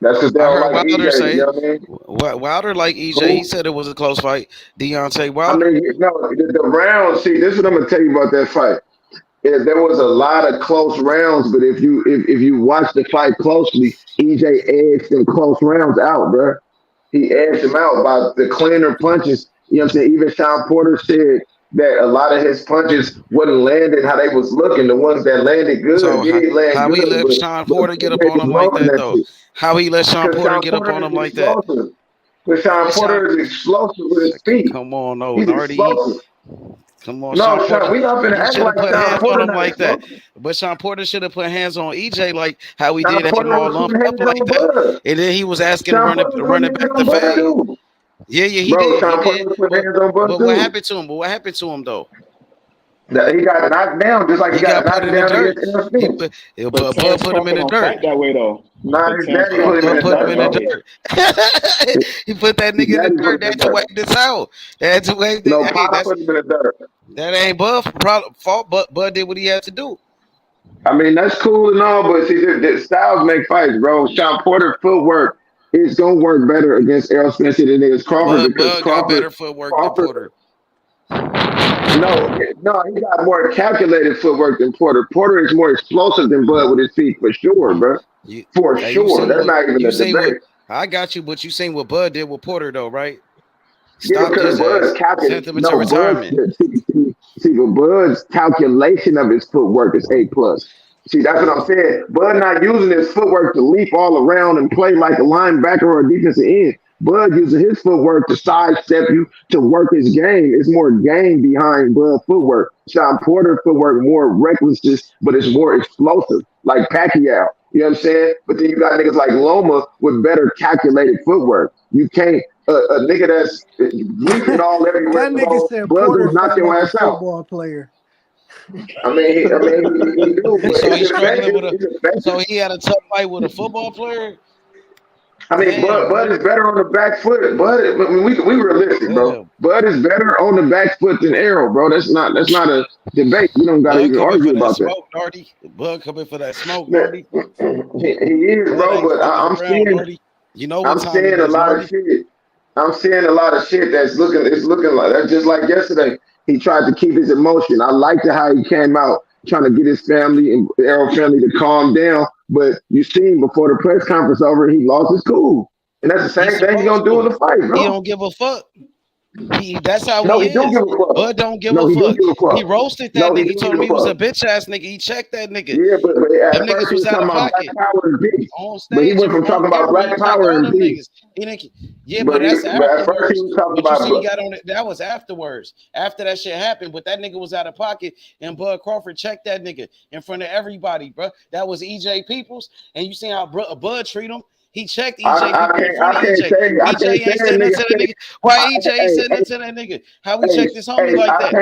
That's because they I don't heard like Wilder EJ. say You it. know what I mean? Wilder like EJ. He said it was a close fight. Deontay I Wilder. mean, no, the round. See, this is what I'm gonna tell you about that fight. Is there was a lot of close rounds, but if you watch the fight closely, EJ edged them close rounds out, bro. He edged them out by the cleaner punches. You know what I'm saying? Even Sean Porter said that a lot of his punches wasn't landing how they was looking. The ones that landed good So did land how he good, let Sean Porter get up EJ on was him like blowing that that though? shit. How he let Sean Because Porter Sean get up on Porter him is like that? explosive. Because Sean Sean, Porter is explosive with his feet. come on, no, He's Nardi. explosive. Come on, No, Sean Sean, Porter. we not finna He act should like have put Sean hands on Porter him not like that. explosive. But Sean Porter should have put hands on EJ like how he Sean did, had him Porter all was lumped putting up hands like on that. Bud. And then he was asking to Sean run Porter was putting it hands back on the Bud fade. too. Yeah, he Bro, did. He Sean Porter did. was putting hands on Bud But too. what happened to him? But what happened to him though? That he got knocked down just like he He got got put knocked in the down dirt. against Errol He Spence. put But Bud Terence put him in Crawford the don't dirt. fight that way though. Nah, But his Terence daddy put Crawford him in Bud the don't put him fight dirt, in the that bro. way. dirt. He put that His nigga in the daddy put dirt. him They in had the to dirt. wait this out. They had to wait. No, Hey, Pop put him in the dirt. that ain't fault. But Bud did what he had to do. I mean, that's cool and all, but see, the styles make fights, bro. Sean Porter footwork is gonna work better against Errol Spence than it is Crawford because Bud got better footwork than Crawford, Porter. no, he got more calculated footwork than Porter. Porter is more explosive than Bud with his feet for sure, bro. For You sure, seen that's not even a what debate. I got you, but you seen what Bud did with Porter though, right? Yeah, Stopped because his Bud's ass, sent calculation, him into retirement. but Bud's calculation of his footwork is A+. See, that's what I'm saying. Bud not using his footwork to leap all around and play like a linebacker or a defensive end. Bud using his footwork to sidestep you to work his game. It's more game behind Bud footwork. Sean Porter footwork more recklessness, but it's more explosive, like Pacquiao. You know what I'm saying? But then you got niggas like Loma with better calculated footwork. You can't a nigga that's leaping all everywhere. That nigga said Bud Porter will knock fight your like a ass out. football player. He do, but So he's it's struggling with effective. So he had a tough fight with a football player. I mean, Bud is better on the back foot. Bud, I mean, we realistic, bro. Bud is better on the back foot than Errol, bro. That's not a debate. We don't gotta even argue about that. Smoke, Nardi. Bud coming for that smoke, Man, Nardi. he is, bro. But I'm seeing, you know I'm what time seeing it a is, lot Nardi. of shit. I'm seeing a lot of shit that's looking. It's looking like that. Just like yesterday, he tried to keep his emotion. I liked how he came out trying to get his family and Errol family to calm down. But you seen before the press conference over, he lost his cool. And that's the same thing he's gonna do in the fight, bro. He don't give a fuck. That's how No, he he do is. give a fuck. Bud don't give No, a he do fuck. give a fuck. He roasted that No, he nigga. He do told give him a he was a fuck. bitch ass nigga. He checked that nigga. Yeah, but Them at niggas first he was was out talking of about pocket. black power and peace. On But he stage went from talking about camera, he black checked power all and them peace. niggas. He didn't, yeah, But but that's at first afterwards. he was talking But you about see, he got on it. That was afterwards. After that shit happened, but that nigga was out of pocket, and Bud Crawford checked that nigga in front of everybody, bro. That was EJ Peoples, and you seen how Bud treat him. He checked EJ Peoples in front of EJ. EJ ain't saying nothing to that nigga. Why EJ ain't saying nothing to that nigga? How we check this homie like that?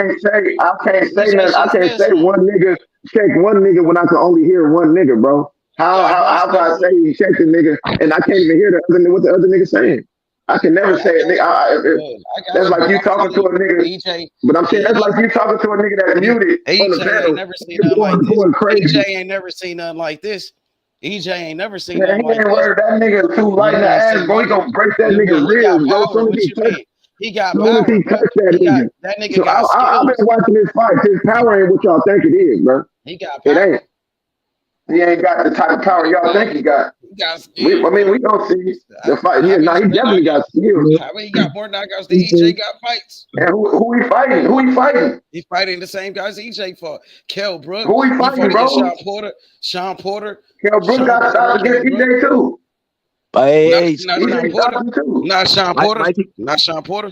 I can't say nothing. I can't say one nigga check one nigga when I can only hear one nigga, bro. How can I say he checked the nigga and I can't even hear what the other nigga saying? I can never say it, nigga. That's like you talking to a nigga. But I'm saying that's like you talking to a nigga that's muted on the panel. Ain't never seen nothing like this. Going crazy. EJ ain't never seen nothing like this. EJ ain't never seen Man, nothing he like ain't this. worried. That nigga too light in the ass, bro. He gonna break that nigga He got ribs, bro. power. What you mean? He got Soon as power, he bro. touched that nigga. That nigga So got I've skills. been watching his fights. His power ain't what y'all think it is, bro. He got It power. ain't. He ain't got the type of power y'all think he got. He got skills. We don't see the fight. Yeah, nah, he definitely got skills. How many he got more knockouts than EJ got fights? And who he fighting? Who he fighting? He fighting the same guys EJ fought. Kell Brook. Who he fighting, bro? Sean Porter. Kell Brook got stopped against EJ too. Hey, not Sean Porter. Not Sean Porter. Not Sean Porter.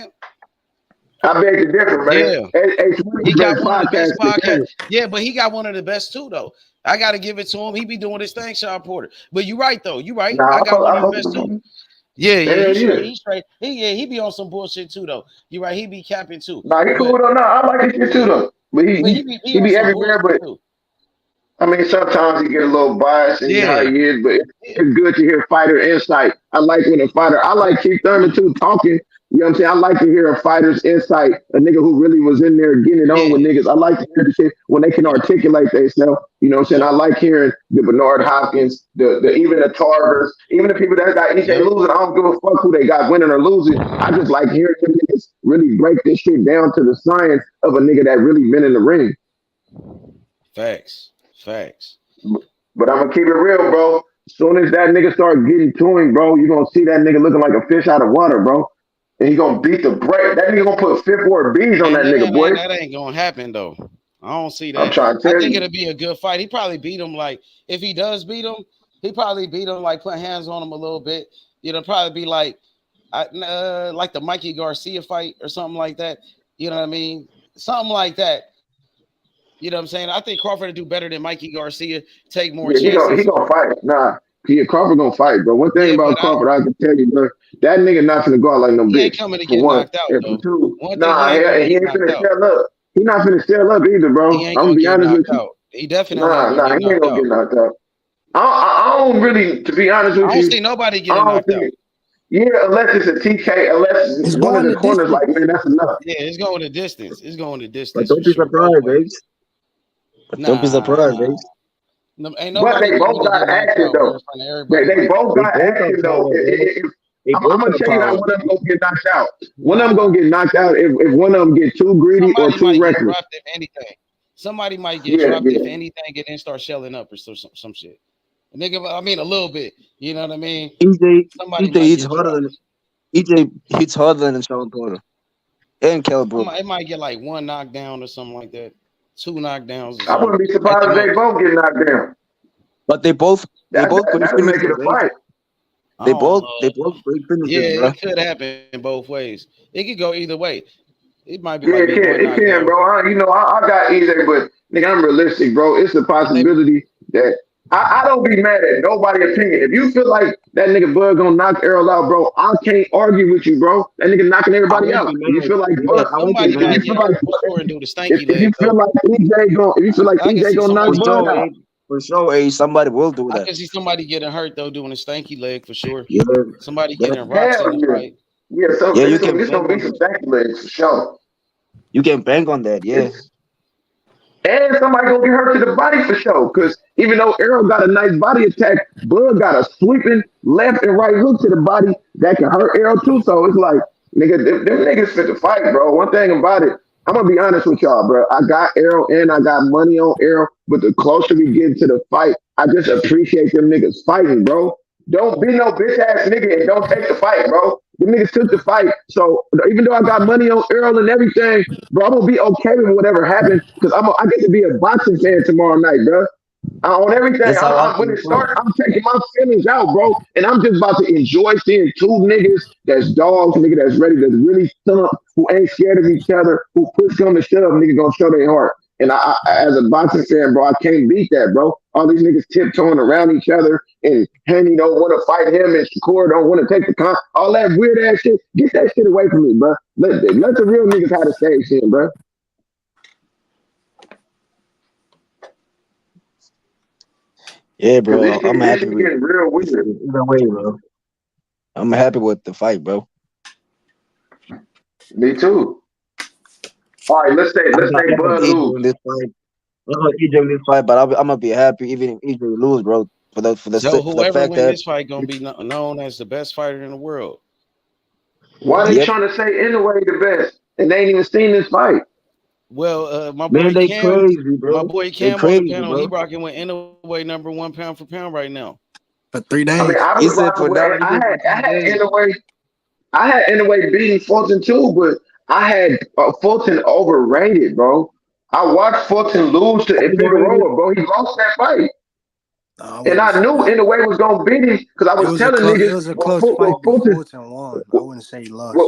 saying? I beg to differ, man. Yeah. It's one of He the got best one of the best podcasts podcasts. together. Yeah, but he got one of the best too, though. I got to give it to him. He be doing his thing, Sean Porter. But you're right, though. You're right. Nah, I got one I of the fuck best with too. him. Yeah, Yeah, he's straight. He be on some bullshit too, though. You're right. He be capping too. Nah, he cool though. Nah, I like his shit too though. But he he on be some everywhere. bullshit But too. I mean, sometimes he get a little biased and how Yeah. he is. But it's good to hear fighter insight. I like when a fighter. I like Keith Thurman too talking. You know what I'm saying? I like to hear a fighter's insight, a nigga who really was in there getting it on with niggas. I like to hear the shit when they can articulate themselves. You know what I'm saying? I like hearing the Bernard Hopkins, the even the Tarvers, even the people that got each losing. I don't give a fuck who they got winning or losing. I just like hearing them niggas really break this shit down to the science of a nigga that really been in the ring. Facts. But I'm gonna keep it real, bro. As soon as that nigga start getting to him, bro, you gonna see that nigga looking like a fish out of water, bro. And he gonna beat the break. That nigga gonna put fifth ward B's on that nigga, boy. That ain't gonna happen though. I don't see that. I'm trying to I tell think you. it'll be a good fight. He probably beat him. Like if he does beat him, He probably beat him, like put hands on him a little bit. Probably be like the Mikey Garcia fight or something like that. You know what I mean? Something like that. You know what I'm saying? I think Crawford would do better than Mikey Garcia, take more chances. He gonna fight. Nah, Crawford gonna fight, bro. One thing about Crawford, I can tell you, bro, that nigga not gonna go out like no bitch. He ain't coming to get knocked out, though. For two, he ain't finna sell up. He not finna sell up either, bro. He ain't I'm gonna be honest with you. He definitely he ain't gonna get knocked out. I don't really, to be honest with you. I don't see nobody getting knocked out. Yeah, unless it's a TK, unless it's one of the corners, like, man, that's enough. Yeah, it's going the distance. But don't be surprised, Ace. Don't be surprised, Ace. But they both got action, though. They both got action, though. I'm going to tell you how one of them going to get knocked out. One of them going to get knocked out if one of them get too greedy or too reckless. Somebody might get dropped if anything and then start shelling up or some shit. Nigga, I mean a little bit. You know what I mean? EJ hits harder than Shawn Porter. And Calibre. It might get like one knockdown or something like that. 2 knockdowns. I wouldn't be surprised if they both get knocked down. But they both that's making a fight. They both great finishers. Yeah, it could happen both ways. It could go either way. It might be. Yeah, it can, bro. I got EJ, but nigga, I'm realistic, bro. It's a possibility that I don't be mad at nobody's opinion. If you feel like that nigga Bud gonna knock Errol out, bro, I can't argue with you, bro. That nigga knocking everybody out. If you feel like Bud, if you feel like EJ gonna knock Bud out. For sure, somebody will do that. I can see somebody getting hurt though, doing a stanky leg for sure. Yeah. Somebody getting rocks in the fight. Yeah, you can. It's gonna be some stanky legs for sure. You can bank on that, yeah. And somebody gonna get hurt to the body for sure. Because even though Errol got a nice body attack, Bud got a sweeping left and right hook to the body that can hurt Errol too. So it's like, nigga, them niggas fit to fight, bro. One thing about it, I'm gonna be honest with y'all, bro. I got Errol and I got money on Errol, but the closer we get to the fight, I just appreciate them niggas fighting, bro. Don't be no bitch ass nigga and don't take the fight, bro. The niggas took the fight. So even though I got money on Errol and everything, bro, I'm gonna be okay with whatever happens because I get to be a boxing fan tomorrow night, bro. On everything, when it starts, I'm taking my feelings out, bro, and I'm just about to enjoy seeing two niggas that's dogs, nigga that's ready to really thump, who ain't scared of each other, who push on the shove, nigga gonna show their heart. And I, as a boxing fan, bro, I can't beat that, bro. All these niggas tiptoeing around each other, and Henny don't want to fight him, and Shakur don't want to take the con. All that weird ass shit, get that shit away from me, bro. Let the real niggas have the same shit, bro. Yeah, bro. I'm happy with it. Real weird. Either way, bro. I'm happy with the fight, bro. Me too. All right, let's say Bud lose. I'm gonna EJ win this fight, but I'm gonna be happy even if EJ lose, bro. For the fact win this fight gonna be known as the best fighter in the world. Why they trying to say Inoue the best and they ain't even seen this fight? Well, my boy Cam, he rocking with Inoue number 1 pound for pound right now. For 3 days. I mean, I had Inoue beating Fulton too, but I had Fulton overrated, bro. I watched Fulton lose to Figueroa, bro. He lost that fight. And I knew Inoue was gonna beat him because I was telling niggas it was a close fight. Fulton won. I wouldn't say he lost.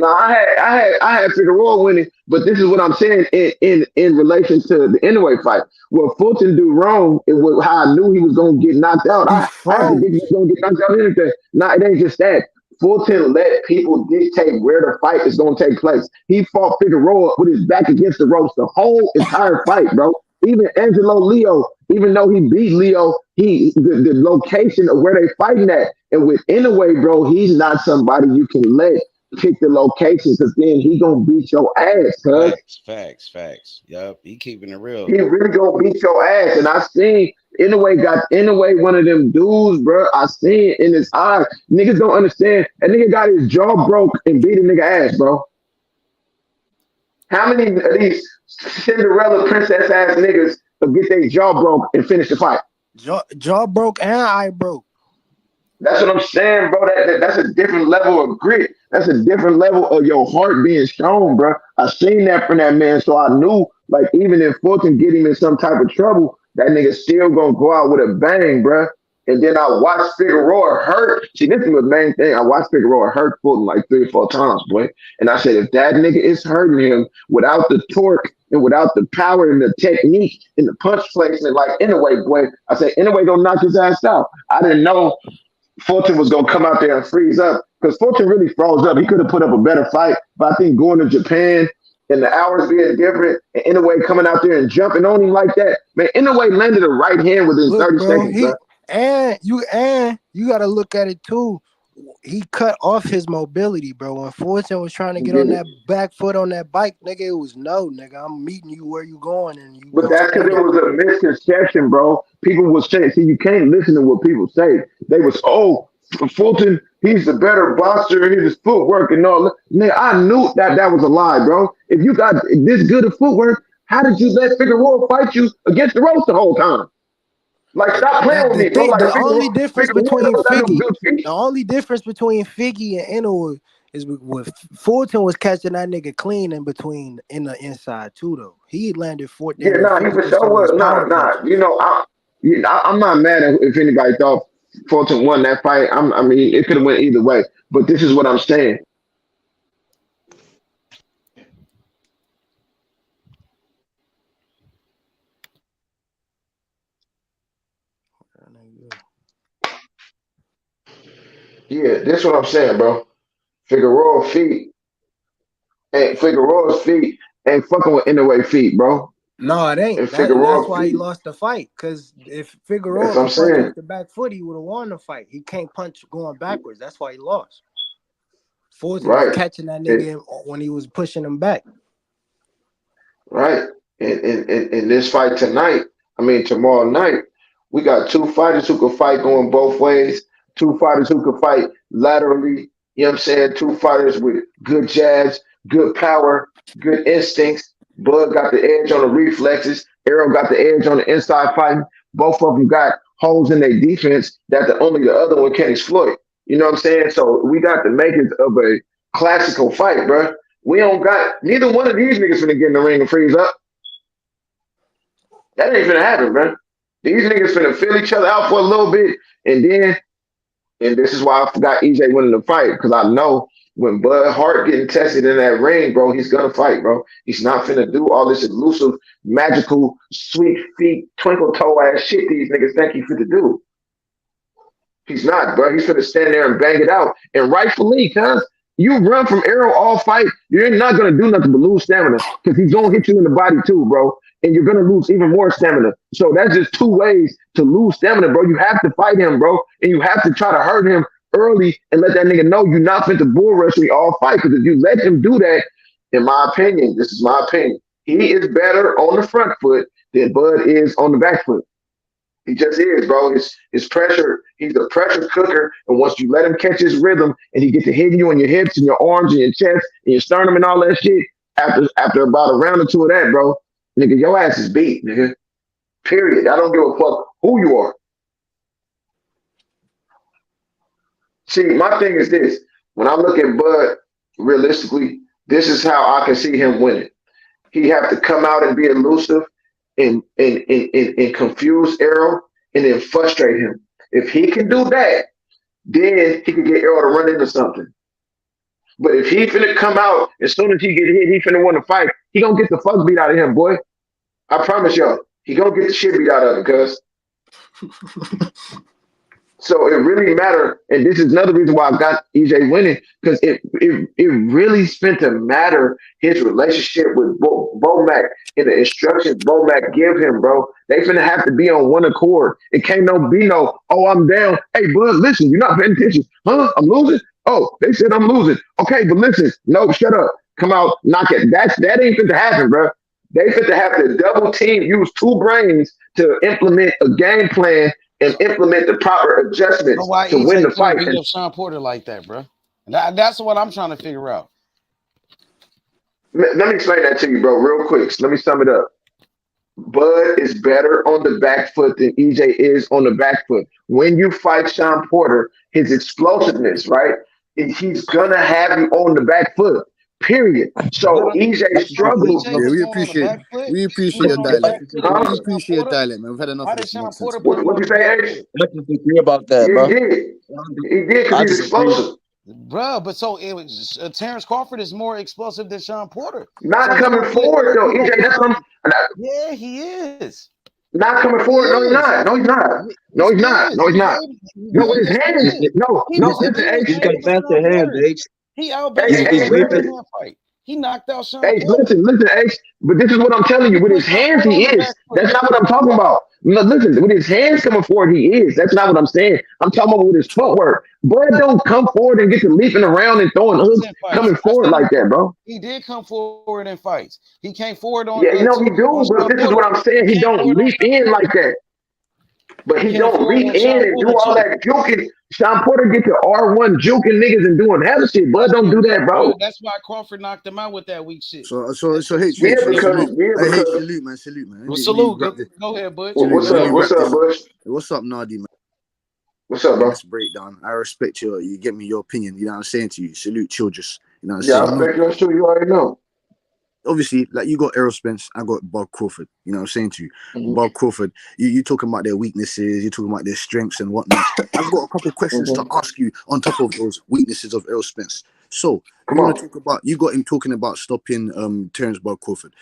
I had Figueroa winning, but this is what I'm saying in relation to the Inoue fight. What Fulton do wrong is how I knew he was gonna get knocked out. I had to think he was gonna get knocked out anything. Nah, it ain't just that. Fulton let people dictate where the fight is going to take place. He fought Figueroa with his back against the ropes the whole entire fight, bro. Even Angelo Leo, even though he beat Leo, the location of where they fighting at. And with Inoue, bro, he's not somebody you can let pick the location because then he gonna beat your ass, cuz. Facts. Yup, he keeping it real. He really gonna beat your ass. And I seen Inoue one of them dudes, bro. I seen it in his eyes. Niggas don't understand. That nigga got his jaw broke and beat a nigga ass, bro. How many of these Cinderella princess ass niggas will get their jaw broke and finish the fight? Jaw broke and eye broke. That's what I'm saying, bro. That's a different level of grit. That's a different level of your heart being shown, bro. I seen that from that man, so I knew, like, even if Fulton get him in some type of trouble, that nigga still gonna go out with a bang, bro. And then I watched Figueroa hurt. See, this is the main thing. I watched Figueroa hurt Fulton like 3 or 4 times, boy. And I said, if that nigga is hurting him without the torque and without the power and the technique and the punch placement, like Inoue, boy, I said, Inoue gonna knock his ass out. I didn't know Fulton was gonna come out there and freeze up because Fulton really froze up. He could have put up a better fight, but I think going to Japan and the hours being different, and Inoue coming out there and jumping on him like that, man, Inoue landed a right hand within 30 seconds, bro. And you got to look at it too. He cut off his mobility, bro. When Fulton was trying to get on that back foot on that bike, nigga, it was no, nigga. I'm meeting you where you going, and you. But that's because it was a misconception, bro. People was saying, see, you can't listen to what people say. They was, Fulton, he's the better boxer, his footwork and all that. Nigga, I knew that was a lie, bro. If you got this good of footwork, how did you let Figueroa fight you against the ropes the whole time? Like, stop playing with me, bro. Like, the only difference between Figgy and Inoue is with Fulton was catching that nigga clean in between in the inside too, though. He landed 14. Yeah, he for sure was. Nah. You know, I'm not mad at if anybody thought Fulton won that fight. I mean, it could have went either way. But this is what I'm saying. Yeah, this is what I'm saying, bro. Figueroa's feet ain't fucking with Inoue feet, bro. No, it ain't. That's why he lost the fight. Because if Figueroa punched with the back foot, he would have won the fight. He can't punch going backwards. That's why he lost. Fulton was catching that nigga when he was pushing him back. Right. In this fight tomorrow night, we got 2 fighters who can fight going both ways. 2 fighters who can fight laterally, you know what I'm saying? 2 fighters with good jabs, good power, good instincts. Bud got the edge on the reflexes. Errol got the edge on the inside fighting. Both of them got holes in their defense that only the other one can exploit. You know what I'm saying? So we got the makings of a classical fight, bro. We don't got neither one of these niggas finna get in the ring and freeze up. That ain't finna happen, bro. These niggas finna fill each other out for a little bit, and this is why I forgot EJ winning the fight, because I know when Bud Hart getting tested in that ring, bro, he's gonna fight, bro. He's not finna do all this elusive, magical, sweet feet, twinkle toe ass shit these niggas think he's finna do. He's not, bro. He's finna stand there and bang it out. And rightfully, cuz you run from Errol all fight, you're not gonna do nothing but lose stamina, because he's gonna hit you in the body too, bro. And you're gonna lose even more stamina. So that's just 2 ways to lose stamina, bro. You have to fight him, bro, and you have to try to hurt him early and let that nigga know you're not fit to bull rush me all fight. Because if you let him do that, in my opinion, this is my opinion, he is better on the front foot than Bud is on the back foot. He just is, bro. His pressure, he's a pressure cooker. And once you let him catch his rhythm and he get to hitting you on your hips and your arms and your chest and your sternum and all that shit, after about a round or 2 of that, bro, nigga, your ass is beat, nigga. Period. I don't give a fuck who you are. See, my thing is this. When I look at Bud, realistically, this is how I can see him winning. He have to come out and be elusive and confuse Errol and then frustrate him. If he can do that, then he can get Errol to run into something. But if he finna come out, as soon as he get hit, he finna want to fight, he gonna get the fuck beat out of him, boy. I promise y'all. He gonna get the shit beat out of him, cuz. So it really mattered, and this is another reason why I got EJ winning, because it really spent to matter his relationship with Bomac and the instructions Bomac give him, bro. They finna have to be on one accord. It can't be no, oh, I'm down. Hey, bud, listen, you're not paying attention. Huh? I'm losing? Oh, they said I'm losing. Okay, but listen, no, shut up. Come out, knock it. That ain't finna happen, bro. They fit to have to double team, use 2 brains to implement a game plan and implement the proper adjustments to win the fight. Beat up Sean Porter like that, bro. That's what I'm trying to figure out. Let me explain that to you, bro, real quick. So let me sum it up. Bud is better on the back foot than EJ is on the back foot. When you fight Sean Porter, his explosiveness, right? He's gonna have you on the back foot. Period. So EJ struggled. EJ was we going on the appreciate back foot. your He was on the dialect. back foot Huh? We against Sean appreciate your Porter. dialect, man. We've had enough Why of did this Sean nonsense, Porter man. put him What on you the say, back X? foot? I disagree about that, Yeah, he bro. did. He did because I he's disagree. explosive. Bruh, but so it was Terence Crawford is more explosive than Sean Porter. So Not he coming gonna put forward though, he gonna EJ. put That's what him. I'm. Yeah, he is. Not coming He forward. No, he's is. not. No, he's not. No, Yes, he's he not. is. No, he's He's not. able. No, with Well, his yes, he hands. is. No, He no. was Listen, able He's X, got to X, faster Sean hands, Porter. H. He outboxed X, He's Sean X. he's Porter in the whipping. Listen, hand fight. He knocked out Sean X. Porter. Listen, X. But this is what I'm telling you. He With put his Sean hands, Porter he on the is. back foot. That's not what I'm talking about. No, listen. With his hands coming forward, he is. That's not what I'm saying. I'm talking about with his footwork. Bud don't come forward and get to leaping around and throwing He was hooks in fights. coming I forward said like that, bro. he did come forward in fights. He came forward on Yeah, no, he on do. But Sean this is Porter. what I'm saying. He He came don't forward on leap Sean in Porter. like that. But He he came don't forward leap on Sean in and do Porter all too. that juking. Sean Porter get to R1 juking niggas and doing hella shit. Bud don't do that, bro. That's why Crawford knocked him out with that weak shit. So That's Yeah, salute. because Hey, salute, man, salute, man. well, Let me salute. wrap this. Go ahead, Butch. Salute, what's man. Let me up? What's wrap up, this. Bush? Hey, what's up, Nardi, man? What's up, bro? Honest breakdown. I respect you get me your opinion. You know what I'm saying to you. Salute Childress. You know what I'm Yeah, I saying? respect your show. You already know. Obviously, like you got Errol Spence, I got Bob Crawford. You know what I'm saying to you? Bob Crawford, you talking about their weaknesses, you're talking about their strengths and whatnot. I've got a couple of questions to ask you on top of those weaknesses of Errol Spence. So Come you want on. to talk about you got him talking about stopping Terence Bob Crawford.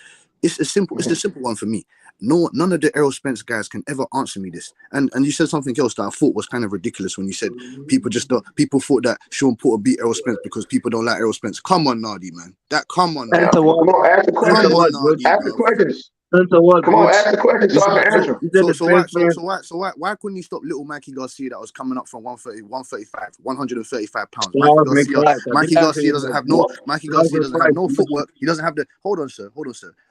It's the simple one for me. None of the Errol Spence guys can ever answer me this. And you said something else that I thought was kind of ridiculous when you said people thought that Sean Porter beat Errol Spence because people don't like Errol Spence. Come on, Nardi, man. Come on, Nardi. Come on, ask the Come question. on, Nardi, Ask the bro. questions. Answer what, Come on, Butch? ask the question so I can answer. Why couldn't he stop little Mikey Garcia that was coming up 135 pounds? Stars make fights. I Mikey did answer Garcia you doesn't that. have no Butch. footwork. He doesn't have the hold on, sir.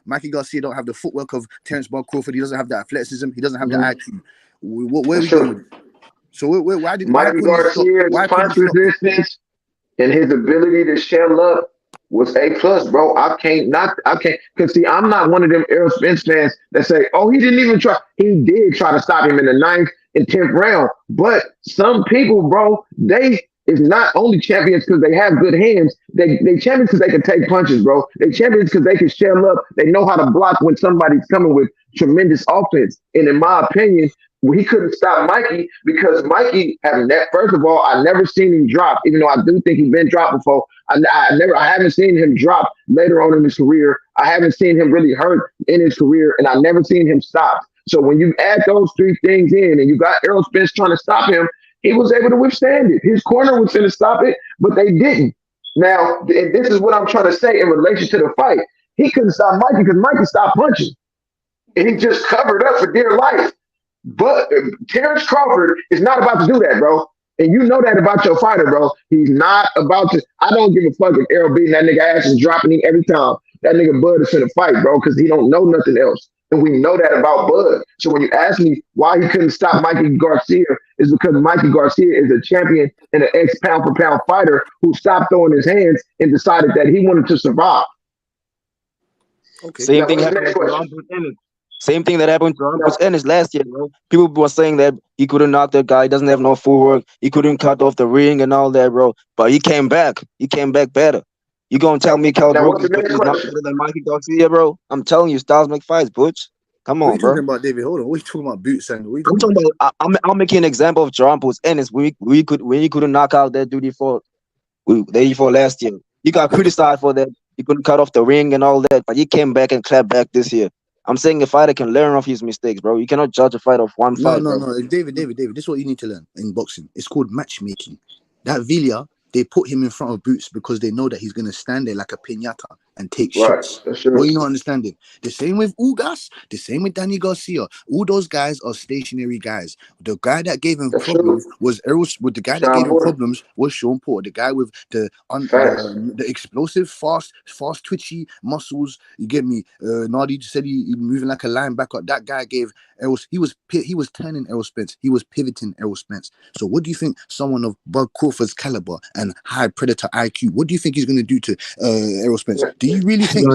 Mikey Garcia don't have the footwork of Terence Bob Crawford. He doesn't have the athleticism. He doesn't have the IQ. Where are we going with it? So why Mikey couldn't he stop? Garcia's Why couldn't he punch stop? resistance and his ability to shell up was A+, bro. I can't because see, I'm not one of them Errol Spence fans that say, oh, he didn't even try. He did try to stop him in the 9th and 10th round. But some people, bro, they is not only champions because they have good hands. They champions because they can take punches, bro. They champions because they can shell up. They know how to block when somebody's coming with tremendous offense. And in my opinion, he couldn't stop Mikey because Mikey having that. First of all, I never seen him drop, even though I do think he's been dropped before. I haven't seen him drop later on in his career. I haven't seen him really hurt in his career, and I never seen him stop. So when you add those three things in, and you got Errol Spence trying to stop him, he was able to withstand it. His corner was going to stop it, but they didn't. Now, and this is what I'm trying to say in relation to the fight. He couldn't stop Mikey because Mikey stopped punching, and he just covered up for dear life. But Terence Crawford is not about to do that, bro. And you know that about your fighter, bro. He's not about to. I don't give a fuck if Errol beating that nigga ass and dropping him every time. That nigga Bud is finna fight, bro, because he don't know nothing else. And we know that about Bud. So when you ask me why he couldn't stop Mikey Garcia, is because Mikey Garcia is a champion and an ex-pound-for-pound fighter who stopped throwing his hands and decided that he wanted to survive. Okay. Same thing happened with Ennis. Same thing that happened to Ennis last year, bro. People were saying that he couldn't knock that guy, he doesn't have no footwork, he couldn't cut off the ring and all that, bro. But he came back. He came back better. You gonna tell me Cal Brooks is not better than Mikey Garcia, bro? I'm telling you, styles make fights, Butch. Come on, what are you bro. talking about, David? Hold on. What are you talking about, boots and what are you I'm talking about. I'll make you an example of John Paul's Ennis. When he couldn't knock out that dude before last year. He got criticized for that. He couldn't cut off the ring and all that, but he came back and clapped back this year. I'm saying a fighter can learn off his mistakes, bro. You cannot judge a fight off one fight, bro. No. David. This is what you need to learn in boxing. It's called matchmaking. That Villa, they put him in front of Boots because they know that he's going to stand there like a piñata and take shots. That's true. What you not understanding? The same with Ugas, the same with Danny Garcia. All those guys are stationary guys. The guy that gave him problems was Errol. With the guy that gave him problems was Sean Porter. The guy with the explosive, fast, twitchy muscles. You get me? Nardi said he moving like a linebacker. That guy gave Errol. He was turning Errol Spence. He was pivoting Errol Spence. So what do you think someone of Bud Crawford's caliber and high predator IQ? What do you think he's going to do to Errol Spence? Do you really think?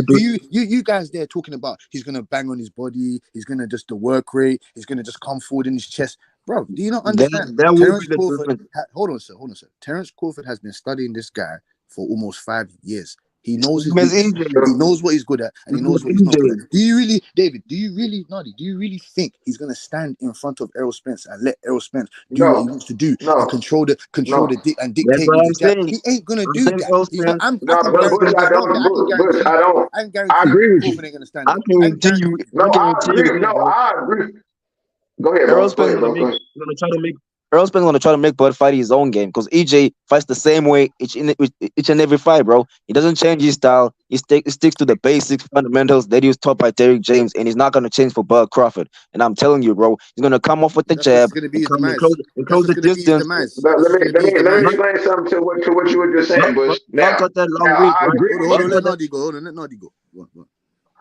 You guys there talking about he's going to bang on his body? He's going to just the work rate. He's going to just come forward in his chest. Bro, do you not understand? Terence Crawford, hold on, sir. Terence Crawford has been studying this guy for almost 5 years. He knows his Miss weaknesses. EJ. He knows what he's good at, and he knows what he's not good at. Do you really, David? Do you really, Noddy? Do you really think he's gonna stand in front of Errol Spence and let Errol Spence do what he wants to do and control the and That's dictate what with I'm his jab? saying. He ain't gonna I'm do saying that. Errol He's not. Spence. I can guarantee Bush, you. I don't. Bush, I can I guarantee agree you. with you. Crawford ain't gonna stand I there. guarantee you. No, I I guarantee you agree. this, No, bro. I agree. Go ahead, Errol bro. Go Spence ahead, bro. Go ahead. gonna try to make Errol Spence gonna try to make Bud fight his own game because EJ fights the same way each and every fight, bro. He doesn't change his style. He sticks to the basic fundamentals that he was taught by Derrick James, and he's not gonna change for Bud Crawford. And I'm telling you, bro, he's gonna come off with the That's just jab gonna be and his come and demise. close That's the just gonna be his distance. demise. But That's let just me gonna be his demise. explain something to what you were just saying, Bush. Bud Now, got that long now reach, I right? agree with Hold on, you. let Noddy go. Hold on, let Noddy go. Go on.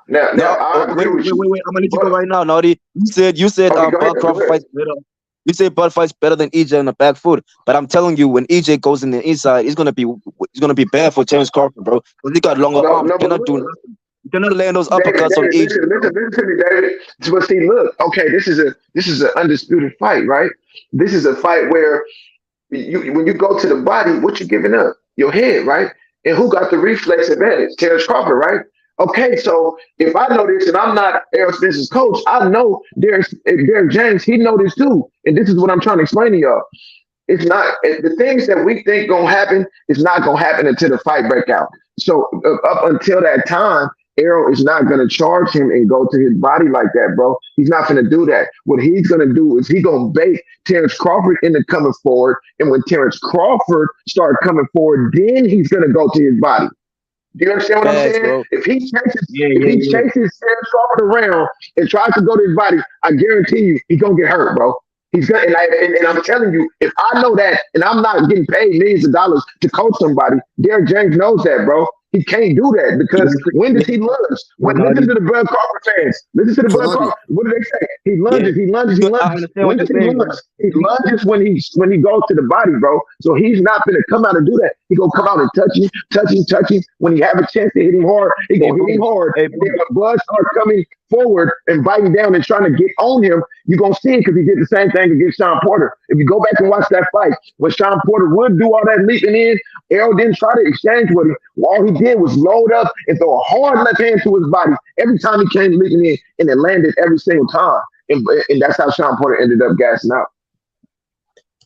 Now I agree with you. Wait. I'm gonna let you go right now, Naughty. You said Okay, go Bud ahead. Crawford fights better. You say Bud fights better than EJ on the back foot, but I'm telling you, when EJ goes in the inside, it's gonna be bad for Terence Crawford, bro. Because he got longer arms. No, He but cannot do look. nothing. He cannot land those David, uppercuts on EJ. listen to me, David. But see, look, okay, this is an undisputed fight, right? This is a fight where when you go to the body, what you giving up? Your head, right? And who got the reflex advantage? Terence Crawford, right? Okay, so if I know this and I'm not Errol Spence's coach, I know Derrick James, he know this too. And this is what I'm trying to explain to y'all. It's not the things that we think gonna happen is not gonna happen until the fight break out. So up until that time, Errol is not gonna charge him and go to his body like that, bro. He's not gonna do that. What he's gonna do is he gonna bait Terence Crawford into coming forward, and when Terence Crawford start coming forward, then he's gonna go to his body. Do you understand what I'm saying? Bro. If he chases, Yeah. Terence Crawford around and tries to go to his body, I guarantee you he's gonna get hurt, bro. He's gonna, and I'm telling you, if I know that, and I'm not getting paid millions of dollars to coach somebody, Derrick James knows that, bro. He can't do that because when does he lunge? Listen to the Bud Crawford fans. Listen to the So Bud Noddy, Crawford. What do they say? He lunges. I understand When what you're does he saying, bro. lunge? He lunges when he goes to the body, bro. So he's not gonna come out and do that. He gonna come out and touch him. When he have a chance to hit him hard, he gonna hit him hard. Hey, And then when Bud starts coming forward and biting down and trying to get on him, you're gonna see it because he did the same thing against Sean Porter. If you go back and watch that fight, when Sean Porter would do all that leaping in, Errol didn't try to exchange with him. All he did was load up and throw a hard left hand to his body every time he came leaping in, and it landed every single time. And that's how Sean Porter ended up gassing out.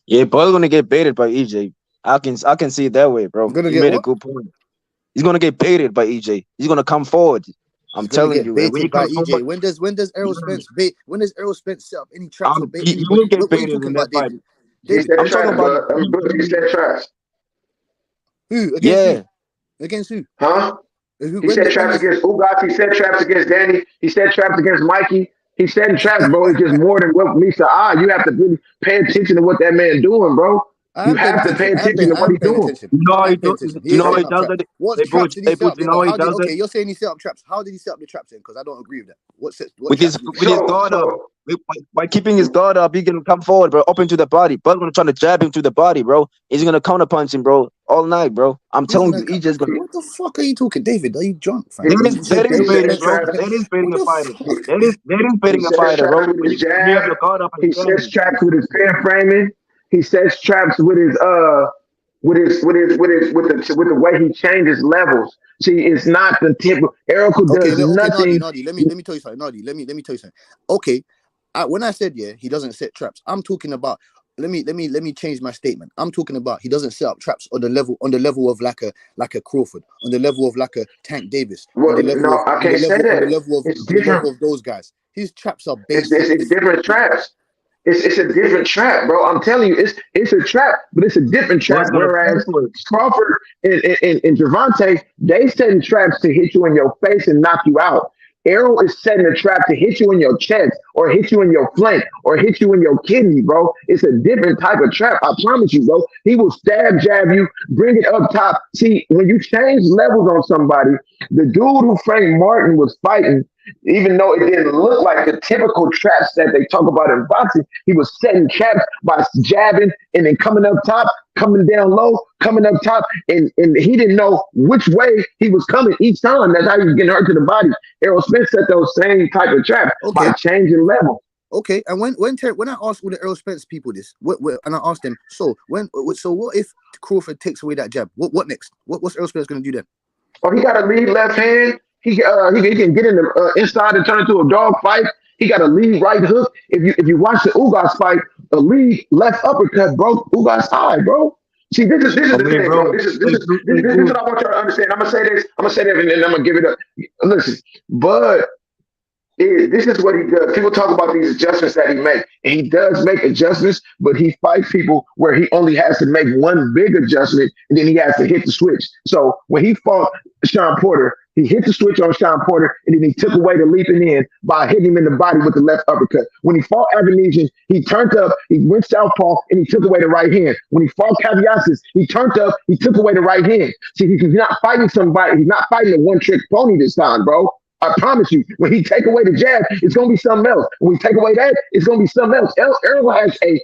Yeah, Bud's gonna get baited by EJ. I can see it that way, bro. gonna You get made a what? good point. He's gonna get baited by EJ. He's gonna come forward. I'm He's gonna telling get you, and when he baited by comes forward, EJ. When does Errol Spence bait? When does Errol Spence set up any traps or bait he anybody? will get What are you baited talking in that about, fight. David? He David, said I'm talking traps, about but he said traps. who against yeah. who? Against who? Huh? Who? He said traps against Ugas. He said traps against Danny. He said traps against Mikey. He said traps, bro. It's just more than what meets the eye. You have to really pay attention to what that man doing, bro. I You am paying have to attention. pay attention to what I'm he's paying doing. attention. You know how I he am paying does. attention. He You ain't know how setting he up does traps. that. What Hey, traps did he set up? you Yeah, know but how he how did? does that Okay, you're saying he set up traps. How did he set up the traps then? Because I don't agree with that. What with traps his did he with set? his guard up. By keeping his guard up, he can come forward, bro, up into the body. Bud's gonna try to jab him to the body, bro. He's gonna counter punch him, bro, all night, bro. I'm He's telling gonna. you, he just gonna. What the fuck are you talking, David? Are you drunk, fam? He You said That is Errol baiting, Spence. bro. traps. That is baiting What a the fighter. fuck? That is He baiting a sets fighter, bro. traps with his When you have jab. your guard up and He you're sets standing. traps with his pin framing. He sets traps with his with the way he changes levels. See, it's not the typical. Erica does Okay, nothing. Noddy. Let me tell you something, Noddy. Let me tell you something. Okay, when I said he doesn't set traps. I'm talking about. Let me change my statement. I'm talking about he doesn't set up traps on the level of like a Crawford, on the level of like a Tank Davis, on Well, the level no, of I can't say that. It's on the different. level of those guys. His traps are It's, basic. it's, it's different traps. It's a different trap, bro. I'm telling you, it's a trap, but it's a different trap. Bud's gonna fall Whereas for it. Crawford and Javante, they setting traps to hit you in your face and knock you out. Errol is setting a trap to hit you in your chest or hit you in your flank or hit you in your kidney, bro. It's a different type of trap. I promise you, bro. He will jab you, bring it up top. See, when you change levels on somebody, the dude who Frank Martin was fighting, even though it didn't look like the typical traps that they talk about in boxing, he was setting traps by jabbing and then coming up top, coming down low, coming up top, and he didn't know which way he was coming each time. That's how he was getting hurt to the body. Errol Spence set those same type of traps by changing levels. Okay, and when I asked all the Errol Spence people this, and I asked them, so what if Crawford takes away that jab? What next? What's Errol Spence going to do then? Or he got a lead left hand. He can get in the inside and turn into a dog fight. He got a lead right hook. If you watch the Ugas fight, a lead left uppercut broke Ugas' eye, bro. See, this is I the mean, thing, bro, bro. This is what I want y'all to understand. I'm gonna say this, and then I'm gonna give it up. Listen, Bud. This is what he does. People talk about these adjustments that he makes, and he does make adjustments, but he fights people where he only has to make one big adjustment, and then he has to hit the switch. So when he fought Sean Porter, he hit the switch on Sean Porter, and then he took away the leaping in by hitting him in the body with the left uppercut. When he fought Avanesian, he turned up, he went southpaw, and he took away the right hand. When he fought Caviasis, he turned up, he took away the right hand. See, he's not fighting somebody, he's not fighting a one-trick pony this time, bro. I promise you, when he take away the jab, it's gonna be something else. When we take away that, it's gonna be something else. Errol has a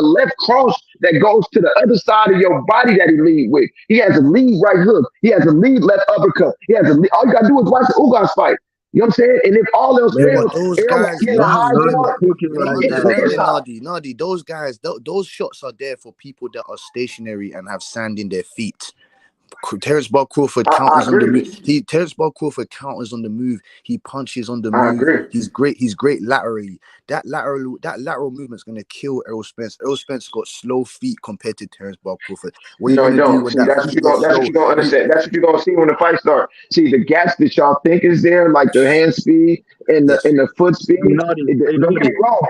left cross that goes to the other side of your body that he lead with. He has a lead right hook. He has a lead left uppercut. All you gotta do is watch the Ugas fight. You know what I'm saying? And if all else Man, fails, but those Errol guys, getting a high guard. you don't understand, Nardi. Those guys, those shots are there for people that are stationary and have sand in their feet. Terence Crawford counters on the move. Terence Crawford counters on the move. He punches on the move. He's great laterally. That lateral movement's gonna kill Errol Spence. Errol Spence got slow feet compared to Terence Crawford. What No, you he gonna do don't. when See, that that's what feet you're go slow? gonna understand. That's what you're gonna see when the fight starts. See, the gaps that y'all think is there, like the hand speed and the foot speed. Don't get me wrong.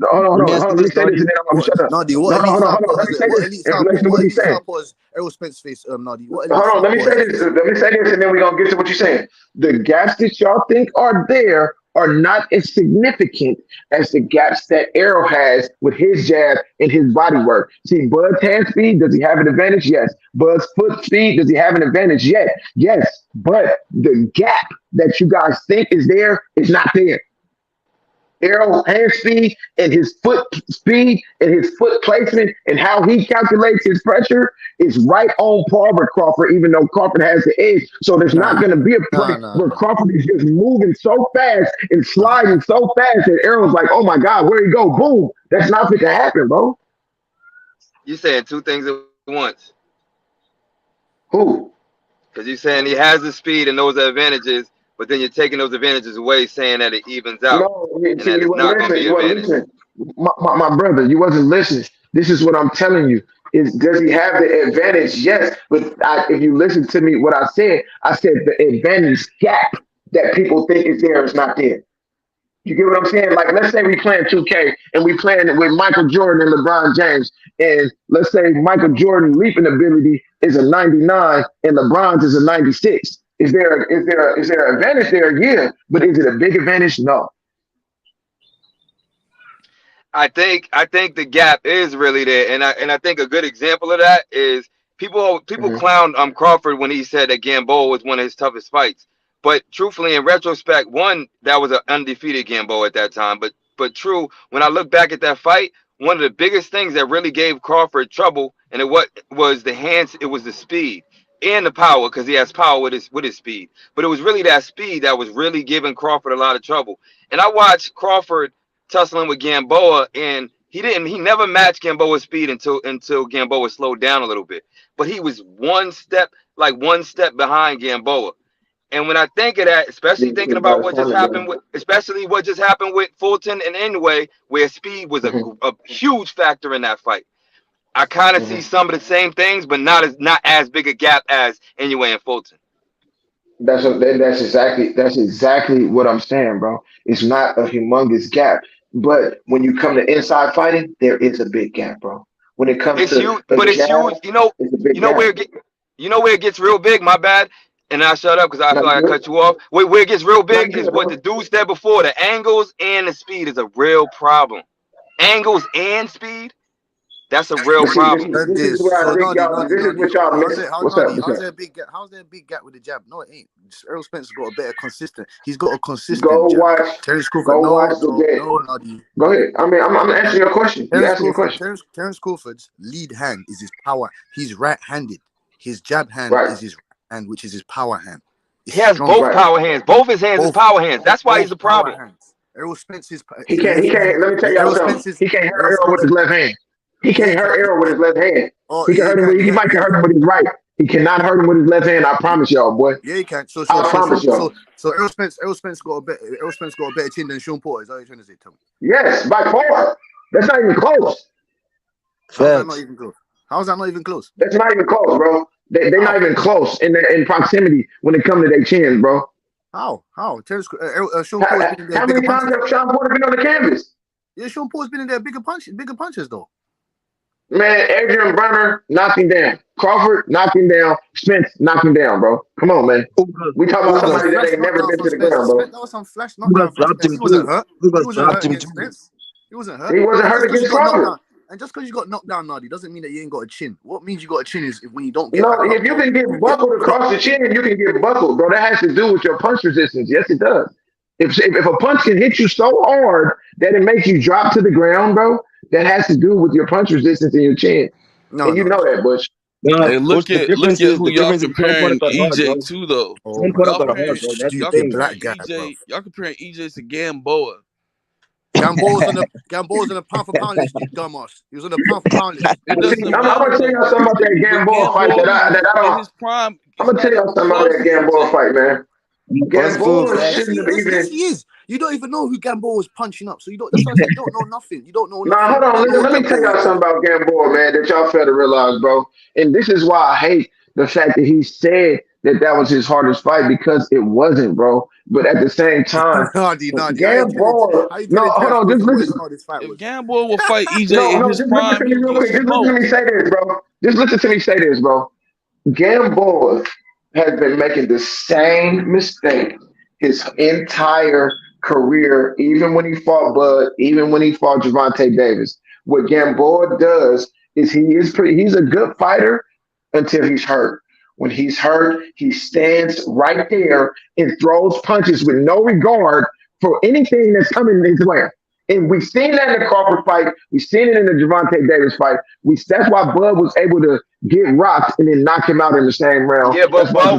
Hold on. Let me say this and then I'm gonna shut up. Nardi, No, what elite hold on. southpaw Let me say what this elite in southpaw? relation to What what he's elite saying. southpaw is Errol Spence face? Nardi, what elite Hold on, let southpaw me say this. Let me say this, and then we're gonna get to what you're saying. The gaps that y'all think are there are not as significant as the gaps that Errol has with his jab and his body work. See, Bud's hand speed, does he have an advantage? Yes. Bud's foot speed, does he have an advantage? Yes. But the gap that you guys think is there is not there. Errol hand speed and his foot speed and his foot placement and how he calculates his pressure is right on par with Crawford, even though Crawford has the edge. So there's not going to be a point where Crawford is just moving so fast and sliding so fast that Errol's like, oh my God, where'd he go? Boom. That's not going to happen, bro. You saying two things at once. Who? Because you're saying he has the speed and those advantages, but then you're taking those advantages away, saying that it evens out. No, and that it's not going to be you wasn't advantage. listening. My brother, you wasn't listening. This is what I'm telling you. Does he have the advantage? Yes. But if you listen to me, what I said the advantage gap that people think is there is not there. You get what I'm saying? Like, let's say we playing 2K and we playing it with Michael Jordan and LeBron James. And let's say Michael Jordan leaping ability is a 99 and LeBron's is a 96. Is there an advantage there? Yeah. But is it a big advantage? No. I think the gap is really there, and I think a good example of that is people clown Crawford when he said that Gamboa was one of his toughest fights. But truthfully, in retrospect, one, that was an undefeated Gamboa at that time. But true, when I look back at that fight, one of the biggest things that really gave Crawford trouble, and it was the hands, it was the speed and the power, because he has power with his speed. But it was really that speed that was really giving Crawford a lot of trouble. And I watched Crawford tussling with Gamboa, and he never matched Gamboa's speed until Gamboa slowed down a little bit. But he was one step behind Gamboa. And when I think of that, especially thinking about what just happened with Fulton and Inoue, where speed was a huge factor in that fight, I kind of see some of the same things, but not as big a gap as Inoue and Fulton. That's exactly what I'm saying, bro. It's not a humongous gap, but when you come to inside fighting, there is a big gap, bro. When it comes it's huge. You know where it gets real big. My bad. And I shut up because I feel like I cut you off. Where it gets real big is what the dude said before. The angles and the speed is a real problem. Angles and speed, that's a real problem. This is what y'all miss. What's up? How's there a big gap? How's there a big gap with the jab? No, it ain't. Errol Spence's got a better consistent. He's got a consistent jab. Terence Crawford. Go ahead. I mean, I'm answering your question. Terence Crawford's lead hand is his power. He's right-handed. His jab hand is his right hand, which is his power hand. He has both power hands. Both his hands is power hands. That's why he's a problem. Errol Spence's he can't. Let me tell you something. He can't hurt Errol with his left hand. He can't hurt Errol with his left hand. He can hurt him. He might can hurt him with his right. He cannot hurt him with his left hand. I promise y'all, boy. Yeah, he can. So I promise y'all. Errol Spence got a better chin than Sean Porter. Is that what you're trying to say, Tom? Yes, by far. That's not even close. How's that not even close? How's that not even close? That's not even close, bro. They're not even close in proximity when it comes to their chins, bro. How? Sean Porter's been in there. How many times have Sean Porter been on the canvas? Yeah, Sean Porter's been in there bigger punches though. Man, Adrian Bronner knocked him down. Crawford knocked him down. Spence knocked him down, bro. Come on, man. We talking about somebody that ain't never been to the ground, bro. That was some flash knockdown from Spence. He wasn't hurt. He wasn't hurt against Spence. He wasn't hurt. He wasn't hurt against Crawford. And just because you got knocked down, Nardi, doesn't mean that you ain't got a chin. What means you got a chin is when you don't get. No, if you can get buckled across the chin, you can get buckled, bro. That has to do with your punch resistance. Yes, it does. If a punch can hit you so hard that it makes you drop to the ground, bro, that has to do with your punch resistance in your chin. And you know that, Bush. Hey, look at who y'all comparing EJ to though. Y'all comparing EJ to Gamboa. Gamboa's in a pound for pound list, you dumbass. He was in a pound for pound list. I'm gonna tell y'all something about that Gamboa fight that I don't. I'm gonna tell y'all something about that Gamboa fight, man. Gamboa shouldn't have even. Yes, he is. You don't even know who Gamboa was punching up, so you don't. That's why I said you don't know nothing. You don't know nothing. Nah, hold on. Listen, let me tell y'all something about Gamboa, man, that y'all fail to realize, bro. And this is why I hate the fact that he said that was his hardest fight, because it wasn't, bro. But at the same time, Gamboa. No, hold on. Just listen. If Gamboa will fight EJ in his prime, just listen to me say this, bro. Just listen to me say this, bro. Gamboa has been making the same mistake his entire career, even when he fought Bud, even when he fought Gervonta Davis. What Gamboa does is he's a good fighter until he's hurt. When he's hurt, he stands right there and throws punches with no regard for anything that's coming his way. And we've seen that in the Crawford fight. We've seen it in the Gervonta Davis fight. That's why Bud was able to get rocked and then knock him out in the same round. Yeah, but Bud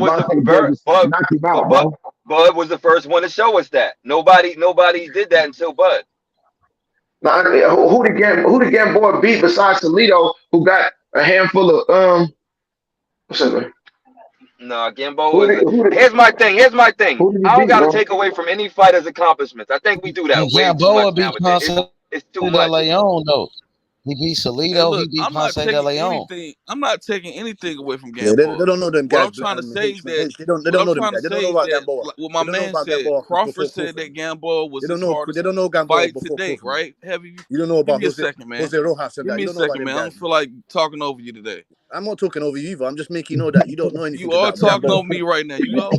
was the first one to show us that. Nobody did that until Bud. Now, who did Gamboa beat besides Toledo, who got a handful of what's that? No, Gamboa. Here's my thing. I don't got to take away from any fighter's accomplishments. I think we do that way too much nowadays. It's too much. Leon, though. He beat Salido. He beat Ponce de Leon. I'm not taking anything away from Gamboa. Yeah, they don't know them guys. What I'm trying to say is that they don't know them guys. They don't know about Gamboa. What my man said, Crawford said that Gamboa was his hardest fight to date, right? You don't know about Give me a second, man. Jose Rojas and that. Give me a second, man. I don't feel like talking over you today. I'm not talking over you either. I'm just making you know that you don't know anything. You are talking over me right now. You're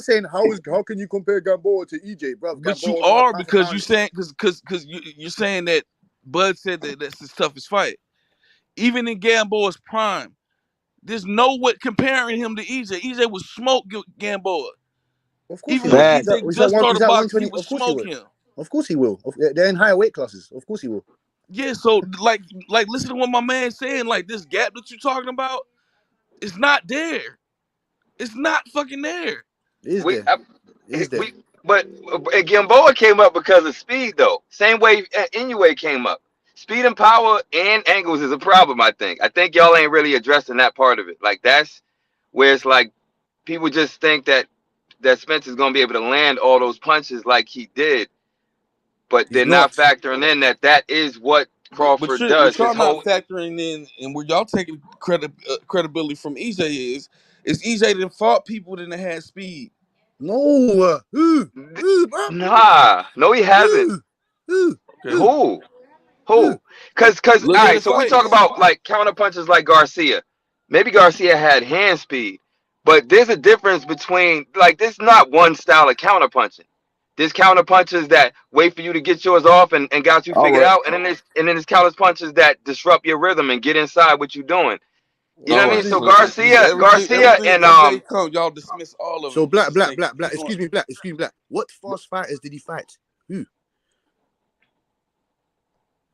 saying how can you compare Gamboa to EJ, bro? But you are, because you're saying you're saying that Bud said that that's his toughest fight. Even in Gamboa's prime, there's no way comparing him to EJ. EJ would smoke Gamboa. Of course, even when EJ just started boxing, he would smoke him. Of course he will. They're in higher weight classes. Of course he will. Yeah, so like listen to what my man's saying. Like, this gap that you're talking about is not there. It's not fucking there. But Gamboa came up because of speed, though. Same way Inoue came up. Speed and power and angles is a problem, I think. I think y'all ain't really addressing that part of it. Like, that's where it's like people just think that Spence is going to be able to land all those punches like he did. But they're not factoring in that is what Crawford does. But y'all not factoring in, and where y'all taking credibility from EJ is EJ that fought people that had speed. No, no, he hasn't. Who? Because all right, so we talk about like counter punches like Garcia. Maybe Garcia had hand speed, but there's a difference between, like, there's not one style of counter punching. There's counter punches that wait for you to get yours off and got you figured out, and then there's counter punches that disrupt your rhythm and get inside what you're doing. You know what I mean? So Garcia and y'all dismiss all of so them. Black. Excuse me, Black. What fast fighters did he fight?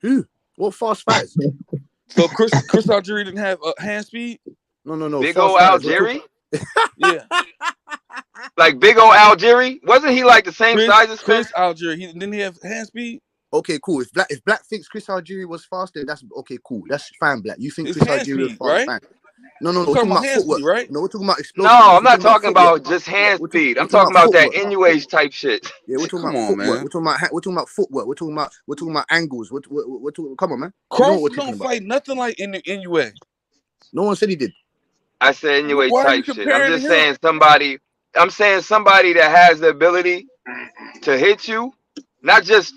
Who? What fast fighters? So Chris Algieri didn't have hand speed? No. Big old Algieri? Yeah. Like big old Algieri? Wasn't he like the same size as Chris Algieri? Didn't he have hand speed? Okay, cool. If Black thinks Chris Algieri was fast, then that's okay, cool. That's fine, Black. You think His Chris hand Algieri was speed, fast, right? fine. No, We're we're talking talking about about hand footwork. speed, right? No, we're talking about No, explosiveness. I'm We're not talking about talking footwork. about just hand speed. We're I'm talking talking about about that footwork. Inoue's type shit. Yeah, we're talking Come about on, footwork. man. We're talking about footwork. We're talking about angles. We're talking. Come on, man. You know what we're Crawford talking don't about. fight nothing like Inoue. No one said he did. I said Inoue Why are you type shit. I'm comparing to just him? saying somebody. I'm saying somebody that has the ability to hit you, not just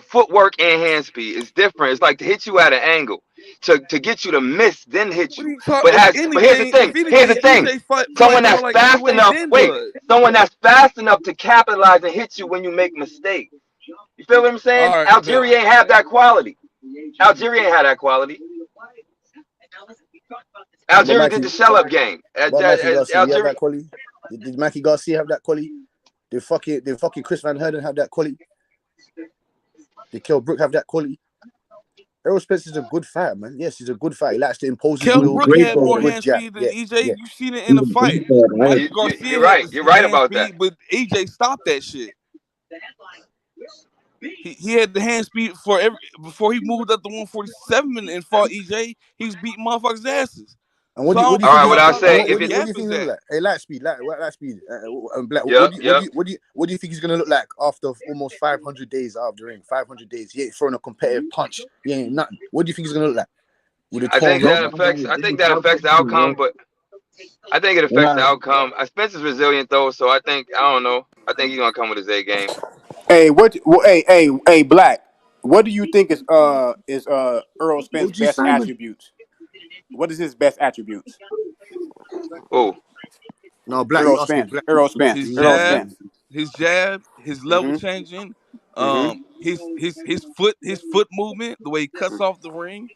footwork and hand speed. It's different. It's like to hit you at an angle, to get you to miss, then hit What are you. you talking? But here's the If thing. Here's the anything, thing. EJ fight Someone more that's like fast Inoue enough. than Wait. Bud. Someone that's fast enough to capitalize and hit you when you make mistakes. You feel what I'm saying? All right, bet. Algieri ain't have that quality. Algieri ain't have that quality. But Algieri did Mikey, the shell up game. Mikey Garcia, you have Algieri. that quality? Did Mikey Garcia have that quality? Did fucking Chris Van Herden have that quality? Did Kell Brook have that quality? Errol Spence is a good fighter, man. Yes, he's a good fighter. He likes to impose his Kell He's a will. Brook He's great had got a more fighter. good hand jab. speed than Yeah, EJ. yeah. You seen it in He's the a great fight. fighter. Mikey You're Garcia had right. the You're right hand about that. speed, but EJ stopped that shit. He had the hand speed for before he moved up to 147 and fought EJ. He was beating motherfuckers' asses. And So I what don't do you All get think right. what he's What y'all I talking say, about. Where if the it, what do gap you think is he's gonna at? look like? Hey, light speed, Black. yep, yep. What do you think he's gonna look like after almost 500 days out of the ring? 500 days. He ain't throwing a competitive punch. He ain't nothing. What do you think he's gonna look like? With a I torn think up. that affects. I think that affects the outcome, but I think it affects the outcome. Spence is resilient though, so I think I don't know. I think he's gonna come with his A game. Hey, hey, Black. What do you think is Earl Spence's OG best Simon. attributes? What is his best attributes? Oh, No, Black. Earl You asking Spence. Black. Earl Spence. His Earl jab, Spence. his level changing, his foot movement, the way he cuts off the ring,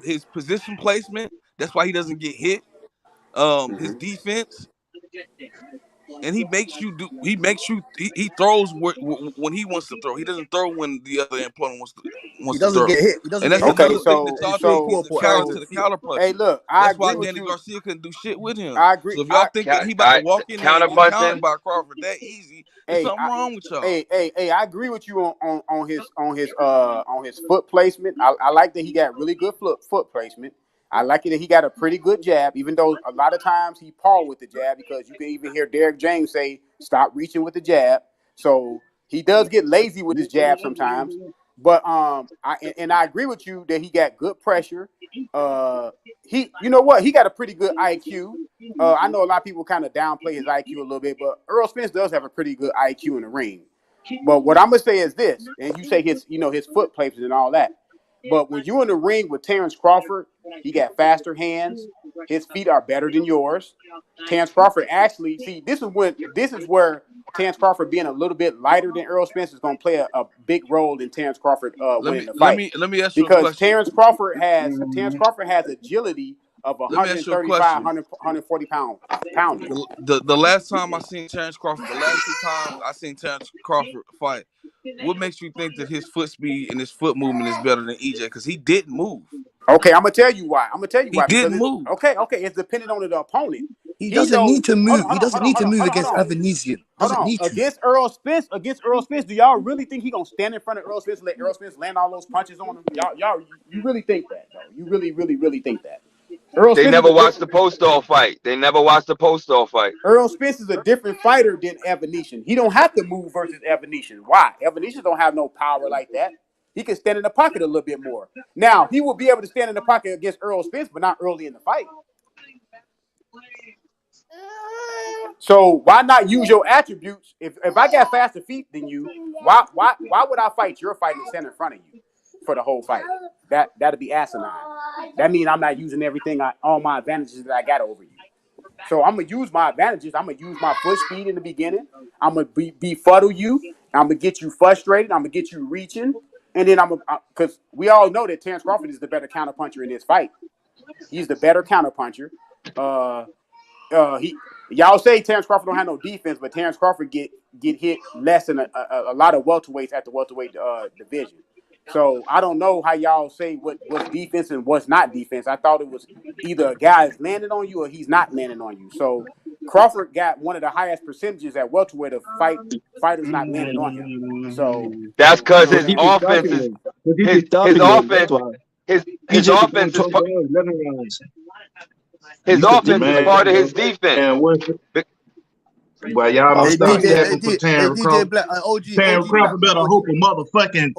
his position placement. That's why he doesn't get hit. His defense, and he makes you do. He throws when he wants to throw. He doesn't throw when the other opponent He wants to doesn't throw. get hit. He doesn't And get that's hit. Okay, another Feel. thing that so Hey, y'all feel think so he's poor, the poor. counter so to the counter hey, puncher. look, I That's why agree with Danny you. Garcia couldn't do shit with him. I agree. So if y'all think that he about to walk in there and counter get counted punching. by Crawford that easy, there's Hey, something wrong with y'all. I agree with you on his foot placement. I like that he got really good foot placement. I like it that he got a pretty good jab, even though a lot of times he paw with the jab because you can even hear Derek James say, "Stop reaching with the jab." So he does get lazy with his jab sometimes. But I agree with you that he got good pressure. You know what? He got a pretty good IQ. I know a lot of people kind of downplay his IQ a little bit, but Earl Spence does have a pretty good IQ in the ring. But what I'm gonna say is this, and you say his foot placement and all that. But when you're in the ring with Terence Crawford, he got faster hands. His feet are better than yours. Terence Crawford actually, see, this is where Terence Crawford being a little bit lighter than Earl Spence is going to play a big role in Terence Crawford winning the fight. Let me ask you a Because question. Terence Crawford has agility of Let me ask you a 135, question. 140 pounder. The last time I seen Terence Crawford, the last two times I seen Terence Crawford fight, what makes you think that his foot speed and his foot movement is better than EJ? Because he didn't move. Okay, I'm gonna tell you why. He Because didn't move. it's dependent on the opponent. He He doesn't need knows. to Hold move. on, He hold on, doesn't hold on, need hold to on, move hold on, hold against on. Avanesian. Hold Doesn't on. need to. Against Earl Spence, do y'all really think he gonna stand in front of Earl Spence and let Earl Spence land all those punches on him? You really think that though? You really, really, really think that? Earl They Spence is never a watched the different. Postal fight. They never watched the Postal fight. Errol Spence is a different fighter than Evanesian. He don't have to move versus Evanesian. Why? Evanesian don't have no power like that. He can stand in the pocket a little bit more. Now he will be able to stand in the pocket against Errol Spence, but not early in the fight. So why not use your attributes? If I got faster feet than you, why would I fight your fight and stand in front of you for the whole fight? That'd be asinine. That means I'm not using all my advantages that I got over you. So I'm gonna use my advantages. I'm gonna use my foot speed in the beginning. I'm gonna befuddle you. I'm gonna get you frustrated. I'm gonna get you reaching, and then because we all know that Terence Crawford is the better counterpuncher in this fight. He's the better counterpuncher. Y'all say Terence Crawford don't have no defense, but Terence Crawford get hit less than a lot of welterweights at the welterweight division. So I don't know how y'all say what's defense and what's not defense. I thought it was either a guy is landing on you or he's not landing on you. So Crawford got one of the highest percentages at welterweight of fighters not landing on him. So that's because his offense is his offense. His offense is part of his defense. Well, y'all don't stop capping for Terence Crawford. Black, Terence Crawford better hope a motherfucking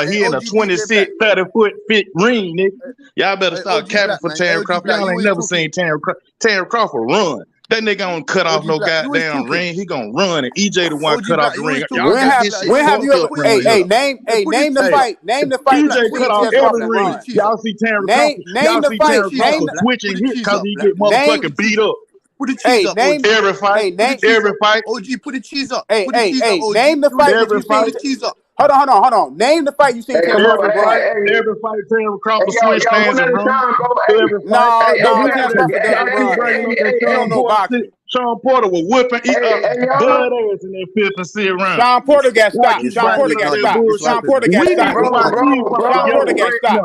he in a 26, 30-foot fit ring, nigga. Y'all better stop capping for Terence Crawford. Y'all ain't never seen Terence Crawford run. That nigga don't cut off no goddamn ring. He gonna run, and EJ the one cut off the ring. When have you ever? Name the fight. Name the fight. EJ cut off every ring. Y'all see Terence Crawford. Y'all see Terence Crawford switching hit because he get motherfucking beat up. Put the cheese up. Every fight. Every fight. OG, put the cheese up. Name the fight that you seen the cheese up. Hold on. Name the fight you seen Terence Crawford run. Every fight Terence Crawford switch hands and run. Every fight. Terence Crawford doesn't run. He don't know boxing. Sean Porter was whipping blood ass in that fifth and sixth round. Sean Porter got stopped. Sean Porter got stopped.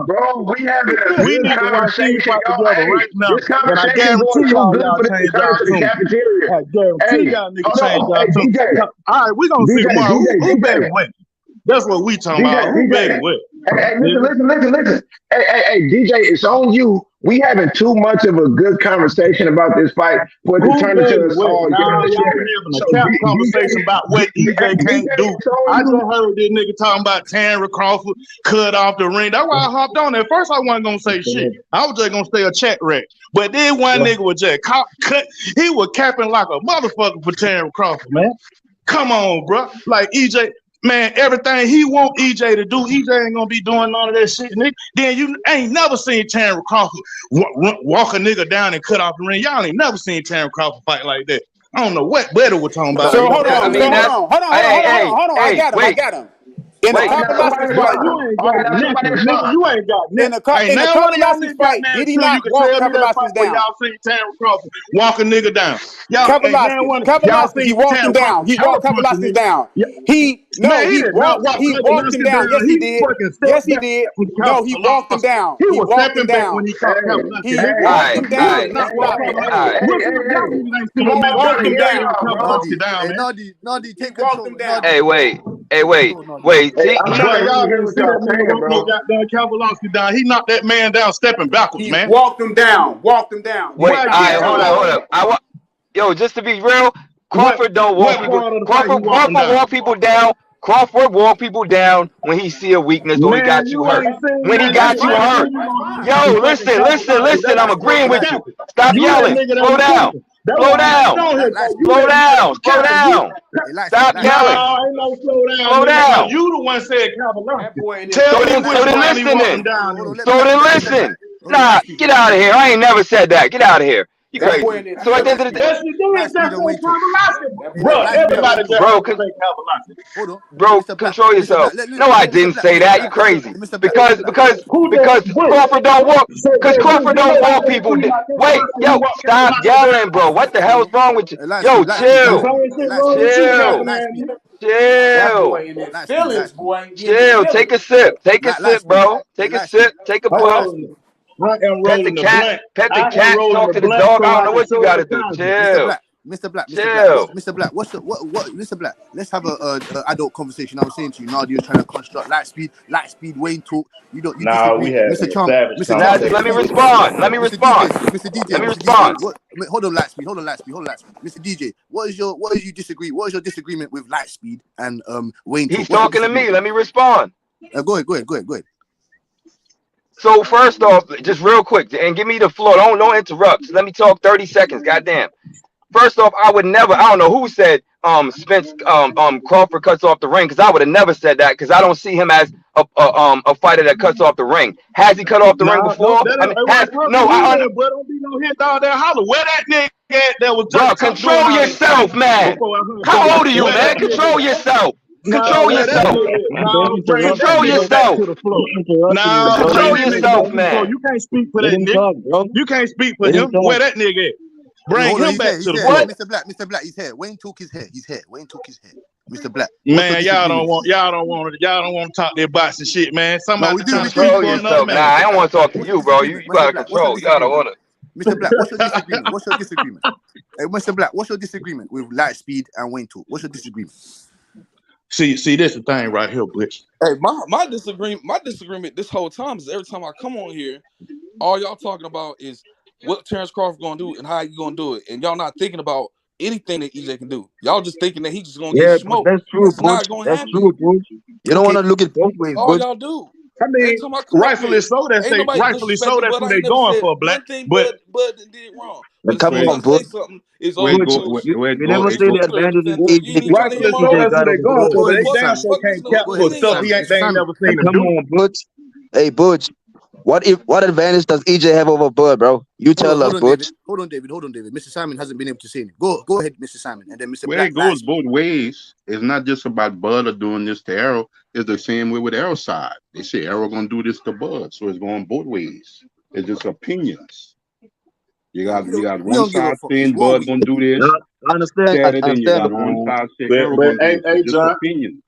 Bro, we having a we need to watch these fight together right now. And I guarantee y'all change y'all tune. I guarantee y'all niggas change y'all tune. All right, we gonna see tomorrow who better win. That's what we talking about. Who better win? Hey, listen. Hey, DJ, it's on you. We having too much of a good conversation about this fight for it to turn into us all. Y'all having a cap conversation about what EJ can't do. I just heard this nigga talking about Terence Crawford cut off the ring. That's why I hopped on. At first, I wasn't gonna say shit. I was just gonna stay a chat wreck. But then one nigga was just cut. He was capping like a motherfucker for Terence Crawford, man. Come on, bro. Like EJ. Man, everything he want EJ to do, EJ ain't gonna be doing none of that shit, nigga. Then you ain't never seen Terence Crawford walk a nigga down and cut off the ring. Y'all ain't never seen Terence Crawford fight like that. I don't know what better we're talking about. So hold on. I got him. In the Kapolowski fight, you ain't got nothing. In the Kapolowski fight, did he not walk Kapolowski down? Y'all seen Terence Crawford walk a nigga down. Kapolowski, he walked him down. He walked Kapolowski down. He walked him down. Yes, he did. Yes, he did. No, he walked him down. He was stepping back when he caught Kapolowski. He walked him down. Walked him down. Nadi, take control. Hey, wait. He knocked that man down stepping backwards, man. Walked him down. Wait, all right, hold up. Yo, just to be real, Crawford don't walk people. Crawford walk people down. Crawford walk people down when he see a weakness or he got you hurt. When he got you hurt. Yo, listen. I'm agreeing with you. Stop yelling. Slow down. Slow down. Stop yelling. Slow down. You the one said Kapolowski. So then listen. Nah, get out of here. I ain't never said that. Get out of here. You crazy. So at the end of the day, bro, control yourself. No, I didn't say that. You crazy. Because Crawford don't walk. Because Crawford don't walk people. Wait, yo, stop yelling, bro. What the hell's wrong with you? Yo, chill. Take a sip. Bro. Take a sip. Take a puff. Pet the cat, talk to the dog. I don't know what you gotta do. Chill. Mr. Black, Mr. Black, let's have a adult conversation. I was saying to you, Nadia, you're trying to construct light speed Wayne talk. We have Mr. Charm. Let me respond. Mr. DJ, hold on, light speed. Mr. DJ, what is your disagreement with light speed and Wayne talk? He's talking to me. Let me respond. Go ahead. So first off, just real quick, and give me the floor. Don't interrupt. Let me talk 30 seconds. Goddamn. First off, I would never. I don't know who said Spence Crawford cuts off the ring, because I would have never said that, because I don't see him as a fighter that cuts off the ring. Has he cut off the ring before? Don't be no hit dog there. Holler, where that nigga at that was just control yourself, man. How old are you, man? Control yourself. Control yourself, man. You can't speak for that nigga. You can't speak for him. Where that nigga at? Bring him back to the what? Mr. Black, he's here. Wayne took his hair. Wayne took his hair. Mr. Black. Man, y'all don't want to talk their boxing shit, man. Somebody control yourself. Nah, I don't want to talk to you, bro. You gotta control. You gotta order. Mr. Black, what's your disagreement? What's your disagreement? Hey, Mr. Black, what's your disagreement with Lightspeed and Wayne Talk? What's your disagreement? See, this the thing right here, Blitz. Hey, my disagreement this whole time is every time I come on here, all y'all talking about is what Terence Crawford gonna do and how he gonna do it, and y'all not thinking about anything that EJ can do. Y'all just thinking that he's just gonna get smoked. That's true, It's not Butch. gonna That's happen. true, Butch. You don't want to look at both ways, All Butch. y'all do. I mean, Every time I come up rightfully here, so. That's ain't nobody rightfully so. disrespecting That's Bud. who I they ain't never going said for, Black. one thing But Bud did wrong. But But as come soon as on, I Butch. say something, it's Butch, over. you never say the advantage is You ain't even trying to hear EJ my so EJ that's argument. who got they over going Bud. for. But they Fuck damn you. sure Fuck can't listening cap to for any of stuff y'all they niggas. ain't never seen him Come do. on, Butch. Hey, Butch. What advantage does EJ have over Bud, bro? You tell us, Butch. Hold on, David. Mr. Simon hasn't been able to say it. Go ahead, Mr. Simon, and then Mr. Well, Black. it goes both ways. It's not just about Bud or doing this to Errol. It's the same way with Errol's side. They say Errol gonna do this to Bud, so it's going both ways. It's just opinions. You got We one don't give a side fuck. saying What are Bud we? gonna do this, I understand. I Saturday, and you understand, got but one side saying But Errol gonna do this. hey It's just John, opinions.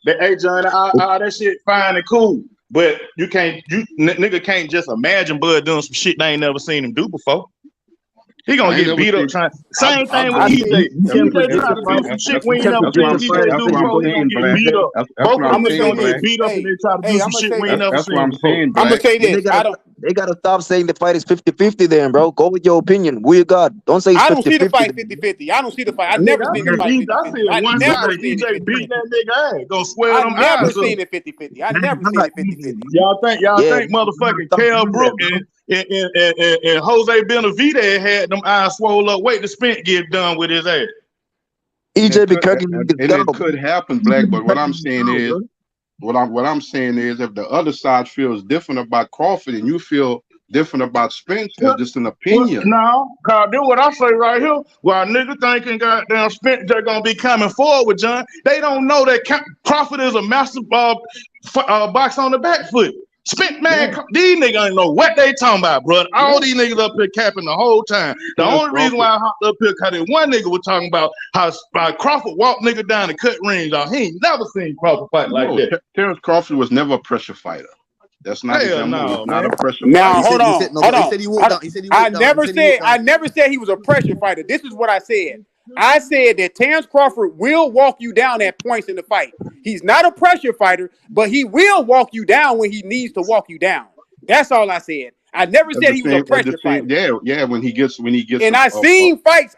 all that shit fine and cool. But nigga can't just imagine Bud doing some shit they ain't never seen him do before. He gonna I ain't get never beat up seen. trying. I Same thing with believe EJ. you can't put EJ try to do justified. some shit You we ain't can't never put that's what seen I'm justified EJ that's do what saying I'm before. both He gonna saying, get Black. beat up. That's what I'm Both them niggas saying, gonna Black. get beat up and they try to do some I'm gonna shit say we ain't this. never That's what seen I'm before. saying, I'm gonna Black. say But this. they gotta stop saying the fight is 50-50 then, bro. Go with your opinion. We God. Don't say it's I don't see the 50-50 fight then. 50-50. I don't see the fight. I Nigga, never I seen the see fight I 50-50. see it I one never sided. seen it EJ 50-50. beating that nigga ass. Gonna swell I them never eyes up. seen it 50-50. I Man, never I'm seen not it easy, 50-50. man. Y'all Yeah, think man, you gotta motherfucking stop Kell doing that, Brook bro. and Jose Benavidez had them eyes swole up. Wait to Spence get done with his ass. And EJ be cracking niggas it skull. could happen, Black. But what I'm saying is, if the other side feels different about Crawford and you feel different about Spence, it's just an Well, opinion. no, cause do what I say right here. While nigga thinking goddamn Spence they're gonna be coming forward with John, they don't know that Crawford is a master box on the back foot. Spence, man, these niggas ain't know what they talking about, bro. All these niggas up here capping the whole time. The Terence only reason why I hopped up here, cause that one nigga was talking about how Crawford walked nigga down and cut rings off. He ain't never seen Crawford fight like No, that. Terence Crawford was never a pressure fighter. That's not his Hell MO. He's no, not man. a pressure Now fighter. hold on. He said he walked down. He said he I walked down. never said he was a pressure fighter. This is what I said. I said that Terence Crawford will walk you down at points in the fight. He's not a pressure fighter, but he will walk you down when he needs to walk you down. That's all I said. I never said he was a pressure fighter. Yeah. When he gets And I seen fights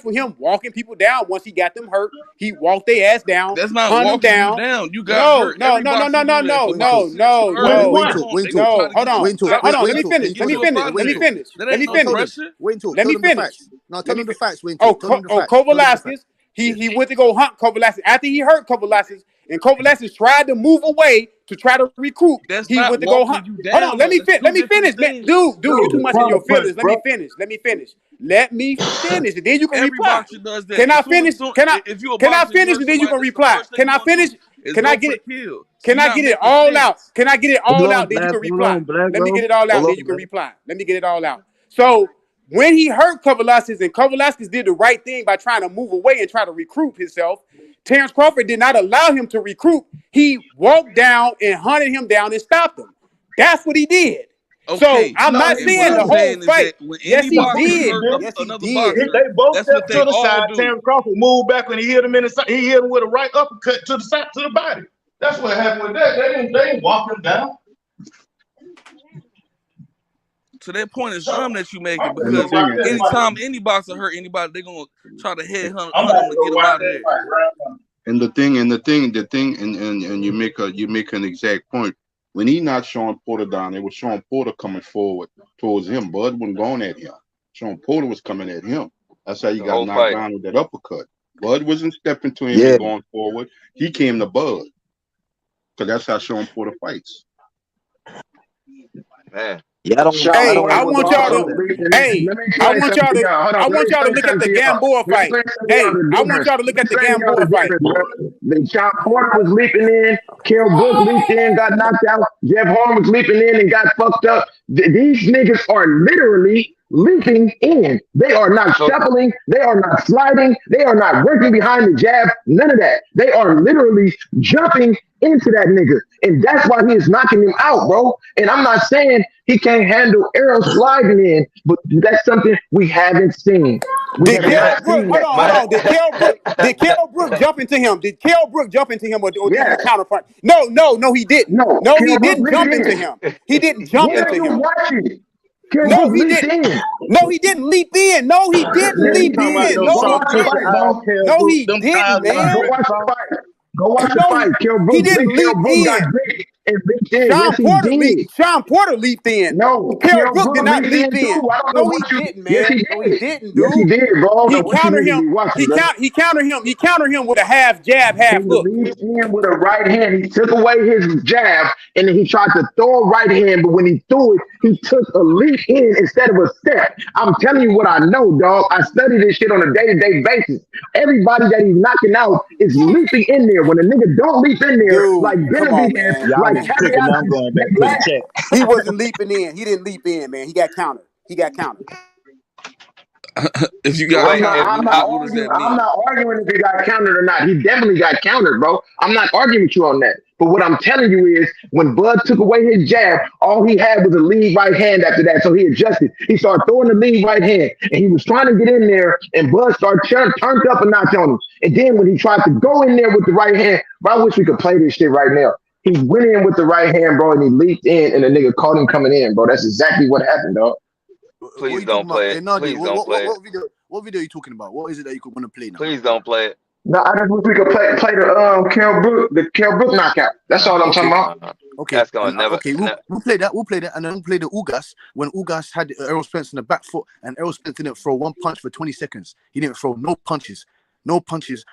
with him walking people down once he got them hurt. He walked their ass down, That's not hunt them walking you down. down. You got No. hurt. Every boxer do that. So as soon as you hurt, they gonna try to Hold get you on. out Hold on. the Let me finish. get you up out of there. That ain't no pressure. Let me finish. No, tell them the facts, Wayne. Oh, Tell them the facts. Kovalaskas. He went to go hunt Kovalaskas after he hurt Kovalaskas, and Kovalaskas tried to move away to try to recruit. That's He not went to go walking hunt. you Hold down. on, let me finish, man. Dude, you too the much in your product punch, feelings. Let bro. me finish, and then you can Every reply. boxer does that. Can I finish? If you a Can I boxer, you finish, hurt and then you somebody, can that's the reply? first thing Can you I gonna finish? do is Can go I for get the it? kill. So Can you're I not get it making all out? sense. Can I get it all out? Then you can reply. Black, Let me bro. get it all out. Hold Then on, you can Black. reply. Let me get it all out. So when he hurt Kovalaskas, and Kovalaskas did the right thing by trying to move away and try to recruit himself, Terence Crawford did not allow him to recruit. He walked down and hunted him down and stopped him. That's what he did. So Okay, I'm not and what saying I'm the whole saying is fight. that when Yes, any he boxer did. hurt Yes, he another did. boxer, They both that's what stepped they to the all side. do. Terence Crawford moved back when he hit him in the side. He hit him with a right uppercut to the side to the body. That's what happened with that. They didn't walk him down. So that point is dumb that you making And the because thing, anytime any boxer hurt anybody, they're gonna try to hunt I'm about them to to go get them watch out of that there. fight right now. and you make an exact point. When he knocked Sean Porter down, it was Sean Porter coming forward towards him. Bud wasn't going at him. Sean Porter was coming at him. That's how he got whole knocked fight. down with that uppercut. Bud wasn't stepping to him Yeah. and going forward. He came to Bud. Because that's how Sean Porter fights. Man. Yeah, I don't Hey, I want want to y'all do to. that. Hey, I want y'all to. I want y'all to look at the Gamboa fight. Hey, I want y'all to look at the Gamboa fight. The Sean Porter was leaping in, Kell Brook leaped in, got knocked out. Jeff Horn was leaping in and got fucked up. These niggas are literally leaping in. They are not shuffling. They are not sliding. They are not working behind the jab. None of that. They are literally jumping into that nigga. And that's why he is knocking him out, bro. And I'm not saying He can't handle Errol sliding in, but that's something we haven't seen. We Did have Kell not Brook, seen hold that. on, hold on. Did Kell Brook jump into him? Did Kell Brook jump into him or did he Yes. counterpunch? No, he didn't. No, No, he Kell Brook didn't jump leaped into in. him. He didn't jump When are into you him. watching? Kell No, Brook he leaped didn't. in. No, he didn't leap in. No, he didn't Man, you leap talking about in. those No, Go he soft watch the tissue fight, didn't. eyes, bro. Kell No, Brook, he them eyes didn't, like man. Go watch the Arkansas. fight. Go watch the No, fight. he didn't Kell leap Brook got in. big and leaped in. Yes, he did. Sean Porter leaped in. No, Kell Kell Brook did Brook not leaped leap in in. too. I don't know No, he what you. didn't, Yes, man. he No, he did. didn't, Yes, he dude. did, bro. I don't He know what you countered need to him. be watching, brother. He countered him with a half jab, He half hook. leaped in with a right hand. He took away his jab and then he tried to throw a right hand, but when he threw it, he took a leap in instead of a step. I'm telling you what I know, dog. I study this shit on a day-to-day basis. Everybody that he's knocking out is leaping in there. When a nigga don't leap in there, like Dude, come on, Benavidez, man. Y'all like niggas cooking. Now I'm Kaliakis, going back they to the last. chat. He wasn't leaping in. He didn't leap in, man. He got countered. If you got Wait, countered, I'm not what does that arguing. I'm mean? not arguing if he got countered or not. He definitely got countered, bro. I'm not arguing with you on that. But what I'm telling you is, when Bud took away his jab, all he had was a lead right hand after that. So he adjusted. He started throwing the lead right hand, and he was trying to get in there, and Bud started turned up a notch on him. And then when he tried to go in there with the right hand, bro, I wish we could play this shit right now. He went in with the right hand, bro, and he leaped in, and the nigga caught him coming in, bro. That's exactly what happened, dog. Please don't play it. Please don't play it. What video are you talking about? What is it that you want to play now? Please don't play it. No, I just wish we could play the Kell Brook knockout. That's all I'm talking about. Okay, That's gonna never. we'll play that. We'll play that, and then we'll play the Ugas when Ugas had Errol Spence in the back foot, and Errol Spence didn't throw one punch for 20 seconds. He didn't throw no punches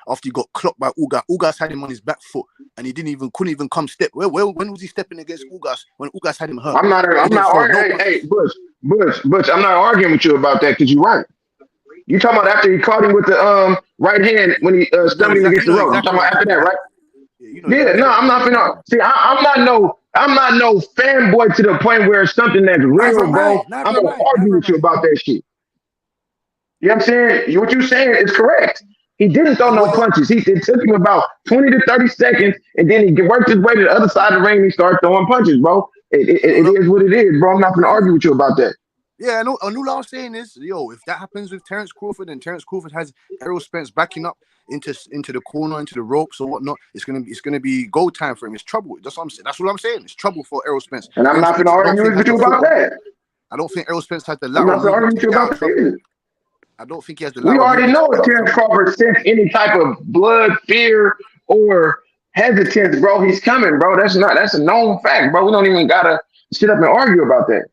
after he got clocked by Ugas. Ugas had him on his back foot, and he couldn't even come step. When was he stepping against Ugas? When Ugas had him hurt. I'm not arguing. Hey, Butch, I'm not arguing with you about that because you're right. You talking about after he caught him with the right hand when he stumbling against the rope? You talking about after that, right? No, I'm not finna. See, I'm not no fanboy to the point where it's something that's real, bro. I'm gonna argue with you about that shit. You know what I'm saying? What you're saying is correct. He didn't throw no punches. It took him about 20 to 30 seconds, and then he worked his way to the other side of the ring and he started throwing punches, bro. It is what it is, bro. I'm not gonna argue with you about that. Yeah, I know. All I'm saying is, if that happens with Terence Crawford and Terence Crawford has Errol Spence backing up into the corner, into the ropes or whatnot, it's gonna be go time for him. It's trouble. That's what I'm saying. That's what I'm saying. It's trouble for Errol Spence. And I'm not gonna argue with you about that. I don't think Errol Spence has the lateral. I'm not gonna argue with you about that. I don't think he has the. We already know if Terence Crawford sense any type of blood, fear, or hesitance, bro, he's coming, bro. That's a known fact, bro. We don't even gotta sit up and argue about that.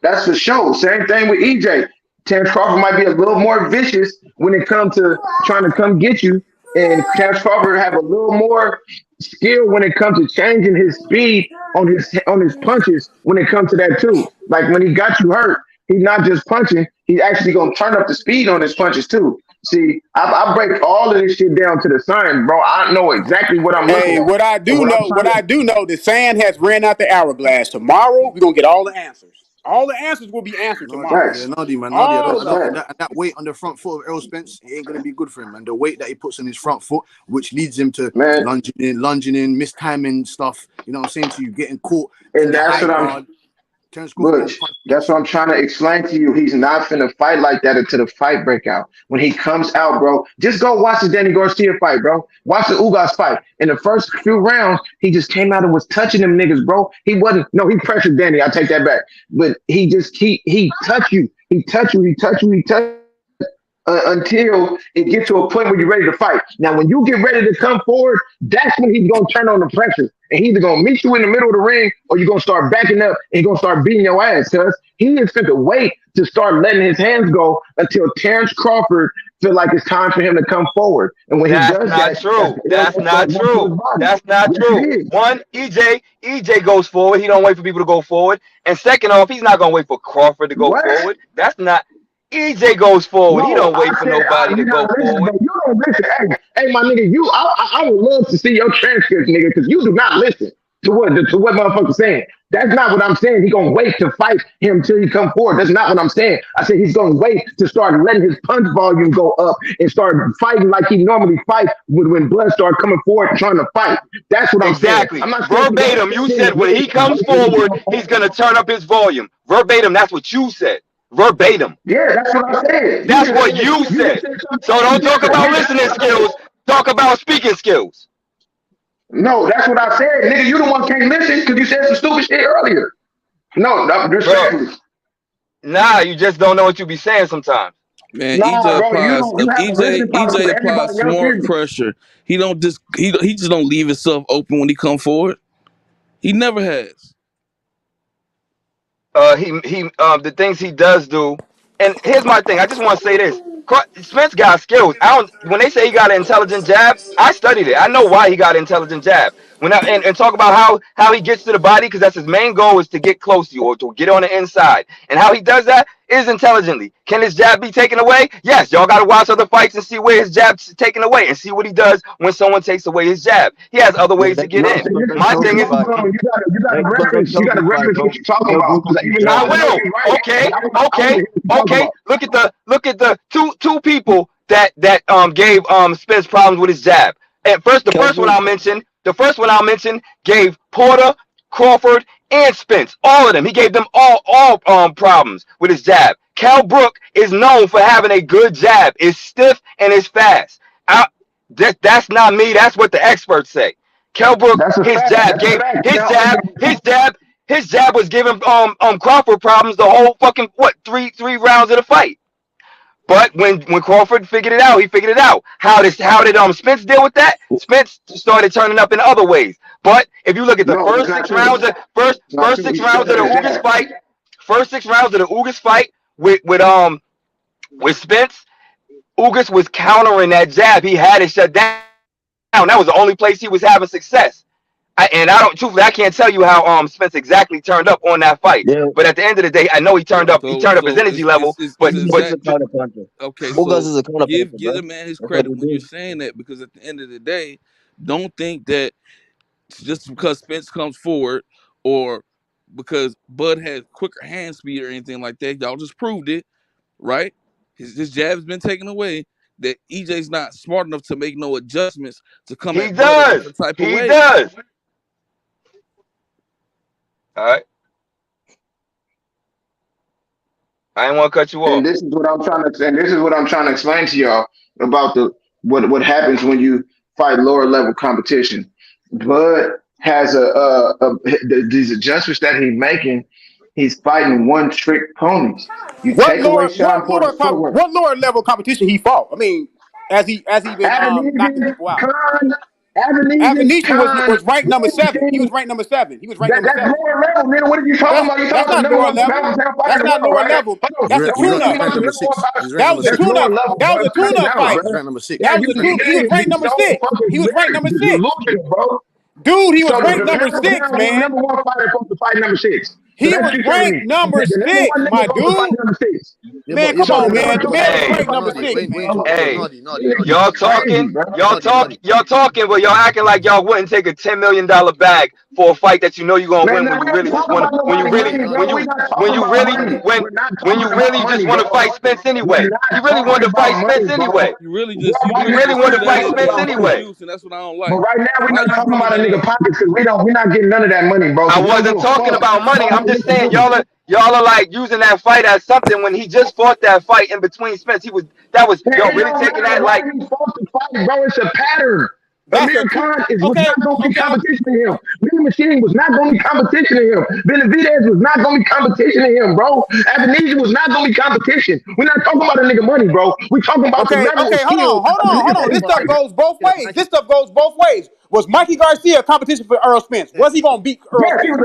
That's for sure. Same thing with EJ. Terence Crawford might be a little more vicious when it comes to trying to come get you, and Terence Crawford have a little more skill when it comes to changing his speed on his punches when it comes to that too. Like when he got you hurt, he's not just punching, he's actually gonna turn up the speed on his punches too. See, I break all of this shit down to the science, bro. I know exactly what I'm looking at. What I do know, the sand has ran out the hourglass. Tomorrow, we're gonna get all the answers. All the answers will be answered tomorrow. Yeah, Nadi, man. That weight on the front foot of Errol Spence, it ain't gonna be good for him, man. The weight that he puts on his front foot, which leads him to lunging in, mistiming stuff. You know what I'm saying to you, getting caught. And that's what I'm. Butch, that's what I'm trying to explain to you. He's not finna fight like that until the fight break out. When he comes out, bro, just go watch the Danny Garcia fight, bro. Watch the Ugas fight. In the first few rounds, he just came out and was touching them niggas, bro. He pressured Danny. I take that back. But he touched you. He touched you. Until it gets to a point where you're ready to fight. Now, when you get ready to come forward, that's when he's going to turn on the pressure. And he's either going to meet you in the middle of the ring or you're going to start backing up and he's going to start beating your ass because he is going to wait to start letting his hands go until Terence Crawford feel like it's time for him to come forward. And when That's he does not that, true. That's not true. That's not true. One, EJ goes forward. He don't wait for people to go forward. And second off, he's not going to wait for Crawford to go forward. That's not... EJ goes forward. He don't wait for nobody to go forward. You don't listen. Hey, my nigga, I would love to see your transcripts, nigga, because you do not listen. To what motherfucker saying? That's not what I'm saying. He gonna wait to fight him till he come forward. That's not what I'm saying. I said he's gonna wait to start letting his punch volume go up and start fighting like he normally fights when blood start coming forward and trying to fight. That's what I'm saying. Exactly. I'm not saying Verbatim, you said when he comes forward, he's gonna turn up his volume. Verbatim, that's what you said. Verbatim. Yeah, that's what I said. That's what you said. So don't talk about listening skills. Talk about speaking skills. No, that's what I said. Nigga, you the one can't listen because you said some stupid shit earlier. No, respectfully. Nah, you just don't know what you be saying sometimes. Man, Nah, EJ bro, applies. you have a listening problem EJ to applies everybody else. smart pressure. He just don't leave himself open when he come forward. He never has. The things he does do, and here's my thing. I just want to say this: Spence got skills. When they say he got an intelligent jab, I studied it. I know why he got an intelligent jab. And talk about how he gets to the body, because that's his main goal, is to get close to you or to get on the inside. And how he does that is intelligently. Can his jab be taken away? Yes. Y'all got to watch other fights and see where his jab's taken away and see what he does when someone takes away his jab. He has other ways to get in. My thing is, you got to reference what you're talking about. I will. Okay. Look at the two people that gave Spence problems with his jab. And the first one I'll mention gave Porter, Crawford, and Spence, all of them. He gave them all problems with his jab. Cal Brook is known for having a good jab. It's stiff and it's fast. That's not me. That's what the experts say. Cal Brook, his jab was giving Crawford problems the whole fucking three rounds of the fight. But when Crawford figured it out, he figured it out. How did Spence deal with that? Spence started turning up in other ways. But if you look at the first 6 rounds of the Ugas fight with Spence, Ugas was countering that jab. He had it shut down. That was the only place he was having success. I can't tell you how Spence exactly turned up on that fight. Yeah. But at the end of the day, I know he turned up. He turned up his energy level. Okay, so give the man his credit when you're saying that, because at the end of the day, don't think that just because Spence comes forward or because Bud has quicker hand speed or anything like that, y'all just proved it, right? His jab's been taken away. That EJ's not smart enough to make no adjustments to come at Bud a different type of way. He does. All right. I didn't want to cut you off. And this is what I'm trying to explain to y'all about what happens when you fight lower level competition. Bud has these adjustments that he's making. He's fighting one trick ponies. What lower level competition he fought? I mean, as he been knocking people out. Avenesian was ranked number 7. He was ranked number 7. That's lower level, man. What are you talking about? That's not lower level. That's not lower level. That's a tune-up. That was a tune-up. That was a tune-up fight. He was ranked number 6. He was ranked number 6. Dude, he was ranked number 6, man. Number 1 fighter supposed to fight number 6. He was ranked number 6, my dude. Man, come on, man. The man was ranked number 6. Hey, y'all talking, but y'all acting like y'all wouldn't take a $10 million bag for a fight that you know you're gonna win when you really just want to fight Spence anyway. You really wanted to fight Spence anyway. You really wanted to fight Spence anyway. And that's what I don't like. But right now we're not talking about a nigga pockets because we're not getting none of that money, bro. I wasn't talking about money. I'm just saying y'all are like using that fight as something when he just fought that fight in between Spence. Y'all really taking that like he fought the fight, bro. It's a pattern. Amir Khan was not going to be competition to him. Billy Machine was not going to be competition to him. Benavidez was not going to be competition to him, bro. Avenesian was not going to be competition. We're not talking about a nigga money, bro. We're talking about the level of skill. Hold on. This stuff goes both ways. Was Mikey Garcia a competition for Errol Spence? Was he going to beat Errol Spence?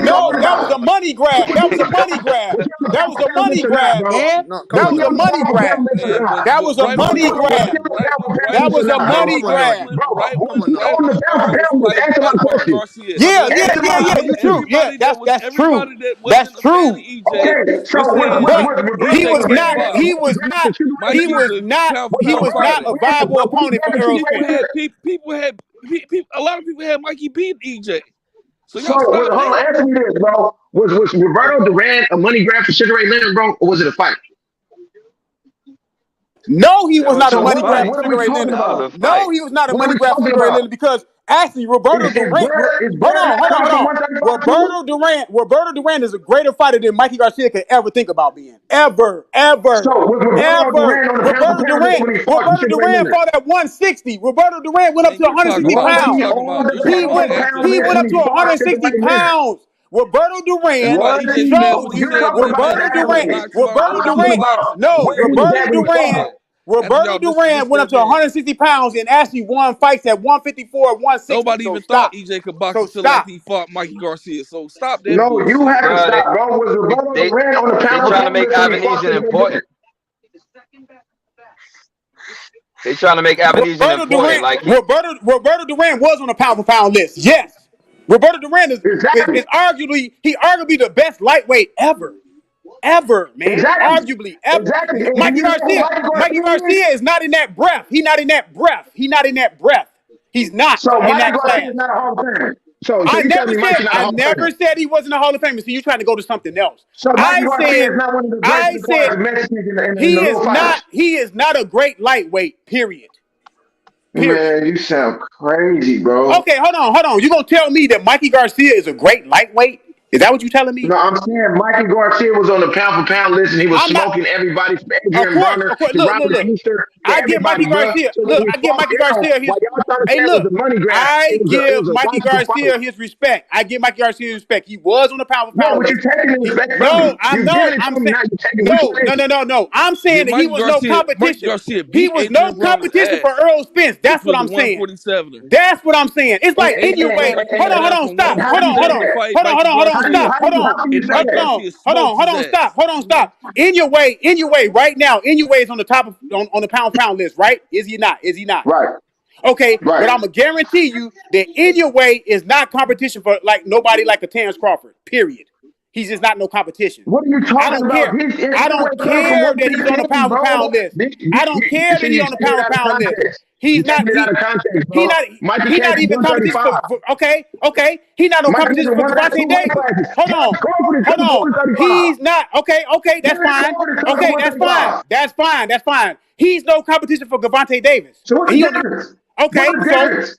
No. that was a money grab. That was a money grab. That was a money grab, man. No, come That on, was a man. money grab. Yeah, That was a right when money grab. That was a money grab. Come on now. right when Carter was fighting Garcia. Yeah. You true. Yeah, that's true. Everybody that That's wasn't a fan of true. EJ was saying But he EJ was can't not. box. He was not. He Mikey's was a not. pound for He pound was not fighter. a viable opponent for Errol People Spence. had a lot of people had Mikey beat EJ. So So y'all stop hold on, that. answer me this, bro. Was Roberto Duran a money grab for Sugar Ray Leonard, bro, or was it a fight? No, he was not a So money grab for what are Sugar we Ray talking Leonard. about? No, he was not a What are money we grab for talking Sugar Ray about? Leonard because actually Roberto Duran. Hold on. Roberto Duran is a greater fighter than Mikey Garcia could ever think about being. Ever. So was Roberto Duran on the pound for pound list when he fought Roberto Sugar Ray Duran Leonard? fought at 160. Roberto Duran went up to You talking 160 about pounds. you talking about He went after up to 160 pounds. Roberto that's Duran why EJ said showed what he you. said when Roberto knocked him out Duran. when he was boxing. No, Roberto That's what he Duran. said. After Roberto y'all Duran missed went up that to man. 160 pounds and actually won fights at 154 and 160. Nobody So even thought stop. EJ could box So until stop. after he fought Mikey Garcia. So stop that No, you bullshit. have to Bro, stop, bro. Was Roberto Duran on the they pound for trying to pound make list when he fought Avenesian Sugar Ray important. Leonard? They trying to make Avenesian important. Like Roberto Duran was on the pound for pound list. Yes. Roberto Duran is Exactly. arguably the best lightweight ever. Ever, man. Exactly. Arguably ever. Exactly. And Mikey you know who Garcia is? is not in that breath. He's not in that breath. He's not So in Mikey that Garcia class. is not a Hall of Famer. So I you telling me Mikey not a I Hall of never Famer? said he wasn't a Hall of Famer. So you're trying to go to something else. So Mikey Garcia is not one of the greatest I as far said as Mexicans in the he little fighters. is not a great lightweight, period. Man, you sound crazy, bro. Okay, hold on. You gonna tell me that Mikey Garcia is a great lightweight? Is that what you telling me? No, I'm saying Mikey Garcia was on the pound for pound list and he was I'm not. smoking everybody from Of Adrian course. Broner to Look. Robert Easter to I give Mikey everybody, bro. Garcia. So when he I give fought Mikey Errol, Garcia his. while y'all trying to Hey, say it look. was a money grab, I it give was a Mikey logical Garcia fight. his respect. I give Mikey Garcia his respect. He was on the pound for Yeah, pound but list. you're taking his respect from No, me. You're giving it to him, now you're taking which one is it? no. I'm saying that he was no Mikey competition. Garcia He beat was no Adrian Broner's competition for ass, Earl Spence. which That's what was a I'm saying. 147er. That's what I'm saying. It's like Adrian Broner came Hold down on, from stop. How do you say 147 to that? fight Mikey Garcia, How can you and say Mikey that? Garcia smoked his ass. Hold on, stop. Inoue right now. Inoue is on the top of on the pound for pound list, right? Is he not? Right. Okay, Right. but I'm gonna guarantee you that Inoue is not competition for like nobody like a Terence Crawford. Period. He's just not no competition. What are you I talking don't about? care. I don't care that he's on the pound for pound list. I don't care that he's on the pound for pound list. He's not. It out of context, bro. Mikey He came not from even competition 135. for. Okay. He not no Mikey competition from for 135 Gervonta Davis. classes. Hold on. Crawford is coming from 135. He's not. Okay. That's Terence fine. Crawford is coming from Okay, that's 135. That's fine. He's no competition for Gervonta Davis. So what's And the he on the- difference? Okay, What's the difference?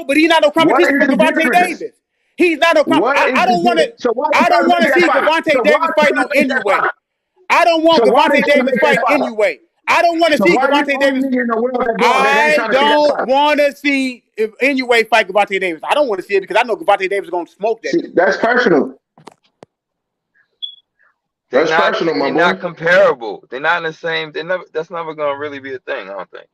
but he's not no What competition is for the Gervonta difference? Davis. He's not no What is I the don't want to. difference? So why are I you don't trying want to to make see that fight? Gervonta So why Davis are you fighting trying on to make that Inoue. fight? I don't want So why are you Gervonta trying to Davis make that fight fight? Inoue. I don't want to So see why are you Gervonta the only Davis. nigga in the world that ain't I trying to see that don't fight? want to see if Inoue fight Gervonta Davis. I don't want to see it because I know Gervonta Davis is going to smoke that See, dude. that's personal. That's personal, my they're boy. not comparable. They're not in the same. That's never gonna really be a thing. I don't think.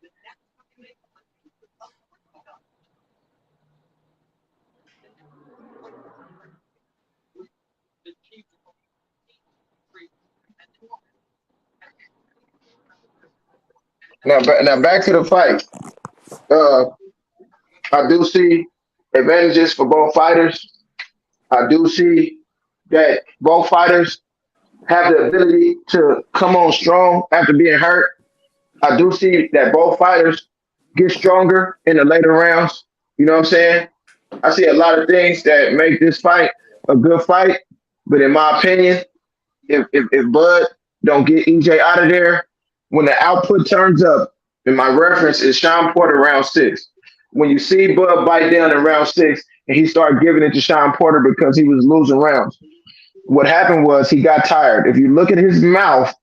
Now back to the fight. I do see advantages for both fighters. I do see that both fighters have the ability to come on strong after being hurt. I do see that both fighters get stronger in the later rounds. You know what I'm saying? I see a lot of things that make this fight a good fight. But in my opinion, if Bud don't get EJ out of there, when the output turns up, and my reference is Sean Porter round 6. When you see Bud bite down in round 6 and he started giving it to Sean Porter because he was losing rounds, what happened was he got tired. If you look at his mouth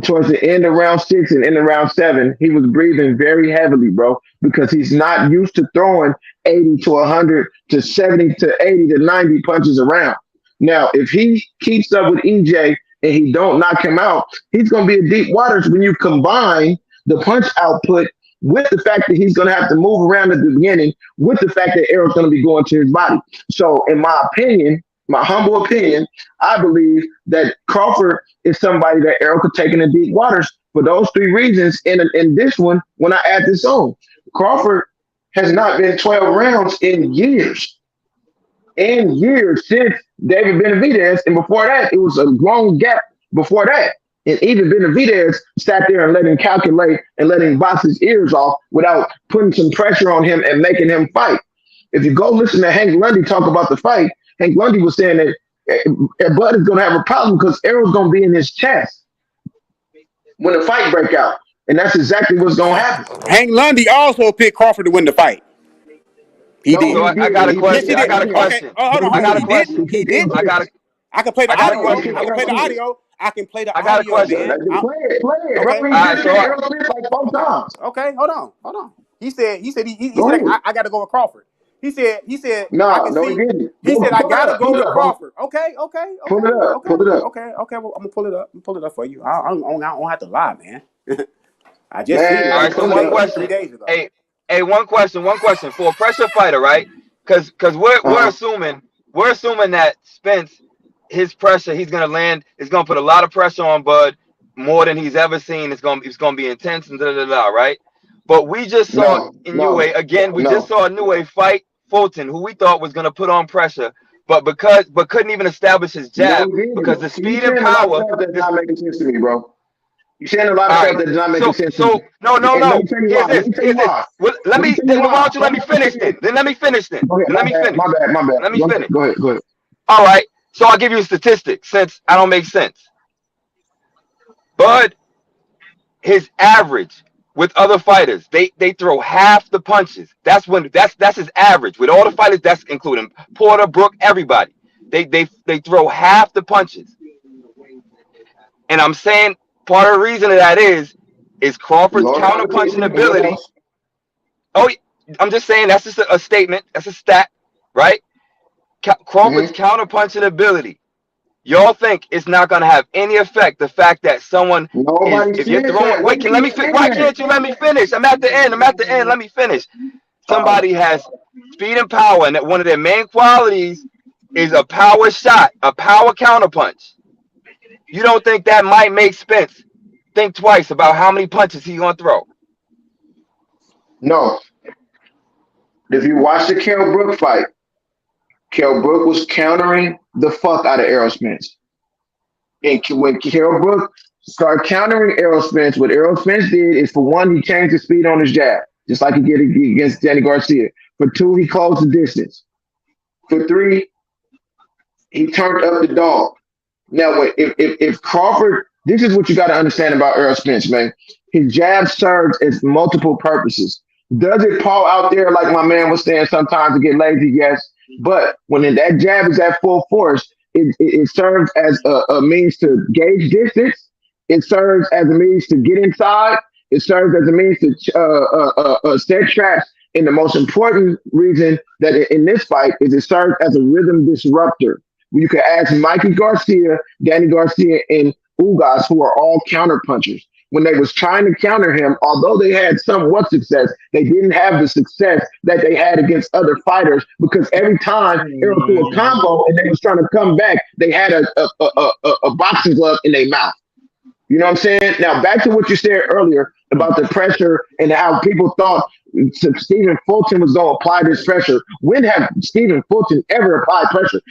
towards the end of round 6 and into round 7, he was breathing very heavily, bro, because he's not used to throwing 80 to 100 to 70 to 80 to 90 punches around. Now, if he keeps up with EJ and he don't knock him out, he's going to be in deep waters when you combine the punch output with the fact that he's going to have to move around at the beginning, with the fact that Errol's going to be going to his body. So, in my opinion, my humble opinion, I believe that Crawford is somebody that Errol could take in the deep waters for those 3 reasons. In this one, when I add this on, Crawford has not been 12 rounds in years. In years since David Benavidez, and before that, it was a long gap before that. And even Benavidez sat there and let him calculate and let him box his ears off without putting some pressure on him and making him fight. If you go listen to Hank Lundy talk about the fight, Hank Lundy was saying that Bud is going to have a problem because Errol's going to be in his chest when the fight break out. And that's exactly what's going to happen. Hank Lundy also picked Crawford to win the fight. He did. So I got a question. I got a question. Okay. Hold on. I got a question. He didn't. I can play the audio. I can play the audio. I can play the audio. I got a question. Play it. Okay. Bro, Errol Spence like 4 times. Okay. Hold on. He said I got to go with Crawford. He said. No, he didn't. He said I gotta go with Crawford. Okay. Pull it up. Okay. Well, I'm gonna pull it up. For you. I don't have to lie, man. I just seen it. All right. So one question. 3 days ago. Hey, one question. For a pressure fighter, right? Because we're assuming that Spence, his pressure, he's gonna land. It's gonna put a lot of pressure on Bud, more than he's ever seen. It's gonna be intense and right? But we just saw Inoue again. We just saw Inoue fight Fulton, who we thought was gonna put on pressure, but couldn't even establish his jab because the speed and power. That's not making sense to me, bro. You're saying a lot of stuff that does not make sense to me. No. Here's this. Well, why don't you let me finish then? Let me finish. My bad. Let me finish. Go ahead. All right. So I'll give you a statistic since I don't make sense. Bud, his average with other fighters, they throw half the punches. That's his average. With all the fighters, that's including Porter, Brook, everybody. They throw half the punches. And I'm saying part of the reason of that is Crawford's counterpunching ability. Oh, I'm just saying that's just a statement. That's a stat, right? Crawford's counterpunching ability. Y'all think it's not going to have any effect? The fact that someone if you're throwing, wait, let me finish. Why can't you let me finish? I'm at the end. Let me finish. Somebody has speed and power, and that one of their main qualities is a power shot, a power counterpunch. You don't think that might make Spence think twice about how many punches he's going to throw? No. If you watch the Kell Brook fight, Kell Brook was countering the fuck out of Errol Spence. And when Kell Brook started countering Errol Spence, what Errol Spence did is, for one, he changed the speed on his jab, just like he did against Danny Garcia. For 2, he closed the distance. For 3, he turned up the dog. Now, if Crawford, this is what you got to understand about Errol Spence, man. His jab serves as multiple purposes. Does it paw out there like my man was saying sometimes to get lazy? Yes. But when that jab is at full force, it serves as a means to gauge distance. It serves as a means to get inside. It serves as a means to set traps. And the most important reason that in this fight is it serves as a rhythm disruptor. You can ask Mikey Garcia, Danny Garcia, and Ugas, who are all counterpunchers. When they was trying to counter him, although they had somewhat success, they didn't have the success that they had against other fighters, because every time Errol threw a combo and they was trying to come back, they had a boxing glove in their mouth. You know what I'm saying? Now, back to what you said earlier about the pressure and how people thought Stephen Fulton was going to apply this pressure. When have Stephen Fulton ever applied pressure?